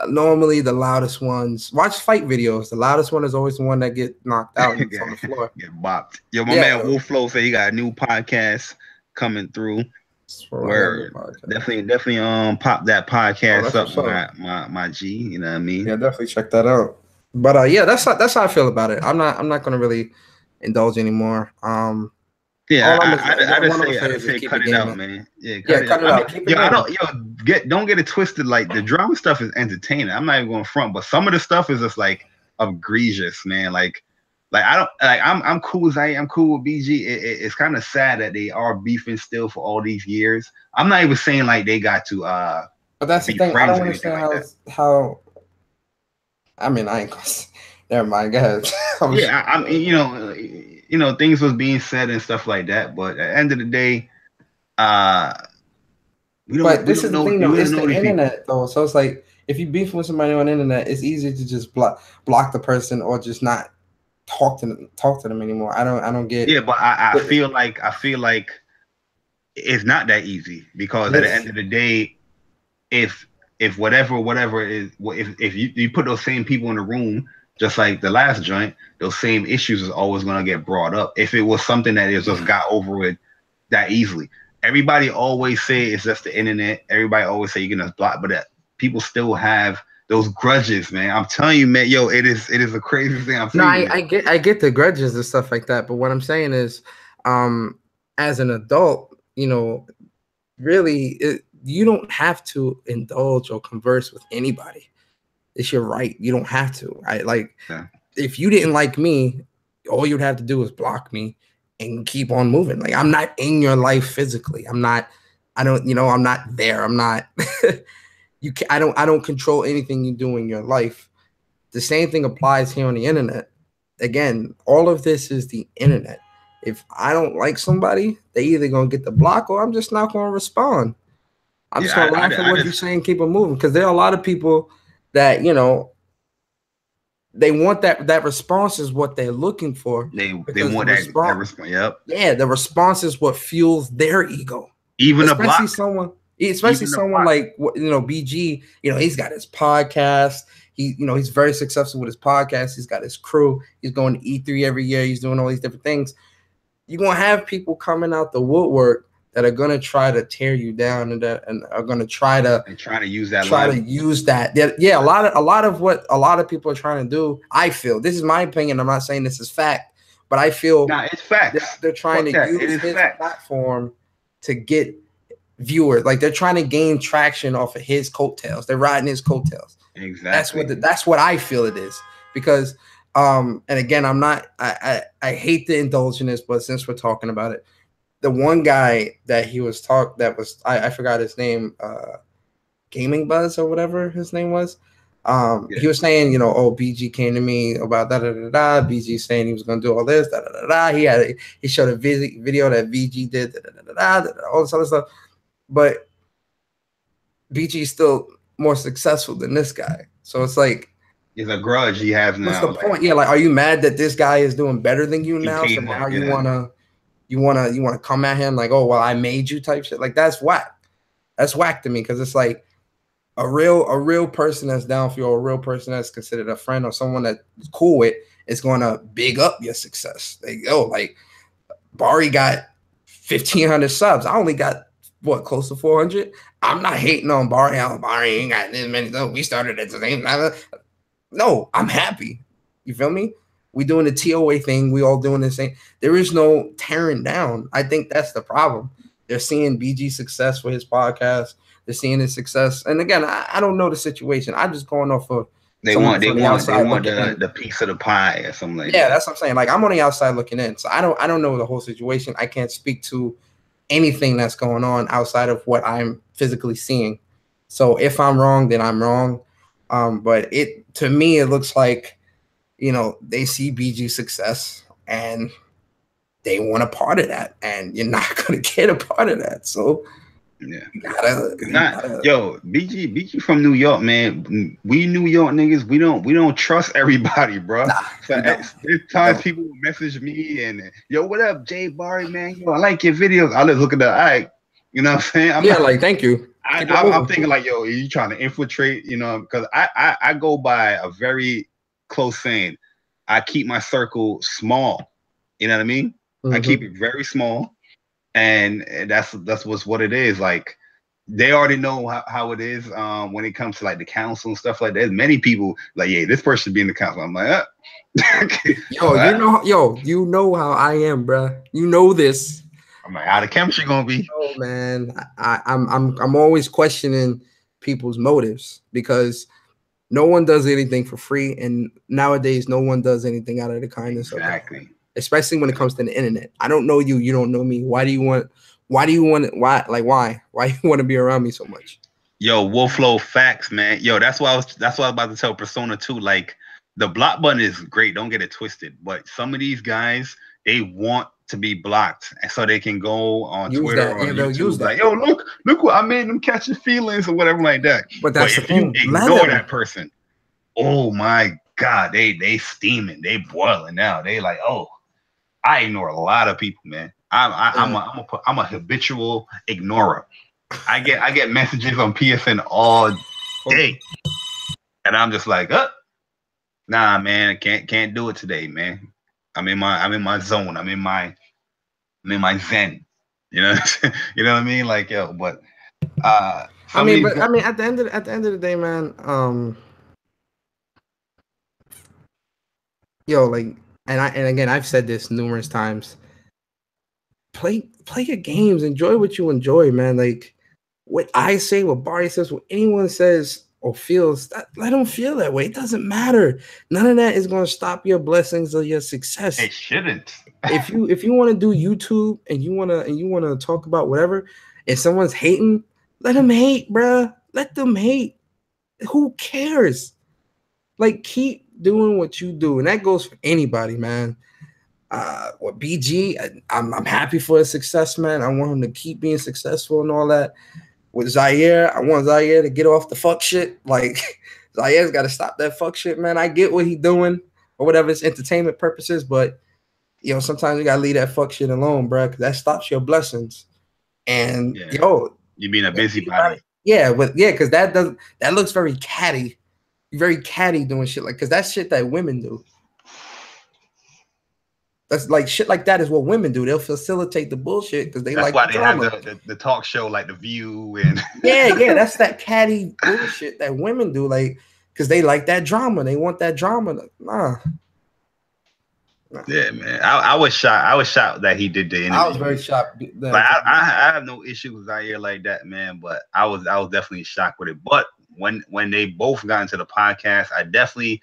normally the loudest ones, watch fight videos. The loudest one is always the one that get knocked out on the floor. Get bopped. Yo, my man Wolf Flow said he got a new podcast coming through. Where definitely pop that podcast up, my G. You know what I mean? Yeah, definitely check that out. But yeah, that's how I feel about it. I'm not gonna really indulge anymore. I just say cut it out, man. Yeah, cut it out. Don't get it twisted. Like, the drama stuff is entertaining. I'm not even going front, but some of the stuff is just like egregious, man. Like I don't like. I'm cool as I'm cool with BG. It's kind of sad that they are beefing still for all these years. I'm not even saying like they got to. But that's the thing. I don't understand how. I mean, I ain't gonna. Never mind. Go ahead. I mean, things was being said and stuff like that. But at the end of the day, we don't. But this is the thing, though. It's the internet, though. So it's like, if you beef with somebody on the internet, it's easy to just block the person or just not talk to them anymore. I don't get. Yeah, but I feel like it's not that easy, because at the end of the day, if whatever is, if you put those same people in the room, just like the last joint, those same issues is always going to get brought up. If it was something that is just got over with that easily, everybody always say it's just the internet. Everybody always say you can just block, but people still have those grudges, man. I'm telling you, man. Yo, it is a crazy thing. I get the grudges and stuff like that. But what I'm saying is, as an adult, really, you don't have to indulge or converse with anybody. It's your right. You don't have to. If you didn't like me, all you'd have to do is block me and keep on moving. Like, I'm not in your life physically. I'm not there. I'm not. I don't control anything you do in your life. The same thing applies here on the internet. Again, all of this is the internet. If I don't like somebody, they either gonna get the block or I'm just not gonna respond. I'm just gonna laugh at what you're saying, keep it moving. Because there are a lot of people that, they want that response is what they're looking for. They want that response. Yep. Yeah, the response is what fuels their ego. Even especially someone like BG. He's got his podcast. He's very successful with his podcast. He's got his crew. He's going to E3 every year. He's doing all these different things. You're gonna have people coming out the woodwork that are gonna try to tear you down and are gonna try to use that. Yeah, a lot of what a lot of people are trying to do. I feel, this is my opinion. I'm not saying this is fact, but I feel it's facts. They're trying to use his platform to get viewers. Like, they're trying to gain traction off of his coattails. They're riding his coattails. Exactly. That's what I feel it is. Because and again, I hate to indulge in this, but since we're talking about it, the one guy that I forgot his name, Gaming Buzz or whatever his name was. He was saying, BG came to me about BG saying he was going to do all this, He showed a video that BG did, all this other stuff. But BG is still more successful than this guy. So it's like, It's a grudge he has now. What's the point? Yeah, like, are you mad that this guy is doing better than you now? So now you wanna come at him like, oh well, I made you type shit. Like that's whack. That's whack to me because it's like a real person that's down for you, or a real person that's considered a friend or someone that's cool with is gonna big up your success. They go like Bari got 1,500 subs. I only got what, close to 400. I'm not hating on Bari. Bari ain't got this many. No, we started at the same time. No, I'm happy. You feel me? We doing the TOA thing. We all doing the same. There is no tearing down. I think that's the problem. They're seeing BG success for his podcast. They're seeing his success. And again, I don't know the situation. I'm just going off of they want the piece of the pie or something like that. Yeah, that's what I'm saying. Like I'm on the outside looking in. So I don't know the whole situation. I can't speak to anything that's going on outside of what I'm physically seeing. So if I'm wrong, then I'm wrong. But to me, it looks like, you know, they see BG success and they want a part of that, and you're not gonna get a part of that. So yeah, BG from New York, man. We New York niggas, we don't trust everybody, bro. So there's times people will message me and yo, what up, Jay Bari, man? Yo, I like your videos. I just look at that. You know what I'm saying? Like, thank you. I'm thinking like, yo, are you trying to infiltrate? You know, because I go by a very close saying. I keep my circle small. You know what I mean? I keep it very small, and that's what it is. Like they already know how it is when it comes to like the council and stuff like that. There's many people like, yeah, this person should be in the council. I'm like, you know how I am, bro. You know this. I'm like, how the chemistry gonna be? Oh man, I'm always questioning people's motives because no one does anything for free, and nowadays no one does anything out of the kindness of God. Especially when it comes to the internet. I don't know you, you don't know me. Why do you want why you want to be around me so much? Yo, Wolflow facts, man. Yo, that's why I was about to tell Persona 2. Like the block button is great, don't get it twisted. But some of these guys, they want to be blocked, and so they can go on Twitter or YouTube, like, yo, look what I made them catch your feelings or whatever like that. But that's if you ignore that person, oh my God, they steaming, they boiling now. They like, oh, I ignore a lot of people, man. I'm a habitual ignorer. I get messages on PSN all day, and I'm just like, nah, man, can't do it today, man. I'm in my zone. I'm in my zen. You know, you know what I mean? Like, yo, but at the end of the day, man, yo, like, and again, I've said this numerous times. Play your games, enjoy what you enjoy, man. Like what I say, what Bari says, what anyone says or feels, let them feel that way. It doesn't matter. None of that is going to stop your blessings or your success. It shouldn't. if you want to do YouTube and you want to talk about whatever, if someone's hating, let them hate, bruh. Let them hate. Who cares? Like, keep doing what you do, and that goes for anybody, man. With BG, I'm happy for his success, man. I want him to keep being successful and all that. With Zaire, I want Zaire to get off the fuck shit. Like, Zaire's got to stop that fuck shit, man. I get what he's doing or whatever, it's entertainment purposes, but you know, sometimes you gotta leave that fuck shit alone, bro, because that stops your blessings. And yo, you being a busybody. Yeah, because that looks very catty. Very catty doing shit like, because that's shit that women do. That's like shit like that is what women do. They'll facilitate the bullshit because that's like why they have the talk show like The View and yeah, that's that catty bullshit that women do, like, because they like that drama. They want that drama. Nah. Yeah, man. I was shocked. I was shocked that he did the interview. I was very shocked. Like, I have no issue with Zaire like that, man. But I was definitely shocked with it. But when they both got into the podcast, I definitely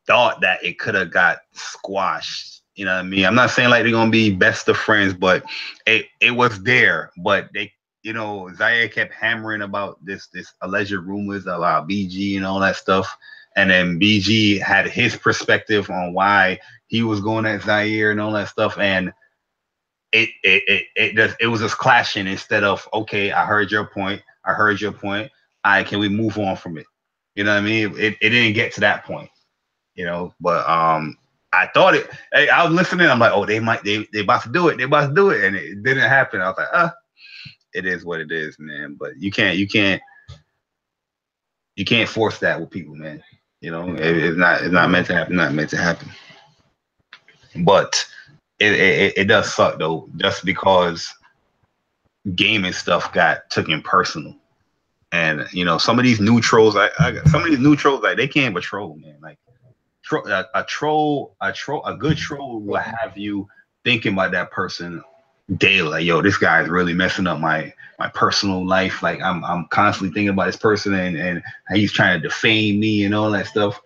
thought that it could have got squashed. You know what I mean? I'm not saying like they're gonna be best of friends, but it was there. But they, you know, Zaire kept hammering about this alleged rumors about BG and all that stuff. And then BG had his perspective on why he was going at Zaire and all that stuff. And it was just clashing instead of, okay, I heard your point. All right, can we move on from it? You know what I mean? It didn't get to that point, you know. But I thought it. Hey, I was listening. I'm like, oh, they about to do it. They about to do it, and it didn't happen. I was like, it is what it is, man. But you can't force that with people, man. You know, it's not meant to happen. Not meant to happen. But it does suck though, just because gaming stuff got taken personal. And you know, some of these new trolls, like they can't even troll, man. Like a good troll will have you thinking about that person daily. Like, yo, this guy is really messing up my personal life. Like I'm constantly thinking about this person and he's trying to defame me and all that stuff.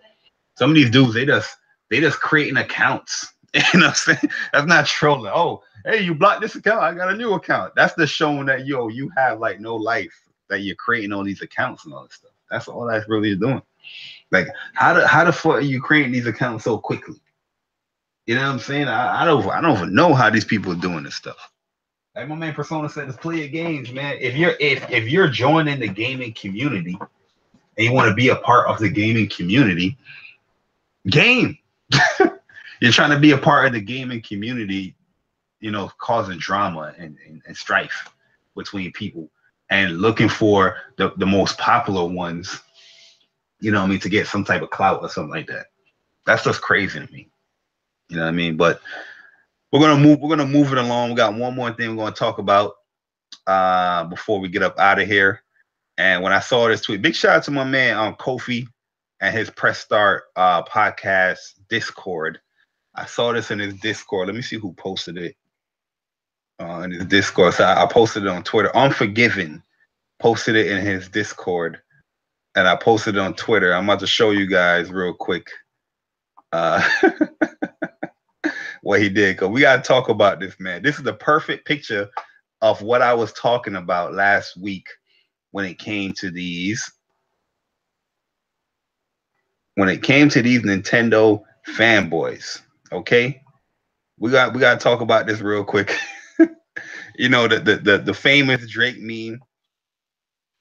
Some of these dudes, they just creating accounts. You know what I'm saying? That's not trolling. Oh, hey, you blocked this account, I got a new account. That's just showing that, yo, you have like no life, that you're creating all these accounts and all this stuff. That's all that's really doing. Like, how the fuck are you creating these accounts so quickly? You know what I'm saying? I don't even know how these people are doing this stuff. Like my man Persona said, just play your games, man. If you're joining the gaming community and you want to be a part of the gaming community, game. You're trying to be a part of the gaming community, you know, causing drama and strife between people and looking for the most popular ones, you know what I mean, to get some type of clout or something like that. That's just crazy to me. You know what I mean? But we're gonna move it along. We got one more thing we're gonna talk about before we get up out of here. And when I saw this tweet, big shout out to my man Kofi and his Press Start podcast Discord. I saw this in his Discord. Let me see who posted it in his Discord. So I posted it on Twitter. Unforgiven posted it in his Discord, and I posted it on Twitter. I'm about to show you guys real quick what he did, because we got to talk about this, man. This is the perfect picture of what I was talking about last week when it came to these Nintendo fanboys. Okay, we got to talk about this real quick. You know, the famous Drake meme.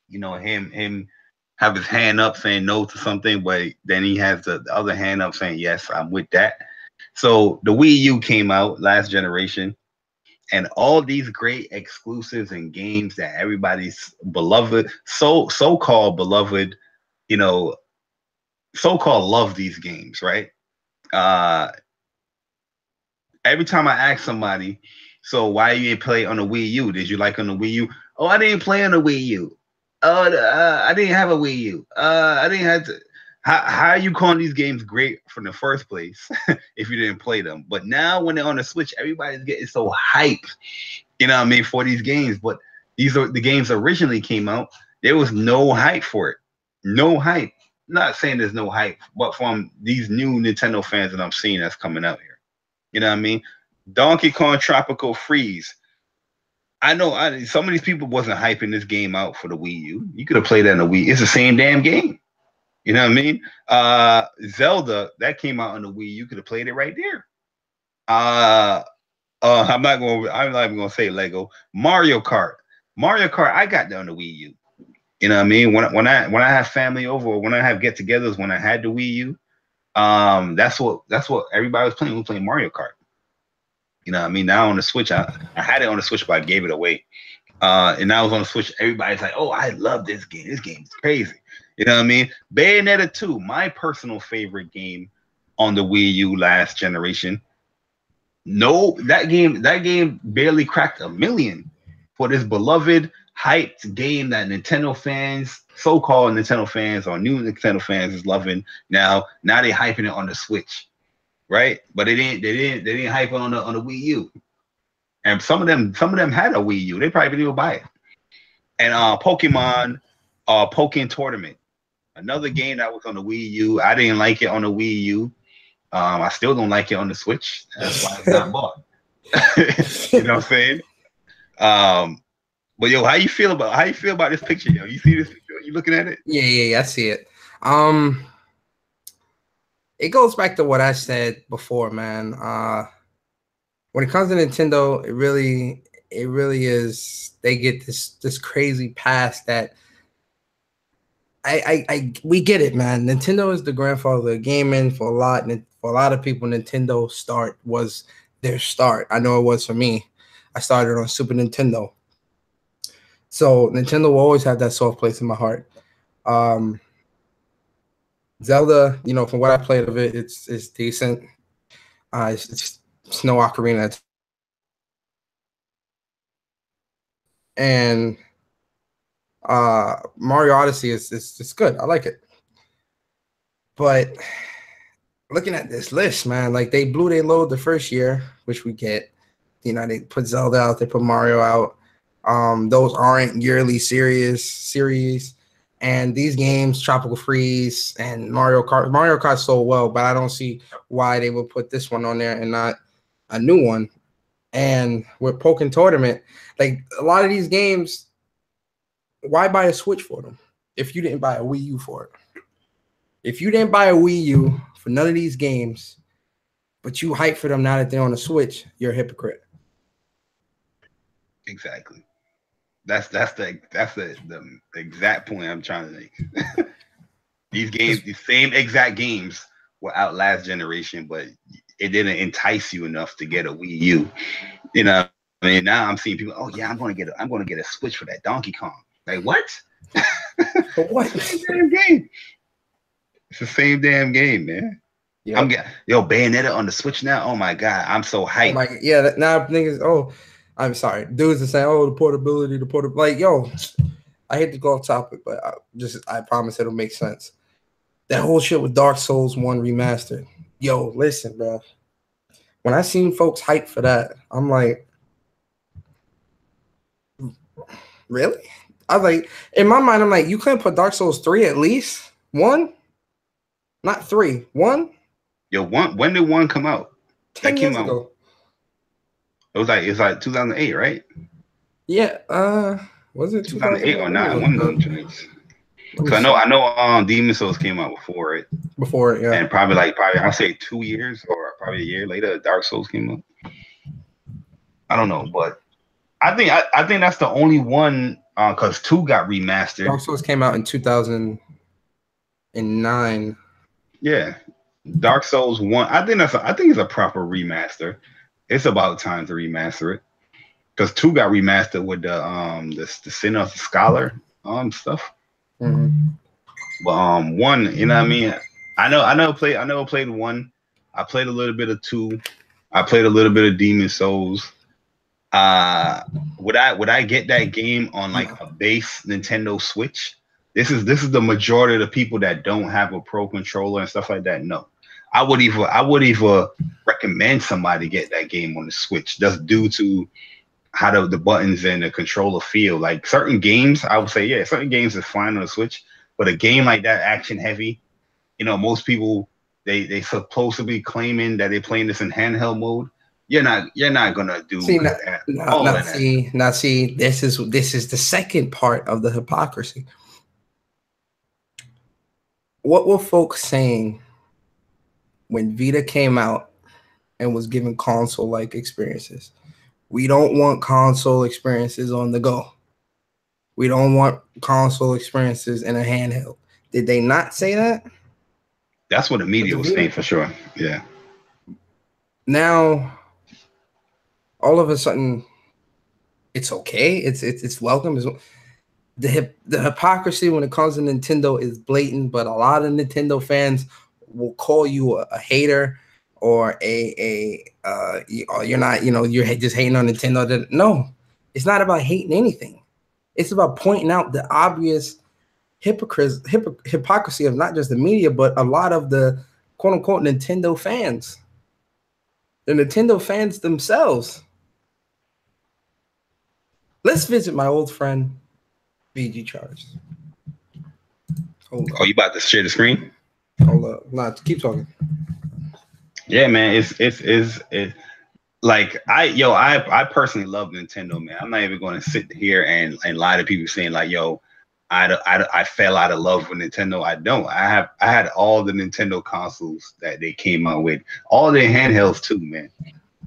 You know, him have his hand up saying no to something, but then he has the other hand up saying yes, I'm with that. So the Wii U came out last generation, and all these great exclusives and games that everybody's beloved, so-called beloved, you know, so-called love these games, right? Every time I ask somebody, so why you didn't play on the Wii U? Did you like on the Wii U? Oh, I didn't play on the Wii U. Oh, I didn't have a Wii U. I didn't have to. How are you calling these games great from the first place if you didn't play them? But now when they're on the Switch, everybody's getting so hyped, you know what I mean, for these games. But these are the games originally came out. There was no hype for it. No hype. Not saying there's no hype, but from these new Nintendo fans that I'm seeing that's coming out here. You know what I mean? Donkey Kong Tropical Freeze. I know some of these people wasn't hyping this game out for the Wii U. You could have played that on the Wii. It's the same damn game. You know what I mean? Zelda, that came out on the Wii. You could have played it right there. I'm not even gonna say Lego. Mario Kart, I got that on the Wii U. You know what I mean? When I have family over, or when I have get-togethers, when I had the Wii U, that's what everybody was playing. We were playing Mario Kart. You know what I mean? Now on the Switch, I had it on the Switch, but I gave it away. And now it's on the Switch. Everybody's like, "Oh, I love this game. This game's crazy." You know what I mean? Bayonetta 2, my personal favorite game on the Wii U last generation. No, that game barely cracked 1 million for this beloved, hyped game that Nintendo fans, so-called Nintendo fans or new Nintendo fans, is loving. Now they hyping it on the Switch, right? But they didn't hype it on the Wii U. And some of them had a Wii U. They probably didn't even buy it. And Pokemon Tournament, another game that was on the Wii U. I didn't like it on the Wii U. I still don't like it on the Switch. That's why it's not bought. You know what I'm saying? But yo, how you feel about this picture? Yo, you see this picture? You looking at it? Yeah, I see it. It goes back to what I said before, man. When it comes to Nintendo, it really is. They get this crazy pass that we get it, man. Nintendo is the grandfather of gaming for a lot, and for a lot of people, Nintendo was their start. I know it was for me. I started on Super Nintendo, so Nintendo will always have that soft place in my heart. Zelda, you know, from what I played of it, it's decent. It's no Ocarina, and Mario Odyssey is good. I like it, but looking at this list, man, like they blew their load the first year, which we get. You know, they put Zelda out, they put Mario out. Those aren't yearly series. And these games, Tropical Freeze and Mario Kart sold well, but I don't see why they would put this one on there and not a new one. And with Pokken Tournament, like a lot of these games, why buy a Switch for them if you didn't buy a Wii U for it? If you didn't buy a Wii U for none of these games, but you hype for them now that they're on the Switch, you're a hypocrite. Exactly. That's the exact point I'm trying to make. These games, the same exact games were out last generation, but it didn't entice you enough to get a Wii U. You know, I mean, now I'm seeing people, oh yeah, I'm gonna get a Switch for that Donkey Kong. Like what? For what? It's the same damn game. It's the same damn game, man. Yep. Bayonetta on the Switch now. Oh my god, I'm so hyped. Now niggas. Oh, I'm sorry. Dudes are saying, oh, the portability. Like, yo, I hate to go off topic, but I promise it'll make sense. That whole shit with Dark Souls 1 Remastered. Yo, listen, bro. When I seen folks hype for that, I'm like, really? I was like, in my mind, I'm like, you couldn't put Dark Souls 3 at least? 1? Not 3. 1? Yo, when did 1 come out? 10 years ago. It's like 2008, right? Yeah. Was it 2008 or 9? One of them joints. Because I know Demon Souls came out before it. Before it, yeah. And probably I'll say 2 years or probably a year later, Dark Souls came out. I don't know, but I think that's the only one because 2 got remastered. Dark Souls came out in 2009. Yeah. Dark Souls 1. I think it's a proper remaster. It's about time to remaster it. Because 2 got remastered with the Sin of the Scholar stuff. Mm-hmm. But 1, you know what I mean? I never played 1. I played a little bit of 2. I played a little bit of Demon Souls. Would I get that game on like a base Nintendo Switch? This is the majority of the people that don't have a Pro controller and stuff like that. No. I would even recommend somebody get that game on the Switch just due to how the buttons and the controller feel. Like certain games, I would say, yeah, certain games is fine on the Switch, but a game like that, action heavy, you know, most people they supposed to be claiming that they're playing this in handheld mode. You're not gonna do that. This is the second part of the hypocrisy. What were folks saying when Vita came out and was given console-like experiences? We don't want console experiences on the go. We don't want console experiences in a handheld. Did they not say that? That's what the media was saying for sure. Yeah. Now, all of a sudden, it's okay. It's welcome. The hypocrisy when it comes to Nintendo is blatant, but a lot of Nintendo fans will call you a hater or you're not, you're just hating on Nintendo. No, it's not about hating anything. It's about pointing out the obvious hypocrisy of not just the media, but a lot of the quote unquote Nintendo fans. The Nintendo fans themselves. Let's visit my old friend, VG Charles. Oh, you about to share the screen? Hold up. Nah, keep talking. Yeah, man. It's like I personally love Nintendo, man. I'm not even going to sit here and lie to people saying like, yo, I fell out of love with Nintendo. I don't. I had all the Nintendo consoles that they came out with, all their handhelds too, man.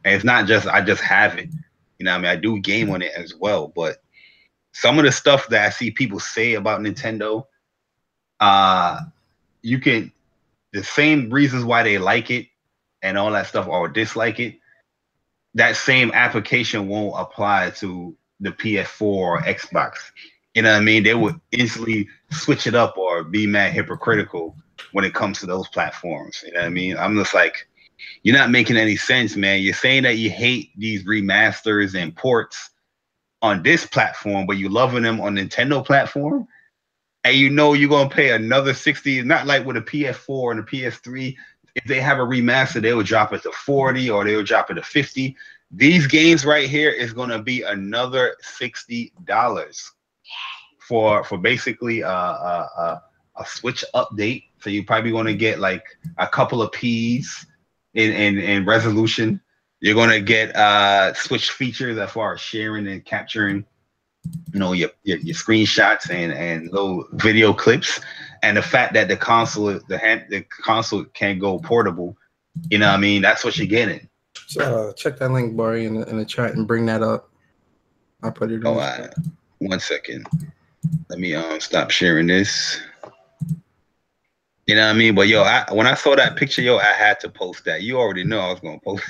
And it's not just I just have it. You know what I mean? I do game on it as well, but some of the stuff that I see people say about Nintendo, you can, the same reasons why they like it and all that stuff or dislike it, that same application won't apply to the PS4 or Xbox. You know what I mean? They would instantly switch it up or be mad hypocritical when it comes to those platforms. You know what I mean? I'm just like, you're not making any sense, man. You're saying that you hate these remasters and ports on this platform, but you're loving them on Nintendo platform. And you know you're gonna pay another 60. Not like with a PS4 and a PS3. If they have a remaster, they will drop it to 40 or they will drop it to 50. These games right here is gonna be another $60 for basically a Switch update. So you're probably gonna get like a couple of P's in resolution. You're gonna get Switch features as far as sharing and capturing, you know, your screenshots and little video clips, and the fact that the console can go portable. You know what I mean? That's what you're getting. So check that link, Barry, in the chat and bring that up. I'll put it in. 1 second. Let me stop sharing this. You know what I mean? But yo, when I saw that picture, yo, I had to post that. You already know I was gonna post.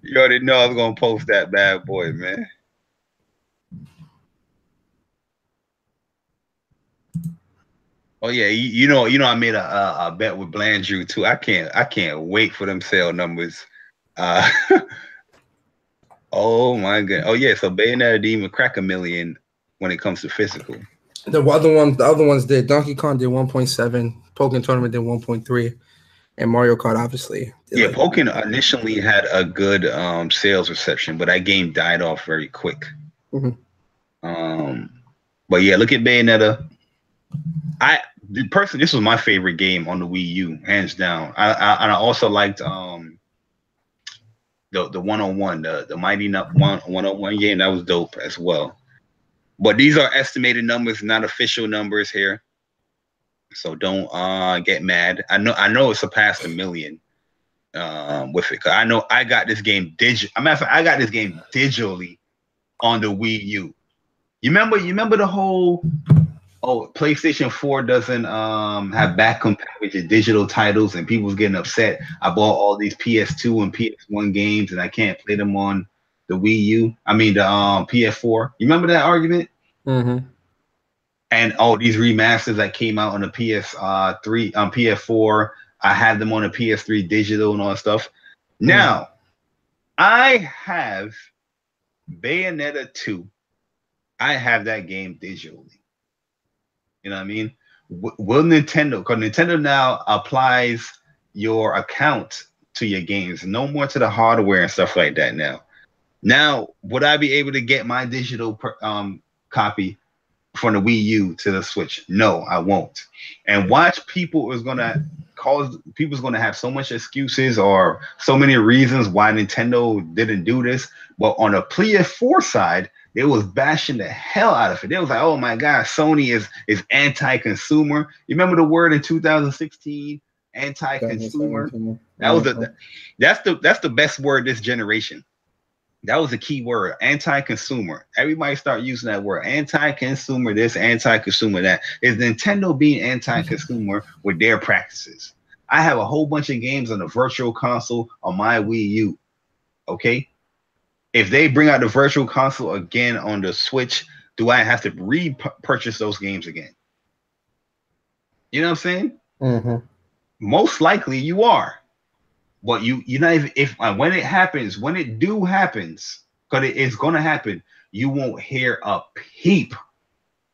You already know I was gonna post that bad boy, man. Oh yeah, you know, I made a bet with Blandrew too. I can't wait for them sale numbers. Oh my god. Oh yeah, so Bayonetta didn't even crack 1 million when it comes to physical. The other ones did. Donkey Kong did 1.7, Pokken Tournament did 1.3, and Mario Kart obviously did. Yeah, like, Pokken initially had a good sales reception, but that game died off very quick. But yeah, look at Bayonetta. This was my favorite game on the Wii U, hands down. I also liked the 101, the Mighty 101 game. That was dope as well. But these are estimated numbers, not official numbers here. So don't get mad. I know it surpassed 1 million with it. Cause I know I got this game I got this game digitally on the Wii U. You remember the whole PlayStation 4 doesn't have back compatible digital titles, and people was getting upset. I bought all these PS2 and PS1 games and I can't play them on the Wii U. I mean the PS4. You remember that argument? And all these remasters that came out on the PS3 on PS4, I had them on the PS3 digital and all that stuff. Now, I have Bayonetta 2. I have that game digitally. You know what I mean? Will Nintendo, because Nintendo now applies your account to your games, no more to the hardware and stuff like that now. Now, would I be able to get my digital copy from the Wii U to the Switch? No, I won't. And watch, people's gonna have so much excuses or so many reasons why Nintendo didn't do this. But on the PS4 side, they was bashing the hell out of it. They was like, "Oh my God, Sony is anti-consumer." You remember the word in 2016, anti-consumer? That's the best word this generation. That was a key word, anti-consumer. Everybody start using that word, anti-consumer this, anti-consumer that. Is Nintendo being anti-consumer with their practices? I have a whole bunch of games on the virtual console on my Wii U, okay? If they bring out the virtual console again on the Switch, do I have to repurchase those games again? You know what I'm saying? Most likely you are. But you not even, if when it happens, when it happens, because it's gonna happen, you won't hear a peep.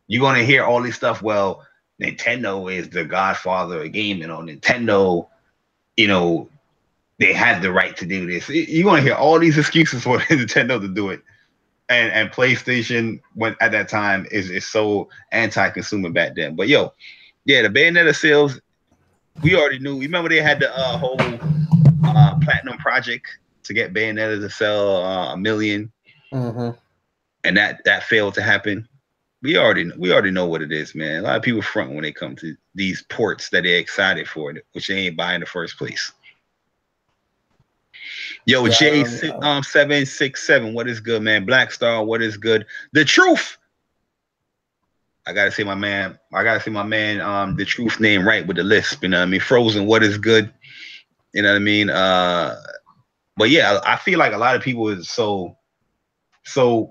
You're gonna hear all this stuff. Well, Nintendo is the godfather of gaming, or Nintendo, you know, they had the right to do this. You're gonna hear all these excuses for Nintendo to do it, and PlayStation at that time is so anti-consumer back then. But yo, yeah, the Bayonetta sales, we already knew. Remember they had the whole platinum project to get Bayonetta to sell 1 million, and that failed to happen. We already know what it is, man. A lot of people front when they come to these ports that they're excited for, which they ain't buying in the first place. Yo, yeah, J767, what is good, man? Black Star, what is good? The truth. I gotta say my man. The truth name right with the lisp. You know what I mean? Frozen. What is good? You know what I mean? But yeah, I feel like a lot of people is so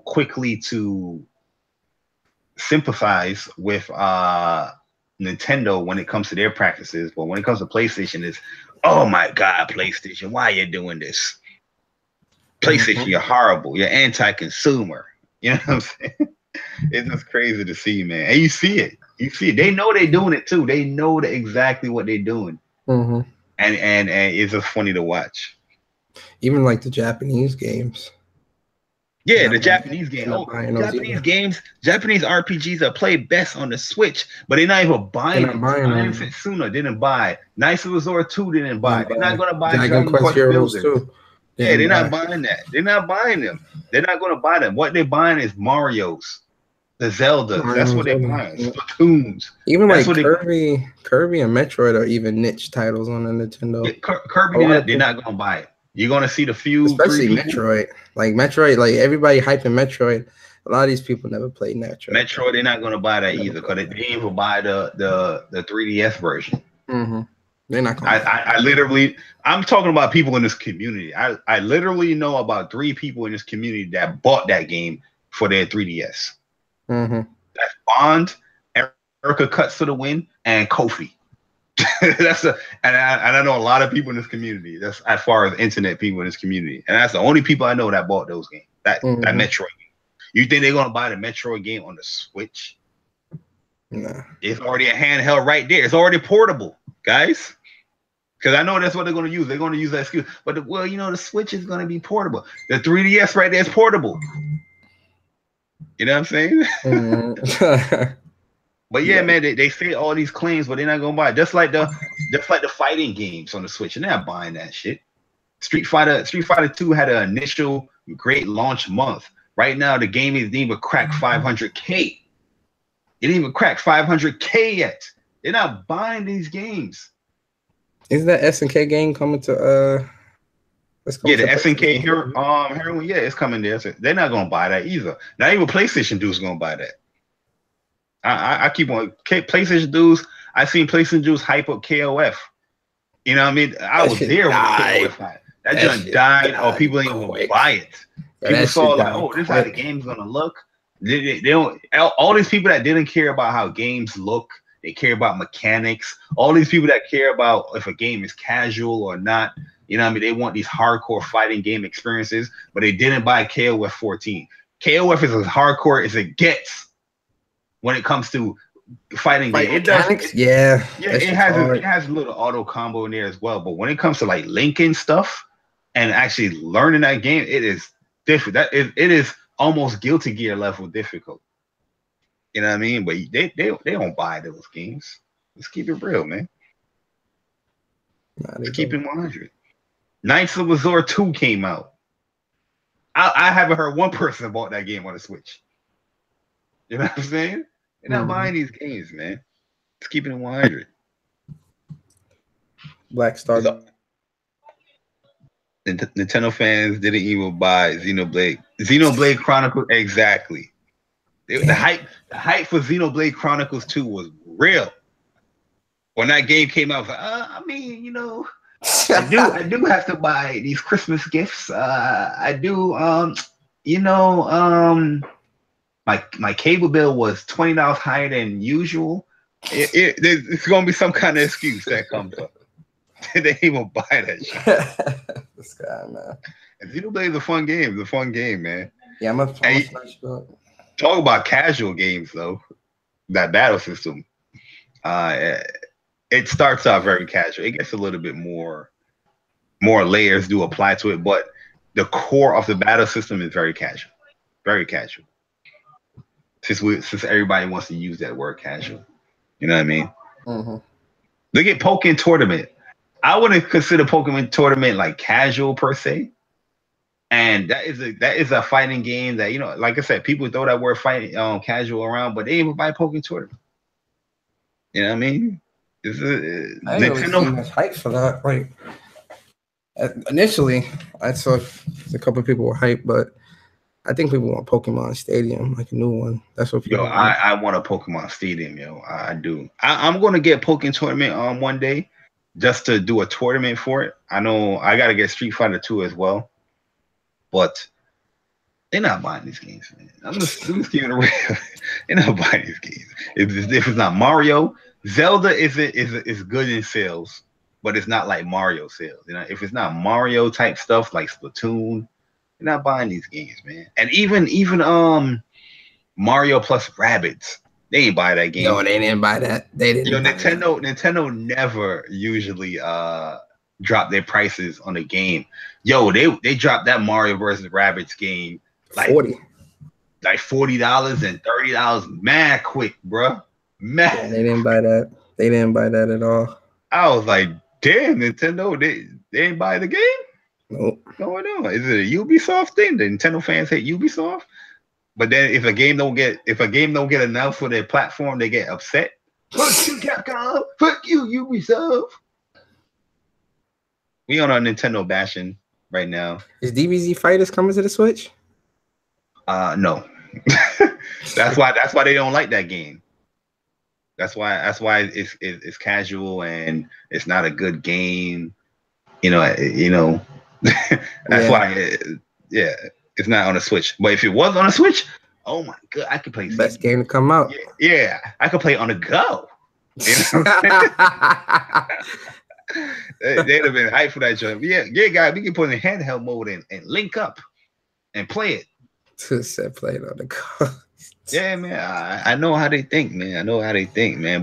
quickly to sympathize with Nintendo when it comes to their practices, but when it comes to PlayStation, it's oh my god, PlayStation, why are you doing this? PlayStation, you're horrible. You're anti-consumer. You know what I'm saying? It's just crazy to see, man. And you see it. They know they're doing it too. They know exactly what they're doing. And it's just funny to watch. Even like the Japanese games. Yeah, the Japanese game. Japanese games, Japanese RPGs are played best on the Switch, but they're not even buying them. Final Setsuna didn't buy. Nice Resort 2 didn't buy. They're not going to buy Dragon Quest Builders. Too. Yeah, they're not buying that. They're not buying them. They're not going to buy them. What they're buying is Mario's, the Zeldas. That's what they're buying. Splatoons. Even like Kirby and Metroid are even niche titles on the Nintendo. Yeah, Kirby, they're not going to buy it. You're going to see the few, especially Metroid. Like everybody hyping Metroid. A lot of these people never played Metroid. Metroid, they're not going to buy that either because they didn't even buy the 3DS version. They're not going to. I'm talking about people in this community. I literally know about 3 people in this community that bought that game for their 3DS. That's Bond, Erica Cuts to the Wind, and Kofi. And I know a lot of people in this community. That's as far as internet people in this community, and that's the only people I know that bought those games. That Metroid game. You think they're gonna buy the Metroid game on the Switch? Nah. It's already a handheld right there. It's already portable, guys. Because I know that's what they're gonna use. They're gonna use that excuse. But the Switch is gonna be portable. The 3DS right there is portable. You know what I'm saying? But yeah, man, they say all these claims, but they're not gonna buy it. Just like the fighting games on the Switch, and they're not buying that shit. Street Fighter 2 had an initial great launch month. Right now, the game didn't even crack 500K. It didn't even crack 500K yet. They're not buying these games. Is that SNK game coming to yeah, the SNK Heroine, yeah, it's coming there. So they're not gonna buy that either. Not even PlayStation dudes gonna buy that. I keep on PlayStation dudes. I seen PlayStation dudes hype up KOF. You know what I mean? I was there when KOF that just died, or people ain't gonna buy it. People saw like, oh, this is how the game's gonna look. They don't. All these people that didn't care about how games look, they care about mechanics. All these people that care about if a game is casual or not. You know what I mean? They want these hardcore fighting game experiences, but they didn't buy KOF 14. KOF is as hardcore as it gets when it comes to fighting game. It has a little auto combo in there as well. But when it comes to like linking stuff and actually learning that game, it is different. It is almost Guilty Gear level difficult. You know what I mean? But they don't buy those games. Let's keep it real, man. Let's keep it 100. Knights of Azure 2 came out. I haven't heard one person bought that game on the Switch. You know what I'm saying? They're not buying these games, man. Let's keep it 100. Black Star. Nintendo fans didn't even buy Xenoblade Chronicles. Exactly. The hype for Xenoblade Chronicles 2 was real. When that game came out, I was like, I mean, you know, I do have to buy these Christmas gifts. I do, you know, my cable bill was $20 higher than usual. It's gonna be some kind of excuse that comes up. They didn't even buy that shit. This guy, man. And Xenoblade is a fun game. It's a fun game, man. Yeah, I'm a talk about casual games though. That battle system. It starts out very casual. It gets a little bit more layers do apply to it, but the core of the battle system is very casual. Very casual. Since everybody wants to use that word casual. You know what I mean? Look at Pokken Tournament. I wouldn't consider Pokemon Tournament like casual per se. And that is a fighting game that, you know, like I said, people throw that word fighting casual around, but they ain't even buy Pokken Tournament. You know what I mean? I didn't really see much hype for that. Like initially, I saw a couple of people were hyped, but I think people want Pokemon Stadium, like a new one. That's what people want. I want a Pokemon Stadium, yo. I do. I'm gonna get Pokemon Tournament one day, just to do a tournament for it. I know I gotta get Street Fighter 2 as well, but they're not buying these games, man. I'm just keeping it real. They're not buying these games. If it's not Mario, Zelda is good in sales, but it's not like Mario sales. You know, if it's not Mario type stuff like Splatoon, they're not buying these games, man. And even Mario plus Rabbids, they ain't buy that game. No, they didn't buy that. They didn't. Yo, Nintendo never usually drop their prices on a game. Yo, they dropped that Mario versus Rabbids game like $40 and $30 mad quick, bro. Mad. Yeah, they didn't buy that. They didn't buy that at all. I was like, damn, Nintendo, they ain't buy the game? Nope. What's going on? Is it a Ubisoft thing? The Nintendo fans hate Ubisoft? But then if a game don't get announced for their platform, they get upset. Fuck you, Capcom. Fuck you, Ubisoft. We on our Nintendo bashing right now. Is DBZ Fighters coming to the Switch? No. That's why they don't like that game. That's why it's casual and it's not a good game. You know. That's why it's not on the Switch. But if it was on the Switch, oh my god, I could play best game to come out. Yeah, I could play on the go. You know? They'd have been hyped for that joint. Yeah, guys, we can put it in handheld mode and link up and play it. Said play it on the go. Yeah, man. I know how they think, man.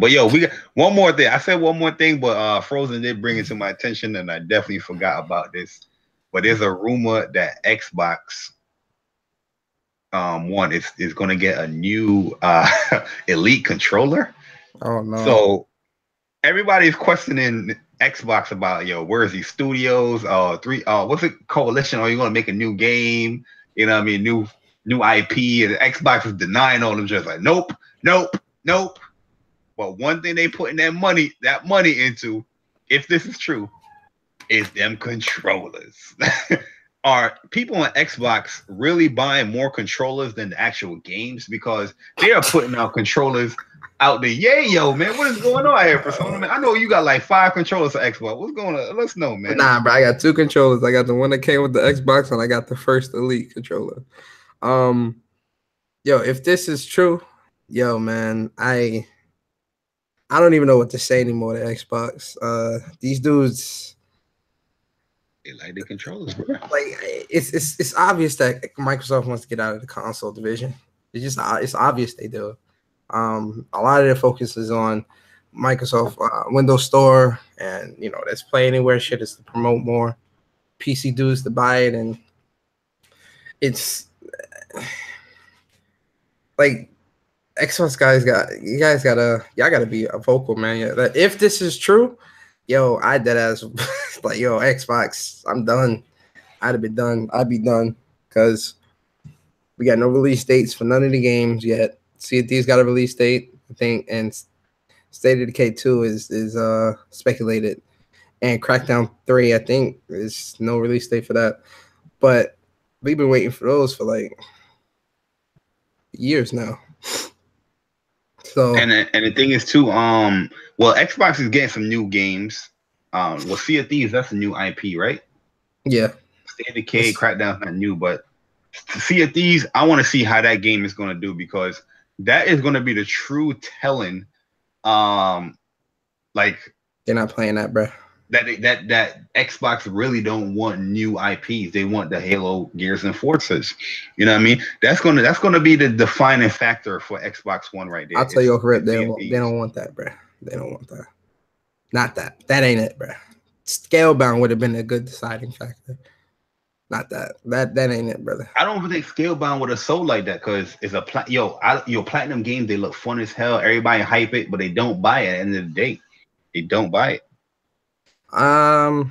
But yo, we got one more thing. I said one more thing, but Frozen did bring it to my attention, and I definitely forgot about this. But there's a rumor that Xbox One is going to get a new Elite controller. Oh no! So everybody's questioning Xbox about where's these studios? What's it, Coalition? Are you going to make a new game? You know what I mean? New IP, and Xbox is denying all them, just like nope. But one thing they putting that money into, if this is true, is them controllers. Are people on Xbox really buying more controllers than the actual games? Because they are putting out controllers out there. Yeah, yo, man, what is going on here, Persona, man? I know you got like 5 controllers for Xbox. What's going on? Let's know, man. Nah, bro, I got 2 controllers. I got the one that came with the Xbox, and I got the first Elite controller. Yo, if this is true, yo, man, I don't even know what to say anymore to Xbox. These dudes, they like the controllers, bro. Like it's obvious that Microsoft wants to get out of the console division. It's obvious they do. A lot of their focus is on Microsoft Windows Store, and that's Play Anywhere shit is to promote more PC dudes to buy it, and it's like Xbox guys gotta be a vocal, man. Yeah, that if this is true, yo, I dead ass like Xbox, I'm done. I'd be done because we got no release dates for none of the games yet. Sea of Thieves got a release date, I think, and State of Decay 2 is speculated, and Crackdown 3, I think, is no release date for that. But we've been waiting for those for like years now. So and the thing is too, well, Xbox is getting some new games. Well, Sea of Thieves, that's a new IP, right? Yeah. State of Decay, Crackdown's not new, but Sea of Thieves, I want to see how that game is going to do, because that is going to be the true telling. Like they're not playing that, bro. That Xbox really don't want new IPs. They want the Halo, Gears, and Forzas. You know what I mean? That's gonna be the defining factor for Xbox One right there. I'll tell you off rip, they don't want that, bro. They don't want that. Not that. That ain't it, bro. Scalebound would have been a good deciding factor. Not that. That ain't it, brother. I don't think Scalebound would have sold like that, because it's a platinum game. They look fun as hell. Everybody hype it, but they don't buy it at the end of the day. They don't buy it. I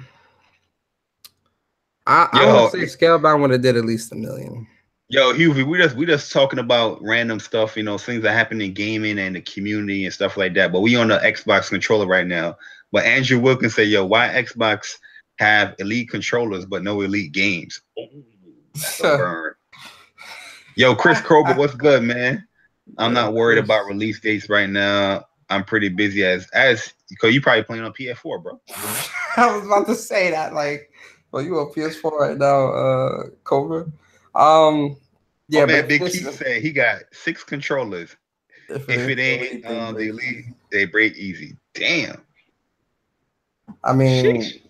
would say Scalebound would have did at least $1 million. Yo, Huvie, we just talking about random stuff, things that happen in gaming and the community and stuff like that. But we on the Xbox controller right now. But Andrew Wilkins said, yo, why Xbox have Elite controllers but no Elite games? Ooh, that's a burn. Yo, Chris Krober, what's good, man? I'm not worried about release dates right now. I'm pretty busy as because you probably playing on PS4, bro. I was about to say that, like, well, you on PS4 right now, Cobra. Yeah, oh, man, Big Keith said he got 6 controllers. If it ain't the Elite, they break easy. Damn. I mean, sheesh.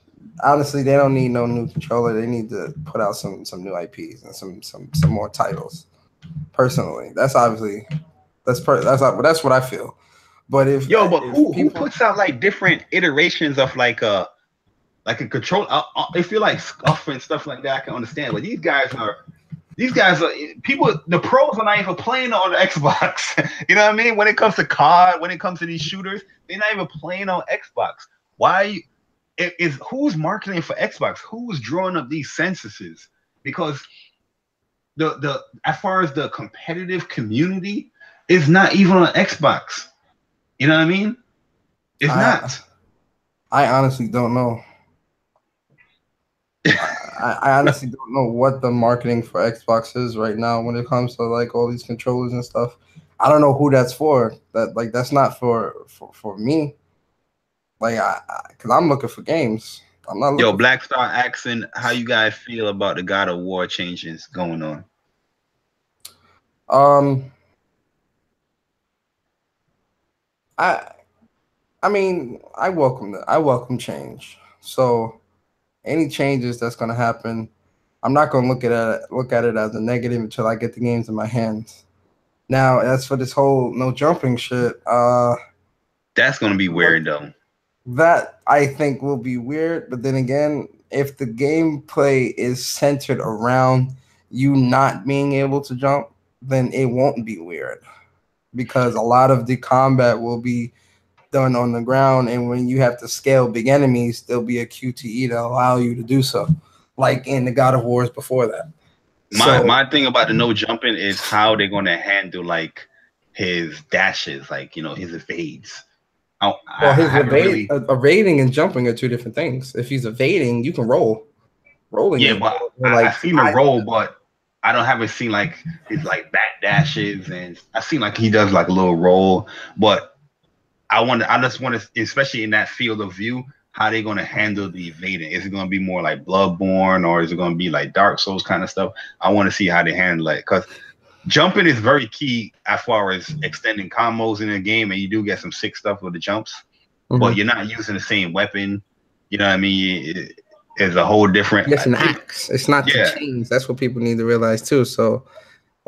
Honestly, they don't need no new controller. They need to put out some new IPs and some more titles. Personally, that's obviously that's what I feel. But if who puts out like different iterations of like a control? I feel like Scuff and stuff like that. I can understand, but these guys are people. The pros are not even playing on the Xbox. You know what I mean? When it comes to COD, when it comes to these shooters, they're not even playing on Xbox. Why? Who's marketing for Xbox? Who's drawing up these censuses? Because the as far as the competitive community is not even on Xbox. You know what I mean? It's not. I honestly don't know. I honestly don't know what the marketing for Xbox is right now when it comes to like all these controllers and stuff. I don't know who that's for. That's not for me. Like, because I'm looking for games. I'm not looking. Yo, Black Star asking how you guys feel about the God of War changes going on. I mean, I welcome change. So any changes that's gonna happen, I'm not gonna look at it as a negative until I get the games in my hands. Now, as for this whole no jumping shit, that's gonna be weird though. That I think will be weird, but then again, if the gameplay is centered around you not being able to jump, then it won't be weird because a lot of the combat will be done on the ground, and when you have to scale big enemies, there'll be a QTE to allow you to do so, like in the God of Wars before that. My thing about the no jumping is how they're going to handle like his dashes, like, you know, his evades. Evading and jumping are two different things. If he's evading, you can roll. Rolling. Yeah, but I've seen him roll, but I haven't seen like his like back dashes, and I've seen like he does like a little roll. But I just want to, especially in that field of view, how they going to handle the evading. Is it going to be more like Bloodborne, or is it going to be like Dark Souls kind of stuff? I want to see how they handle it, because jumping is very key as far as extending combos in the game, and you do get some sick stuff with the jumps, but you're not using the same weapon. You know what I mean? It's a whole different. It's an axe. It's not the chains. That's what people need to realize too. So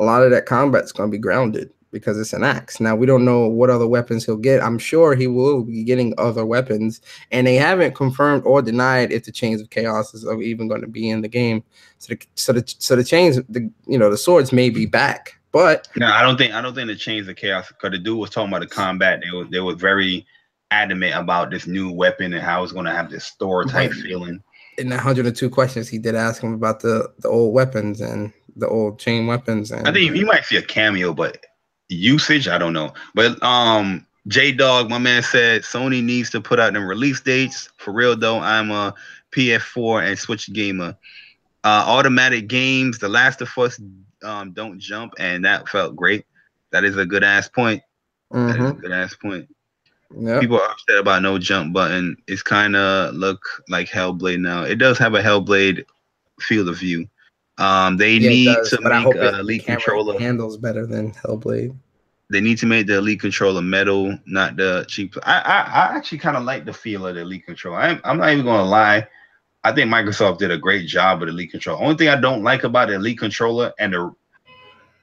a lot of that combat's going to be grounded because it's an axe. Now, we don't know what other weapons he'll get. I'm sure he will be getting other weapons, and they haven't confirmed or denied if the Chains of Chaos is even going to be in the game. So the chains, the swords may be back, but no, I don't think the Chains of Chaos, because the dude was talking about the combat. They were very adamant about this new weapon and how it's going to have this Thor type feeling. In the 102 questions, he did ask him about the old weapons and the old chain weapons. And I think you might see a cameo, but usage, I don't know. But J Dog, my man, said Sony needs to put out them release dates. For real though, I'm a PS4 and Switch gamer. Automatic games, The Last of Us don't jump, and that felt great. That is a good ass point. That is a good ass point. Yep. People are upset about no jump button. It's kind of look like Hellblade now. It does have a Hellblade field of view. They need to make Elite controller handles better than Hellblade. They need to make the Elite controller metal, not the cheap. I actually kind of like the feel of the Elite controller. I'm not even gonna lie. I think Microsoft did a great job with the Elite controller. Only thing I don't like about the Elite controller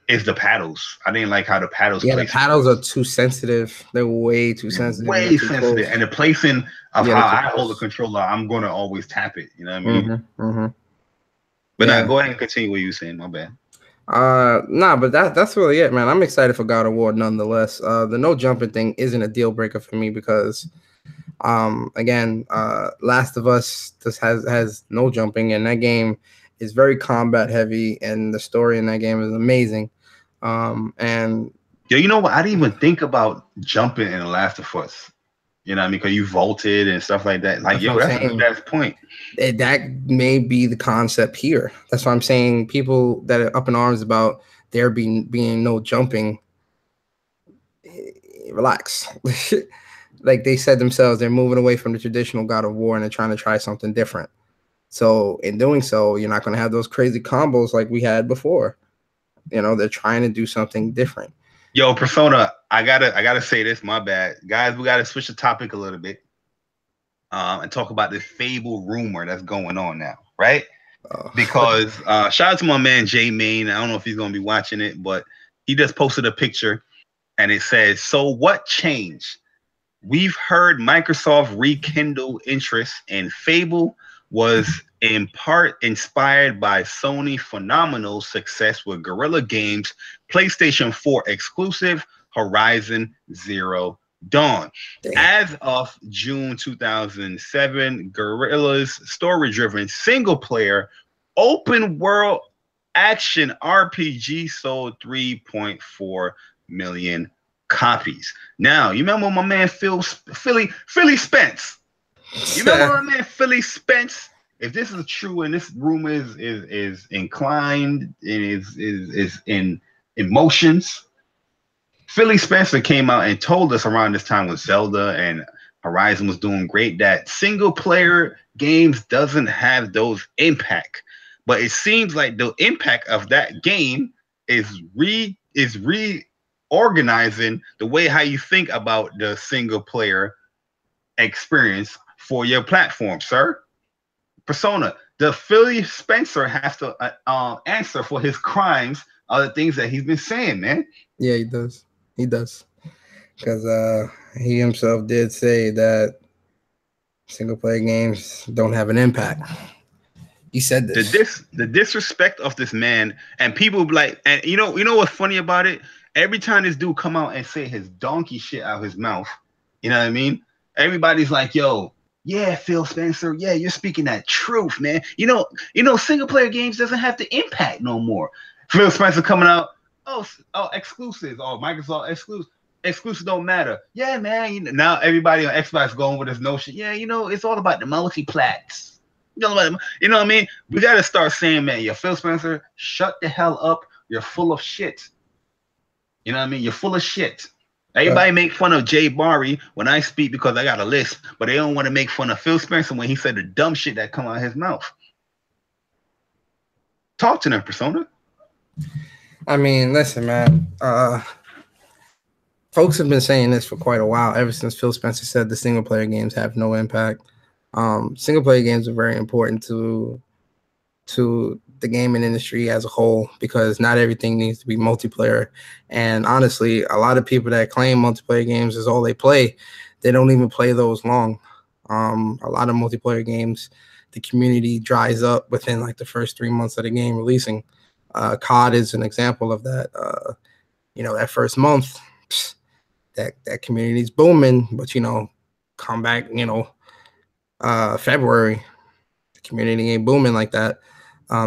is the paddles. I didn't like how the paddles. Yeah, the paddles are too sensitive. They're way too sensitive. Way sensitive, and the placing of how I hold the controller, I'm gonna always tap it. You know what I mean? But now go ahead and continue what you were saying. My bad. But that's really it, man. I'm excited for God of War nonetheless. The no jumping thing isn't a deal breaker for me because, again, Last of Us just has no jumping, and that game is very combat heavy, and the story in that game is amazing. And you know what? I didn't even think about jumping in The Last of Us. You know what I mean? Because you vaulted and stuff like that. Like, that's a good point. That may be the concept here. That's why I'm saying people that are up in arms about there being no jumping, relax. Like they said themselves, they're moving away from the traditional God of War and they're trying to try something different. So in doing so, you're not going to have those crazy combos like we had before. You know, they're trying to do something different. Yo, Persona, I gotta say this. My bad, guys. We gotta switch the topic a little bit, and talk about this Fable rumor that's going on now, right? Because shout out to my man Jay Main. I don't know if he's gonna be watching it, but he just posted a picture, and it says, "So what changed? We've heard Microsoft rekindle interest in Fable was in part inspired by Sony phenomenal success with Guerrilla Games' PlayStation 4 exclusive Horizon Zero Dawn. As of June 2007, Guerrilla's story-driven single-player open world action RPG sold 3.4 million copies. Now, you remember my man Philly Spence? You remember my man Philly Spence? If this is true and this rumor is inclined and is in emotions, Philly Spencer came out and told us around this time with Zelda and Horizon was doing great that single player games doesn't have those impact. But it seems like the impact of that game is reorganizing the way how you think about the single player experience for your platform, sir. Persona, the Philly Spencer has to answer for his crimes, other things that he's been saying, man. Yeah, he does. He does. Because he himself did say that single player games don't have an impact. He said this. The disrespect of this man, and people like, and you know what's funny about it? Every time this dude come out and say his donkey shit out of his mouth, you know what I mean? Everybody's like, yo, yeah, Phil Spencer, yeah, you're speaking that truth, man. You know, single player games doesn't have the impact no more. Phil Spencer coming out, oh, exclusives, Microsoft exclusives don't matter. Yeah, man. Now everybody on Xbox going with this notion. Yeah, it's all about the multiplats. You know what I mean? We got to start saying, man, yo, Phil Spencer, shut the hell up. You're full of shit. You know what I mean? You're full of shit. Everybody make fun of Jay Barry when I speak because I got a lisp, but they don't want to make fun of Phil Spencer when he said the dumb shit that come out of his mouth. Talk to them, Persona. I mean, listen, man. Folks have been saying this for quite a while, ever since Phil Spencer said the single player games have no impact. Single player games are very important to the gaming industry as a whole, because not everything needs to be multiplayer. And honestly, a lot of people that claim multiplayer games is all they play, they don't even play those long. A lot of multiplayer games, the community dries up within like the first 3 months of the game releasing. COD is an example of that. That first month, that community's booming, but come back, February, the community ain't booming like that.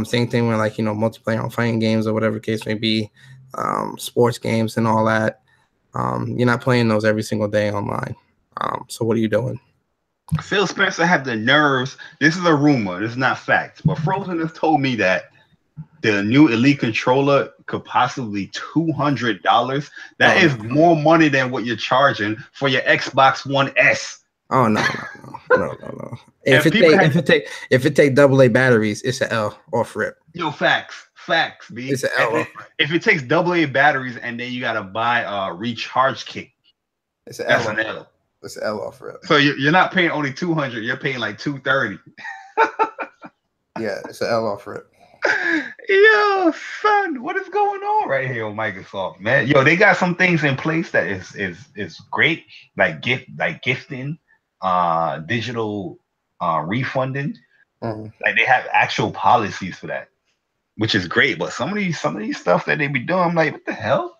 Same thing with multiplayer on fighting games or whatever the case may be, sports games and all that. You're not playing those every single day online. So what are you doing? Phil Spencer had the nerves. This is a rumor. This is not facts. But Frozen has told me that the new Elite controller could possibly $200. That is more money than what you're charging for your Xbox One S. Oh no. If it take AA batteries, it's an L off rip. Yo, facts, B. It's an L. If it takes AA batteries and then you gotta buy a recharge kit, it's an L. It's an L off rip. So you're not paying only $200. You're paying like $230. Yeah, it's an L off rip. Yo, son, what is going on right here on Microsoft, man? Yo, they got some things in place that is great, like gifting, digital refunding. Like they have actual policies for that, which is great. But some of these stuff that they be doing, I'm like, what the hell?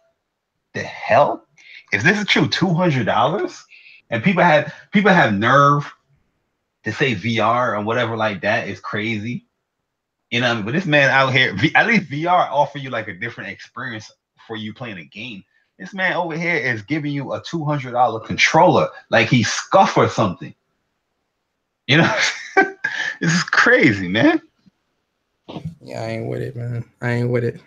The hell? If this is true, $200, and people have nerve to say VR or whatever like that is crazy. But this man out here, at least VR offer you like a different experience for you playing a game. This man over here is giving you a $200 controller like he's scuff or something. This is crazy, man. Yeah, I ain't with it, man. I ain't with it.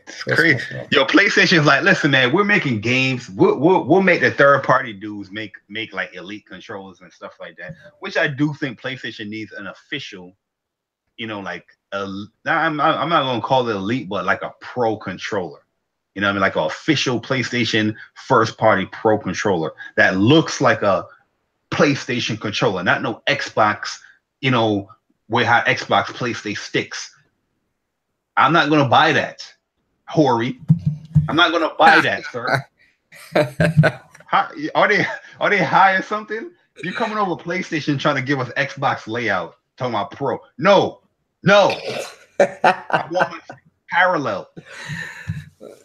It's crazy. Yo, PlayStation's like, listen, man, we're making games. We'll make the third party dudes make like elite controllers and stuff like that. Which I do think PlayStation needs an official, like I'm not gonna call it elite, but like a pro controller. You know what I mean? Like an official PlayStation first party pro controller that looks like a PlayStation controller, not no Xbox, where how Xbox plays their sticks. I'm not gonna buy that, Hori. I'm not gonna buy that, sir. Are they high or something? You're coming over PlayStation trying to give us Xbox layout, talking about pro. No. I want my parallel.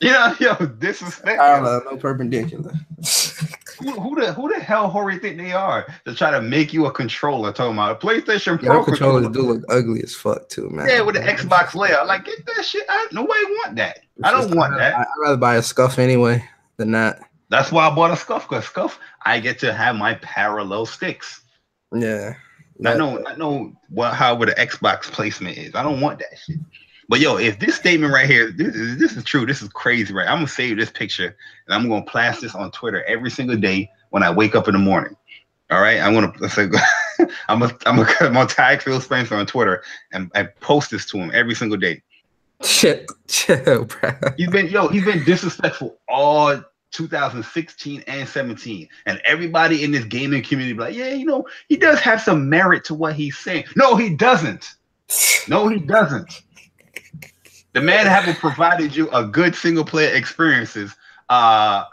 Disrespect. Parallel, no perpendicular. Who the hell Hori think they are to try to make you a controller? Talking about a PlayStation Pro controllers do look ugly as fuck too, man. Yeah, with the Xbox layout, like get that shit. Nobody want that. I don't want that. I'd rather buy a Scuff anyway than that. That's why I bought a Scuff, because Scuff, I get to have my parallel sticks. Yeah. Not know however the Xbox placement is. I don't want that shit. But yo, if this statement right here, this is true, this is crazy, right? I'm gonna save this picture and I'm gonna blast this on Twitter every single day when I wake up in the morning. All right, I'm gonna tag Phil Spencer on Twitter and post this to him every single day. Chill, bro. He's been disrespectful all 2016 and 17, and everybody in this gaming community be like, yeah, he does have some merit to what he's saying. No, he doesn't. No, he doesn't. The man haven't provided you a good single player experiences on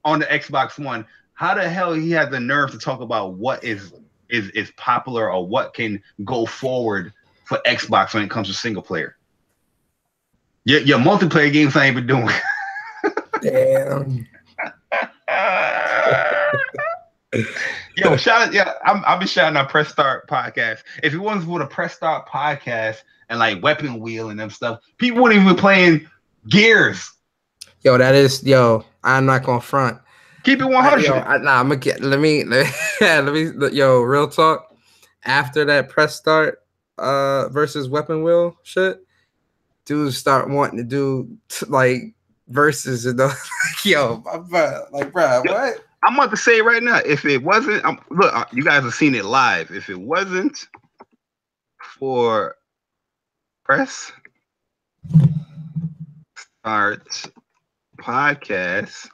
the Xbox One. How the hell he has the nerve to talk about what is popular or what can go forward for Xbox when it comes to single player? Your multiplayer games ain't even doing. Damn. Yo, I've been shouting out Press Start podcast. If it wasn't for the Press Start podcast and like Weapon Wheel and them stuff, people wouldn't even be playing Gears. I'm not gonna front. Keep it 100. I'm gonna get. Let me. Yo, real talk. After that Press Start versus Weapon Wheel shit, dudes start wanting to do like versus and bro, what? I'm about to say right now, if it wasn't, look, you guys have seen it live. If it wasn't for Press Start podcast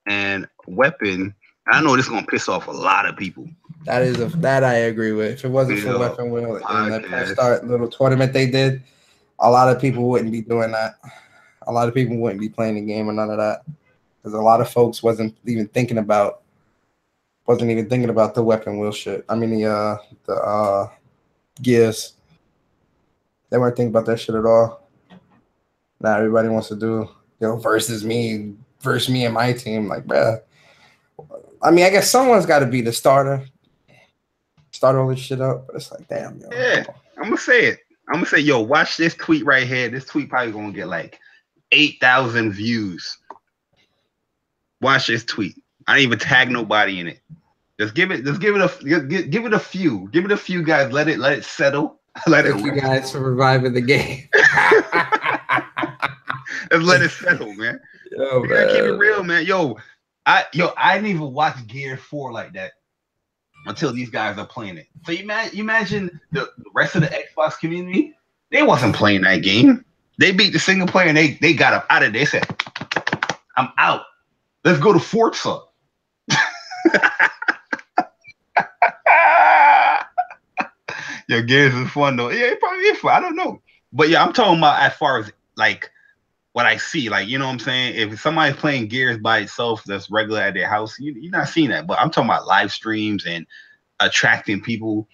and Weapon, I know this is gonna piss off a lot of people. That I agree with. If it wasn't for Weapon Wheel and that Press Start little tournament they did, a lot of people wouldn't be doing that. A lot of people wouldn't be playing the game or none of that, because a lot of folks wasn't even thinking about the Weapon Wheel shit. I mean the Gears. They weren't thinking about that shit at all. Now everybody wants to do versus me and my team. Like, bruh. I mean, I guess someone's got to be the starter. Start all this shit up, but it's like, damn, yo. Yeah, I'm gonna say it. I'm gonna say, yo, watch this tweet right here. This tweet probably gonna get like 8,000 views. Watch this tweet. I didn't even tag nobody in it. Just give it a few. Give it a few guys. Let it settle. Thank you guys for reviving the game. Let's let it settle, man. Yo, we gotta keep it real, man. I didn't even watch Gear 4 like that until these guys are playing it. So you imagine the rest of the Xbox community, they wasn't playing that game. They beat the single player and they got up out of there. They said, I'm out. Let's go to Forza. Yo, Gears is fun though. Yeah, it probably is fun. I don't know. But yeah, I'm talking about as far as like what I see. Like, you know what I'm saying? If somebody's playing Gears by itself that's regular at their house, you're not seeing that. But I'm talking about live streams and attracting people.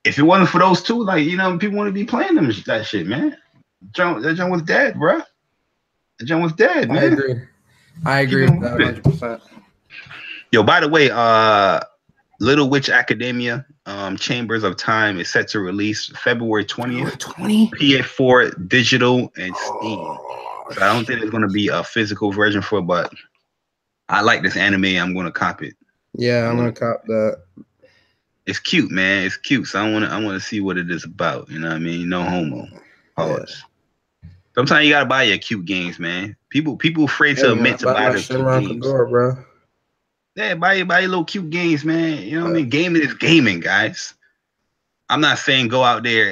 If it wasn't for those two, like, people want to be playing that shit, man. That John was dead, bro. That John was dead, man. I agree with that 100%. Yo, by the way, Little Witch Academia, Chambers of Time is set to release February 20th. PS4, digital, and Steam. So I don't think there's gonna be a physical version for it, but I like this anime. I'm gonna cop it. Yeah, I'm gonna cop that. It's cute, man. It's cute. So I wanna see what it is about. You know what I mean? No homo. Pause. Sometimes you gotta buy your cute games, man. People afraid to admit to buy their cute games. Bro. Yeah, buy your little cute games, man. You know what I mean? Gaming is gaming, guys. I'm not saying go out there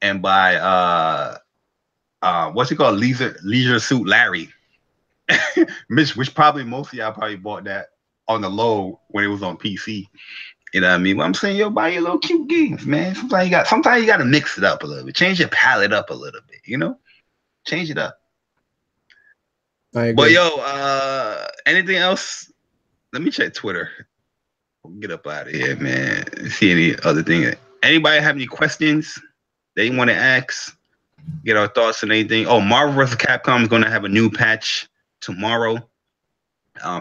and buy what's it called? Leisure Suit Larry. which probably most of y'all probably bought that on the low when it was on PC. You know what I mean? But I'm saying, yo, buy your little cute games, man. Sometimes you got to mix it up a little bit. Change your palette up a little bit, you know? Change it up. But yo, anything else? Let me check Twitter. We'll get up out of here, man. See any other thing. Anybody have any questions they want to ask? Get our thoughts on anything. Oh, Marvel vs. Capcom is going to have a new patch tomorrow,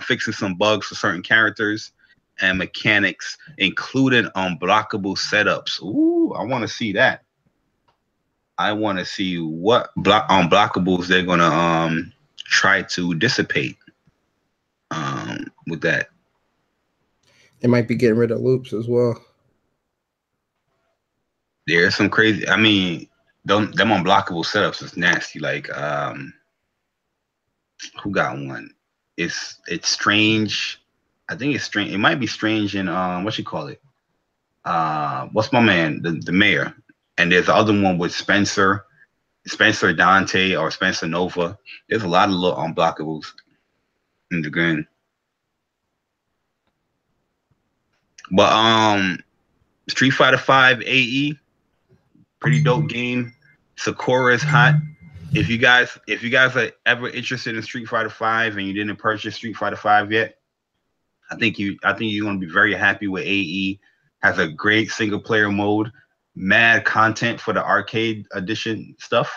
fixing some bugs for certain characters and mechanics, including unblockable setups. Ooh, I want to see that. I want to see what unblockables they're gonna try to dissipate with that. They might be getting rid of loops as well. There's some crazy. I mean, them unblockable setups is nasty. Like, who got one? It's strange. I think it's strange. It might be strange in what you call it? What's my man? The mayor. And there's the other one with Spencer Dante or Spencer Nova. There's a lot of little unblockables in the game. But Street Fighter V AE, pretty dope game. Sakura is hot. If you guys are ever interested in Street Fighter V and you didn't purchase Street Fighter V yet, I think you're gonna be very happy with AE. Has a great single player mode, mad content for the arcade edition stuff.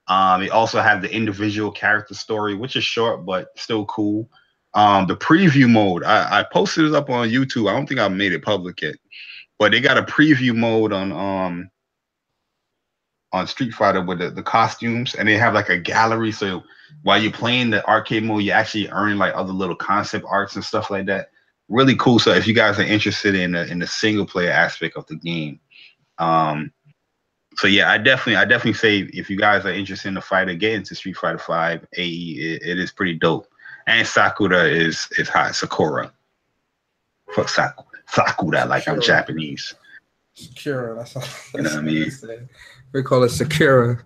It also have the individual character story, which is short but still cool. The preview mode, I posted it up on YouTube. I don't think I made it public yet, but they got a preview mode on Street Fighter with the costumes, and they have like a gallery. So while you're playing the arcade mode, you're actually earning like other little concept arts and stuff like that. Really cool. So if you guys are interested in the single player aspect of the game, so yeah, I definitely say if you guys are interested in the fighter, get into Street Fighter V AE. It is pretty dope. And Sakura is hot. Sakura. Fuck Sakura like I'm Japanese. Sakura. That's all. You know what I mean? We call it Sakura.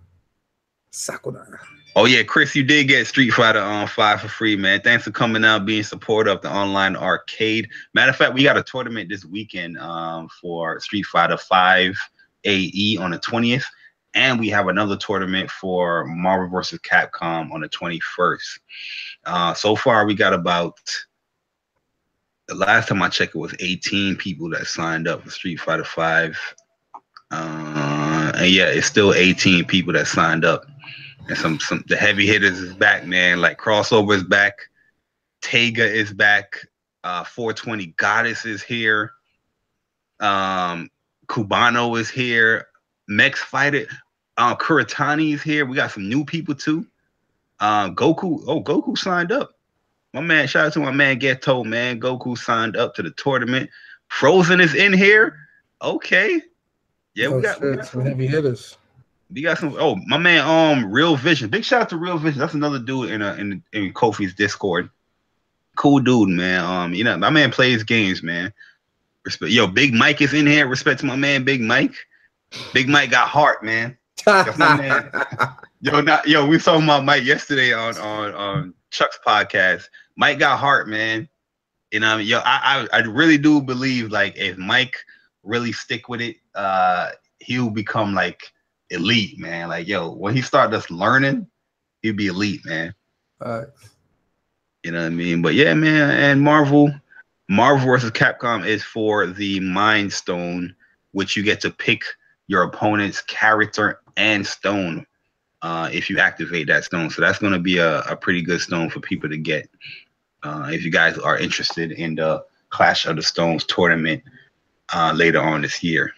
Sakura. Oh yeah, Chris, you did get Street Fighter on 5 for free, man. Thanks for coming out, being supportive of the online arcade. Matter of fact, we got a tournament this weekend for Street Fighter 5 AE on the 20th, and we have another tournament for Marvel vs. Capcom on the 21st. So far, we got about, the last time I checked, it was 18 people that signed up for Street Fighter 5. And yeah, it's still 18 people that signed up. And some the heavy hitters is back, man. Like Crossover is back, Tega is back, 420 Goddess is here, Cubano is here, Mex Fighter, Kuratani is here. We got some new people too. Goku signed up. My man, shout out to my man Ghetto, man. Goku signed up to the tournament. Frozen is in here. Okay. Yeah, we got some heavy hitters. We got some. Oh, my man, Real Vision. Big shout out to Real Vision. That's another dude in Kofi's Discord. Cool dude, man. You know, my man plays games, man. Respect. Yo, Big Mike is in here. Respect to my man, Big Mike. Big Mike got heart, man. That's my man. Yo, we talking about Mike yesterday on Chuck's podcast. Mike got heart, man. You know, yo, I really do believe like if Mike really stick with it, he'll become like elite, man. Like, yo, when he start just learning, he'll be elite, man. You know what I mean? But yeah, man, and Marvel vs. Capcom is for the Mind Stone, which you get to pick your opponent's character and stone if you activate that stone. So that's going to be a pretty good stone for people to get if you guys are interested in the Clash of the Stones tournament later on this year.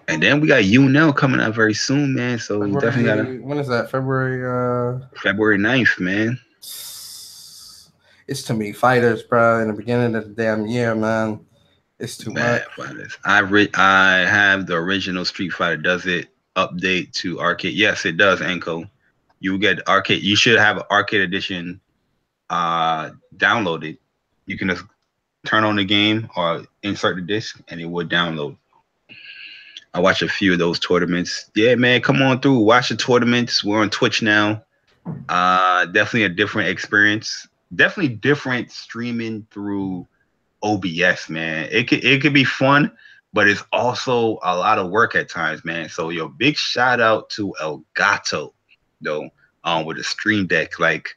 And then we got UNL coming out very soon, man. So we definitely gotta. When is that? February 9th, man. It's too many fighters, bro. In the beginning of the damn year, man. It's too much. Fighters. I have the original Street Fighter does it update to arcade. Yes, it does, Enco. You get arcade. You should have arcade edition downloaded. You can just turn on the game or insert the disc, and it would download. I watch a few of those tournaments. Yeah, man, come on through. Watch the tournaments. We're on Twitch now. Definitely a different experience. Definitely different streaming through OBS, man. It could be fun, but it's also a lot of work at times, man. So yo, big shout out to Elgato, though, with the Stream Deck. Like,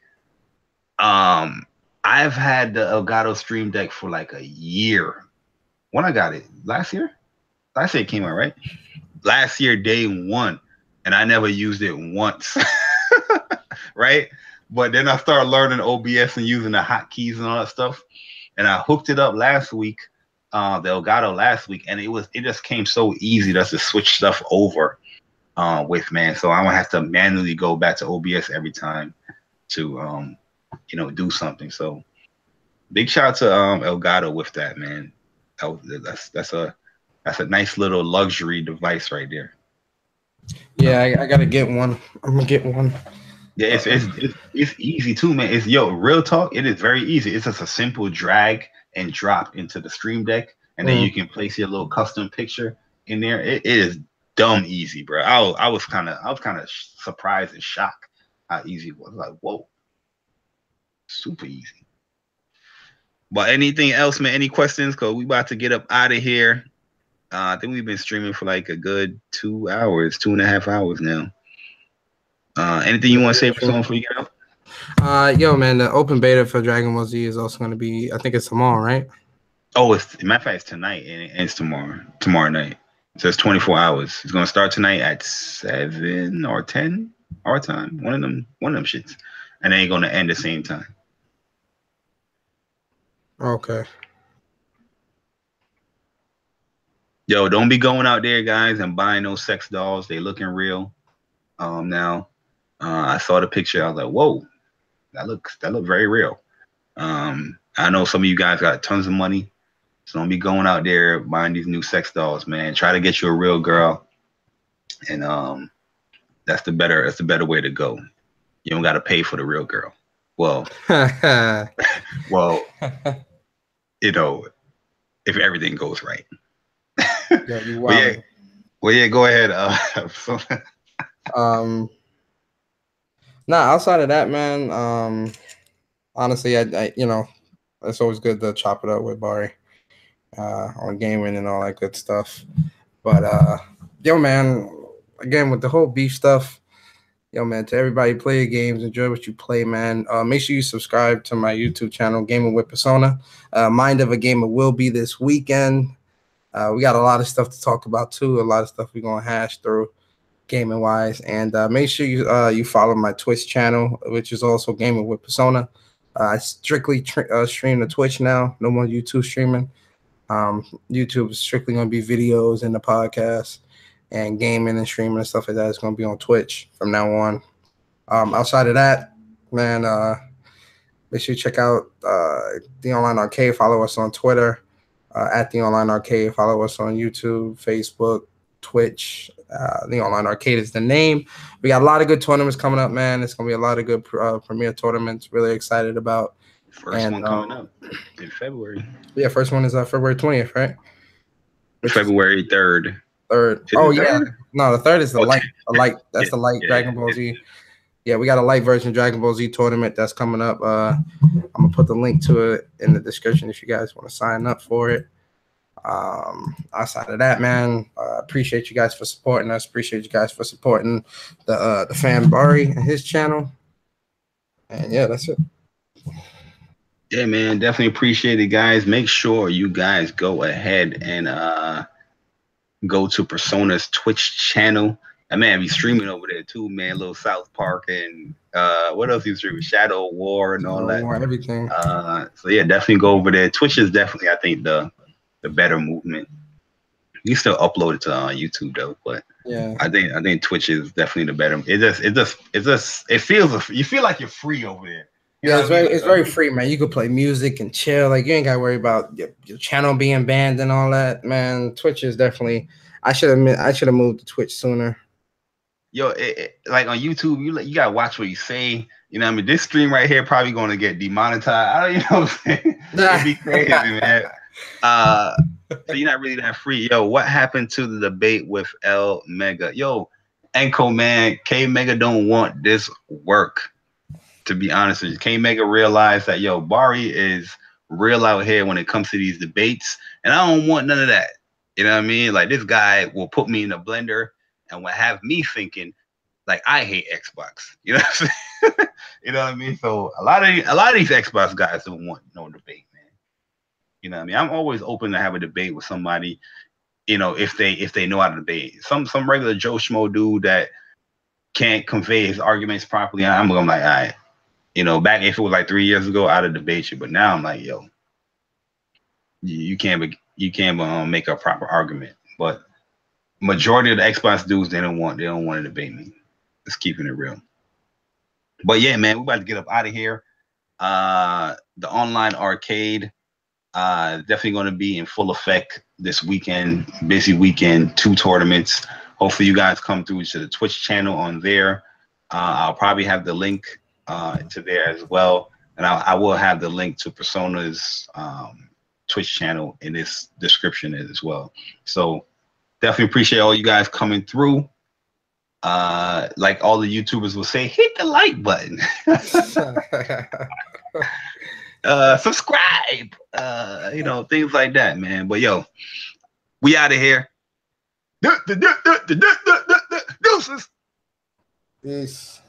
I've had the Elgato Stream Deck for like a year. When I got it last year. Last year it came out, right? Last year, day one, and I never used it once, right? But then I started learning OBS and using the hotkeys and all that stuff, and I hooked it up last week, the Elgato last week, and it just came so easy just to switch stuff over with, man. So I don't have to manually go back to OBS every time to do something. So big shout out to Elgato with that, man. That's a nice little luxury device right there. Yeah, I gotta get one. I'm gonna get one. Yeah, it's easy too, man. Real talk. It is very easy. It's just a simple drag and drop into the Stream Deck, and then you can place your little custom picture in there. It is dumb easy, bro. I was kind of surprised and shocked how easy it was. Like, whoa, super easy. But anything else, man? Any questions? Cause we about to get up out of here. I think we've been streaming for like a good 2 hours, 2.5 hours now. Anything you want to say for someone before you get out? Yo, man, the open beta for Dragon Ball Z is also going to be, I think it's tomorrow, right? Oh, matter of fact, it's tonight and it ends tomorrow night. So it's 24 hours. It's going to start tonight at 7 or 10 our time. One of them shits. And then it's going to end the same time. Okay. Yo, don't be going out there, guys, and buying those sex dolls. They looking real. Now, I saw the picture. I was like, whoa, that looks very real. I know some of you guys got tons of money, so don't be going out there buying these new sex dolls, man. Try to get you a real girl, and that's the better way to go. You don't got to pay for the real girl. Well, if everything goes right. Yeah, you wild. Go ahead. Outside of that, man. Honestly, I it's always good to chop it up with Bari on gaming and all that good stuff. But yo, man, again with the whole beef stuff, yo, man, to everybody play your games, enjoy what you play, man. Make sure you subscribe to my YouTube channel, Gaming with Persona. Mind of a Gamer will be this weekend. We got a lot of stuff to talk about too. A lot of stuff we're gonna hash through, gaming wise. And make sure you follow my Twitch channel, which is also Gaming with Persona. I strictly stream to Twitch now. No more YouTube streaming. YouTube is strictly gonna be videos and the podcast, and gaming and streaming and stuff like that is gonna be on Twitch from now on. Outside of that, man, make sure you check out the Online Arcade. Follow us on Twitter. At the Online Arcade. Follow us on YouTube, Facebook, Twitch. The Online Arcade is the name. We got a lot of good tournaments coming up, man. It's gonna be a lot of good premier tournaments. Really excited about. First one coming up in February. Yeah, first one is February 20th, right? February 3rd. Yeah. No, the 3rd is the light. That's the light Dragon Ball Z. Yeah, we got a light version Dragon Ball Z tournament that's coming up. I'm gonna put the link to it in the description if you guys want to sign up for it. Outside of that, man, appreciate you guys for supporting us. Appreciate you guys for supporting the fan Bari and his channel. And yeah, that's it. Yeah, man, definitely appreciate it, guys. Make sure you guys go ahead and go to Persona's Twitch channel. And man, be streaming over there too, man. Little South Park and what else you streaming? Shadow War and all that. Everything. So yeah, definitely go over there. Twitch is definitely, I think, the better movement. You still upload it to YouTube though, but yeah, I think Twitch is definitely the better. It feels you feel like you're free over there. It's very free, man. You could play music and chill. Like you ain't gotta worry about your channel being banned and all that, man. Twitch is definitely. I should have moved to Twitch sooner. yo, like on YouTube, you gotta watch what you say. You know what I mean? This stream right here probably gonna get demonetized. I don't, you know what I'm saying? It'd be crazy, man. So you're not really that free. Yo, what happened to the debate with L Mega? Yo, Enko, man, K Mega don't want this work. To be honest with you, K Mega realized that, yo, Bari is real out here when it comes to these debates, and I don't want none of that. You know what I mean? Like, this guy will put me in a blender and will have me thinking like I hate Xbox. You know what I'm saying? You know what I mean? So a lot of these Xbox guys don't want no debate, man. You know what I mean? I'm always open to have a debate with somebody, you know, if they know how to debate. Some regular Joe Schmo dude that can't convey his arguments properly, I'm like, all right. You know, back if it was like 3 years ago, I'd have debated you, but now I'm like, yo, you can't make a proper argument. But majority of the Xbox dudes, they don't want to debate me. Just keeping it real. But yeah, man, we're about to get up out of here. The online arcade, definitely going to be in full effect this weekend. Busy weekend, 2 tournaments. Hopefully you guys come through to the Twitch channel on there. I'll probably have the link to there as well, and I will have the link to Persona's Twitch channel in this description as well. So definitely appreciate all you guys coming through. Like all the YouTubers will say, hit the like button. Subscribe, you know, things like that, man. But yo, we out of here. Deuces. Peace.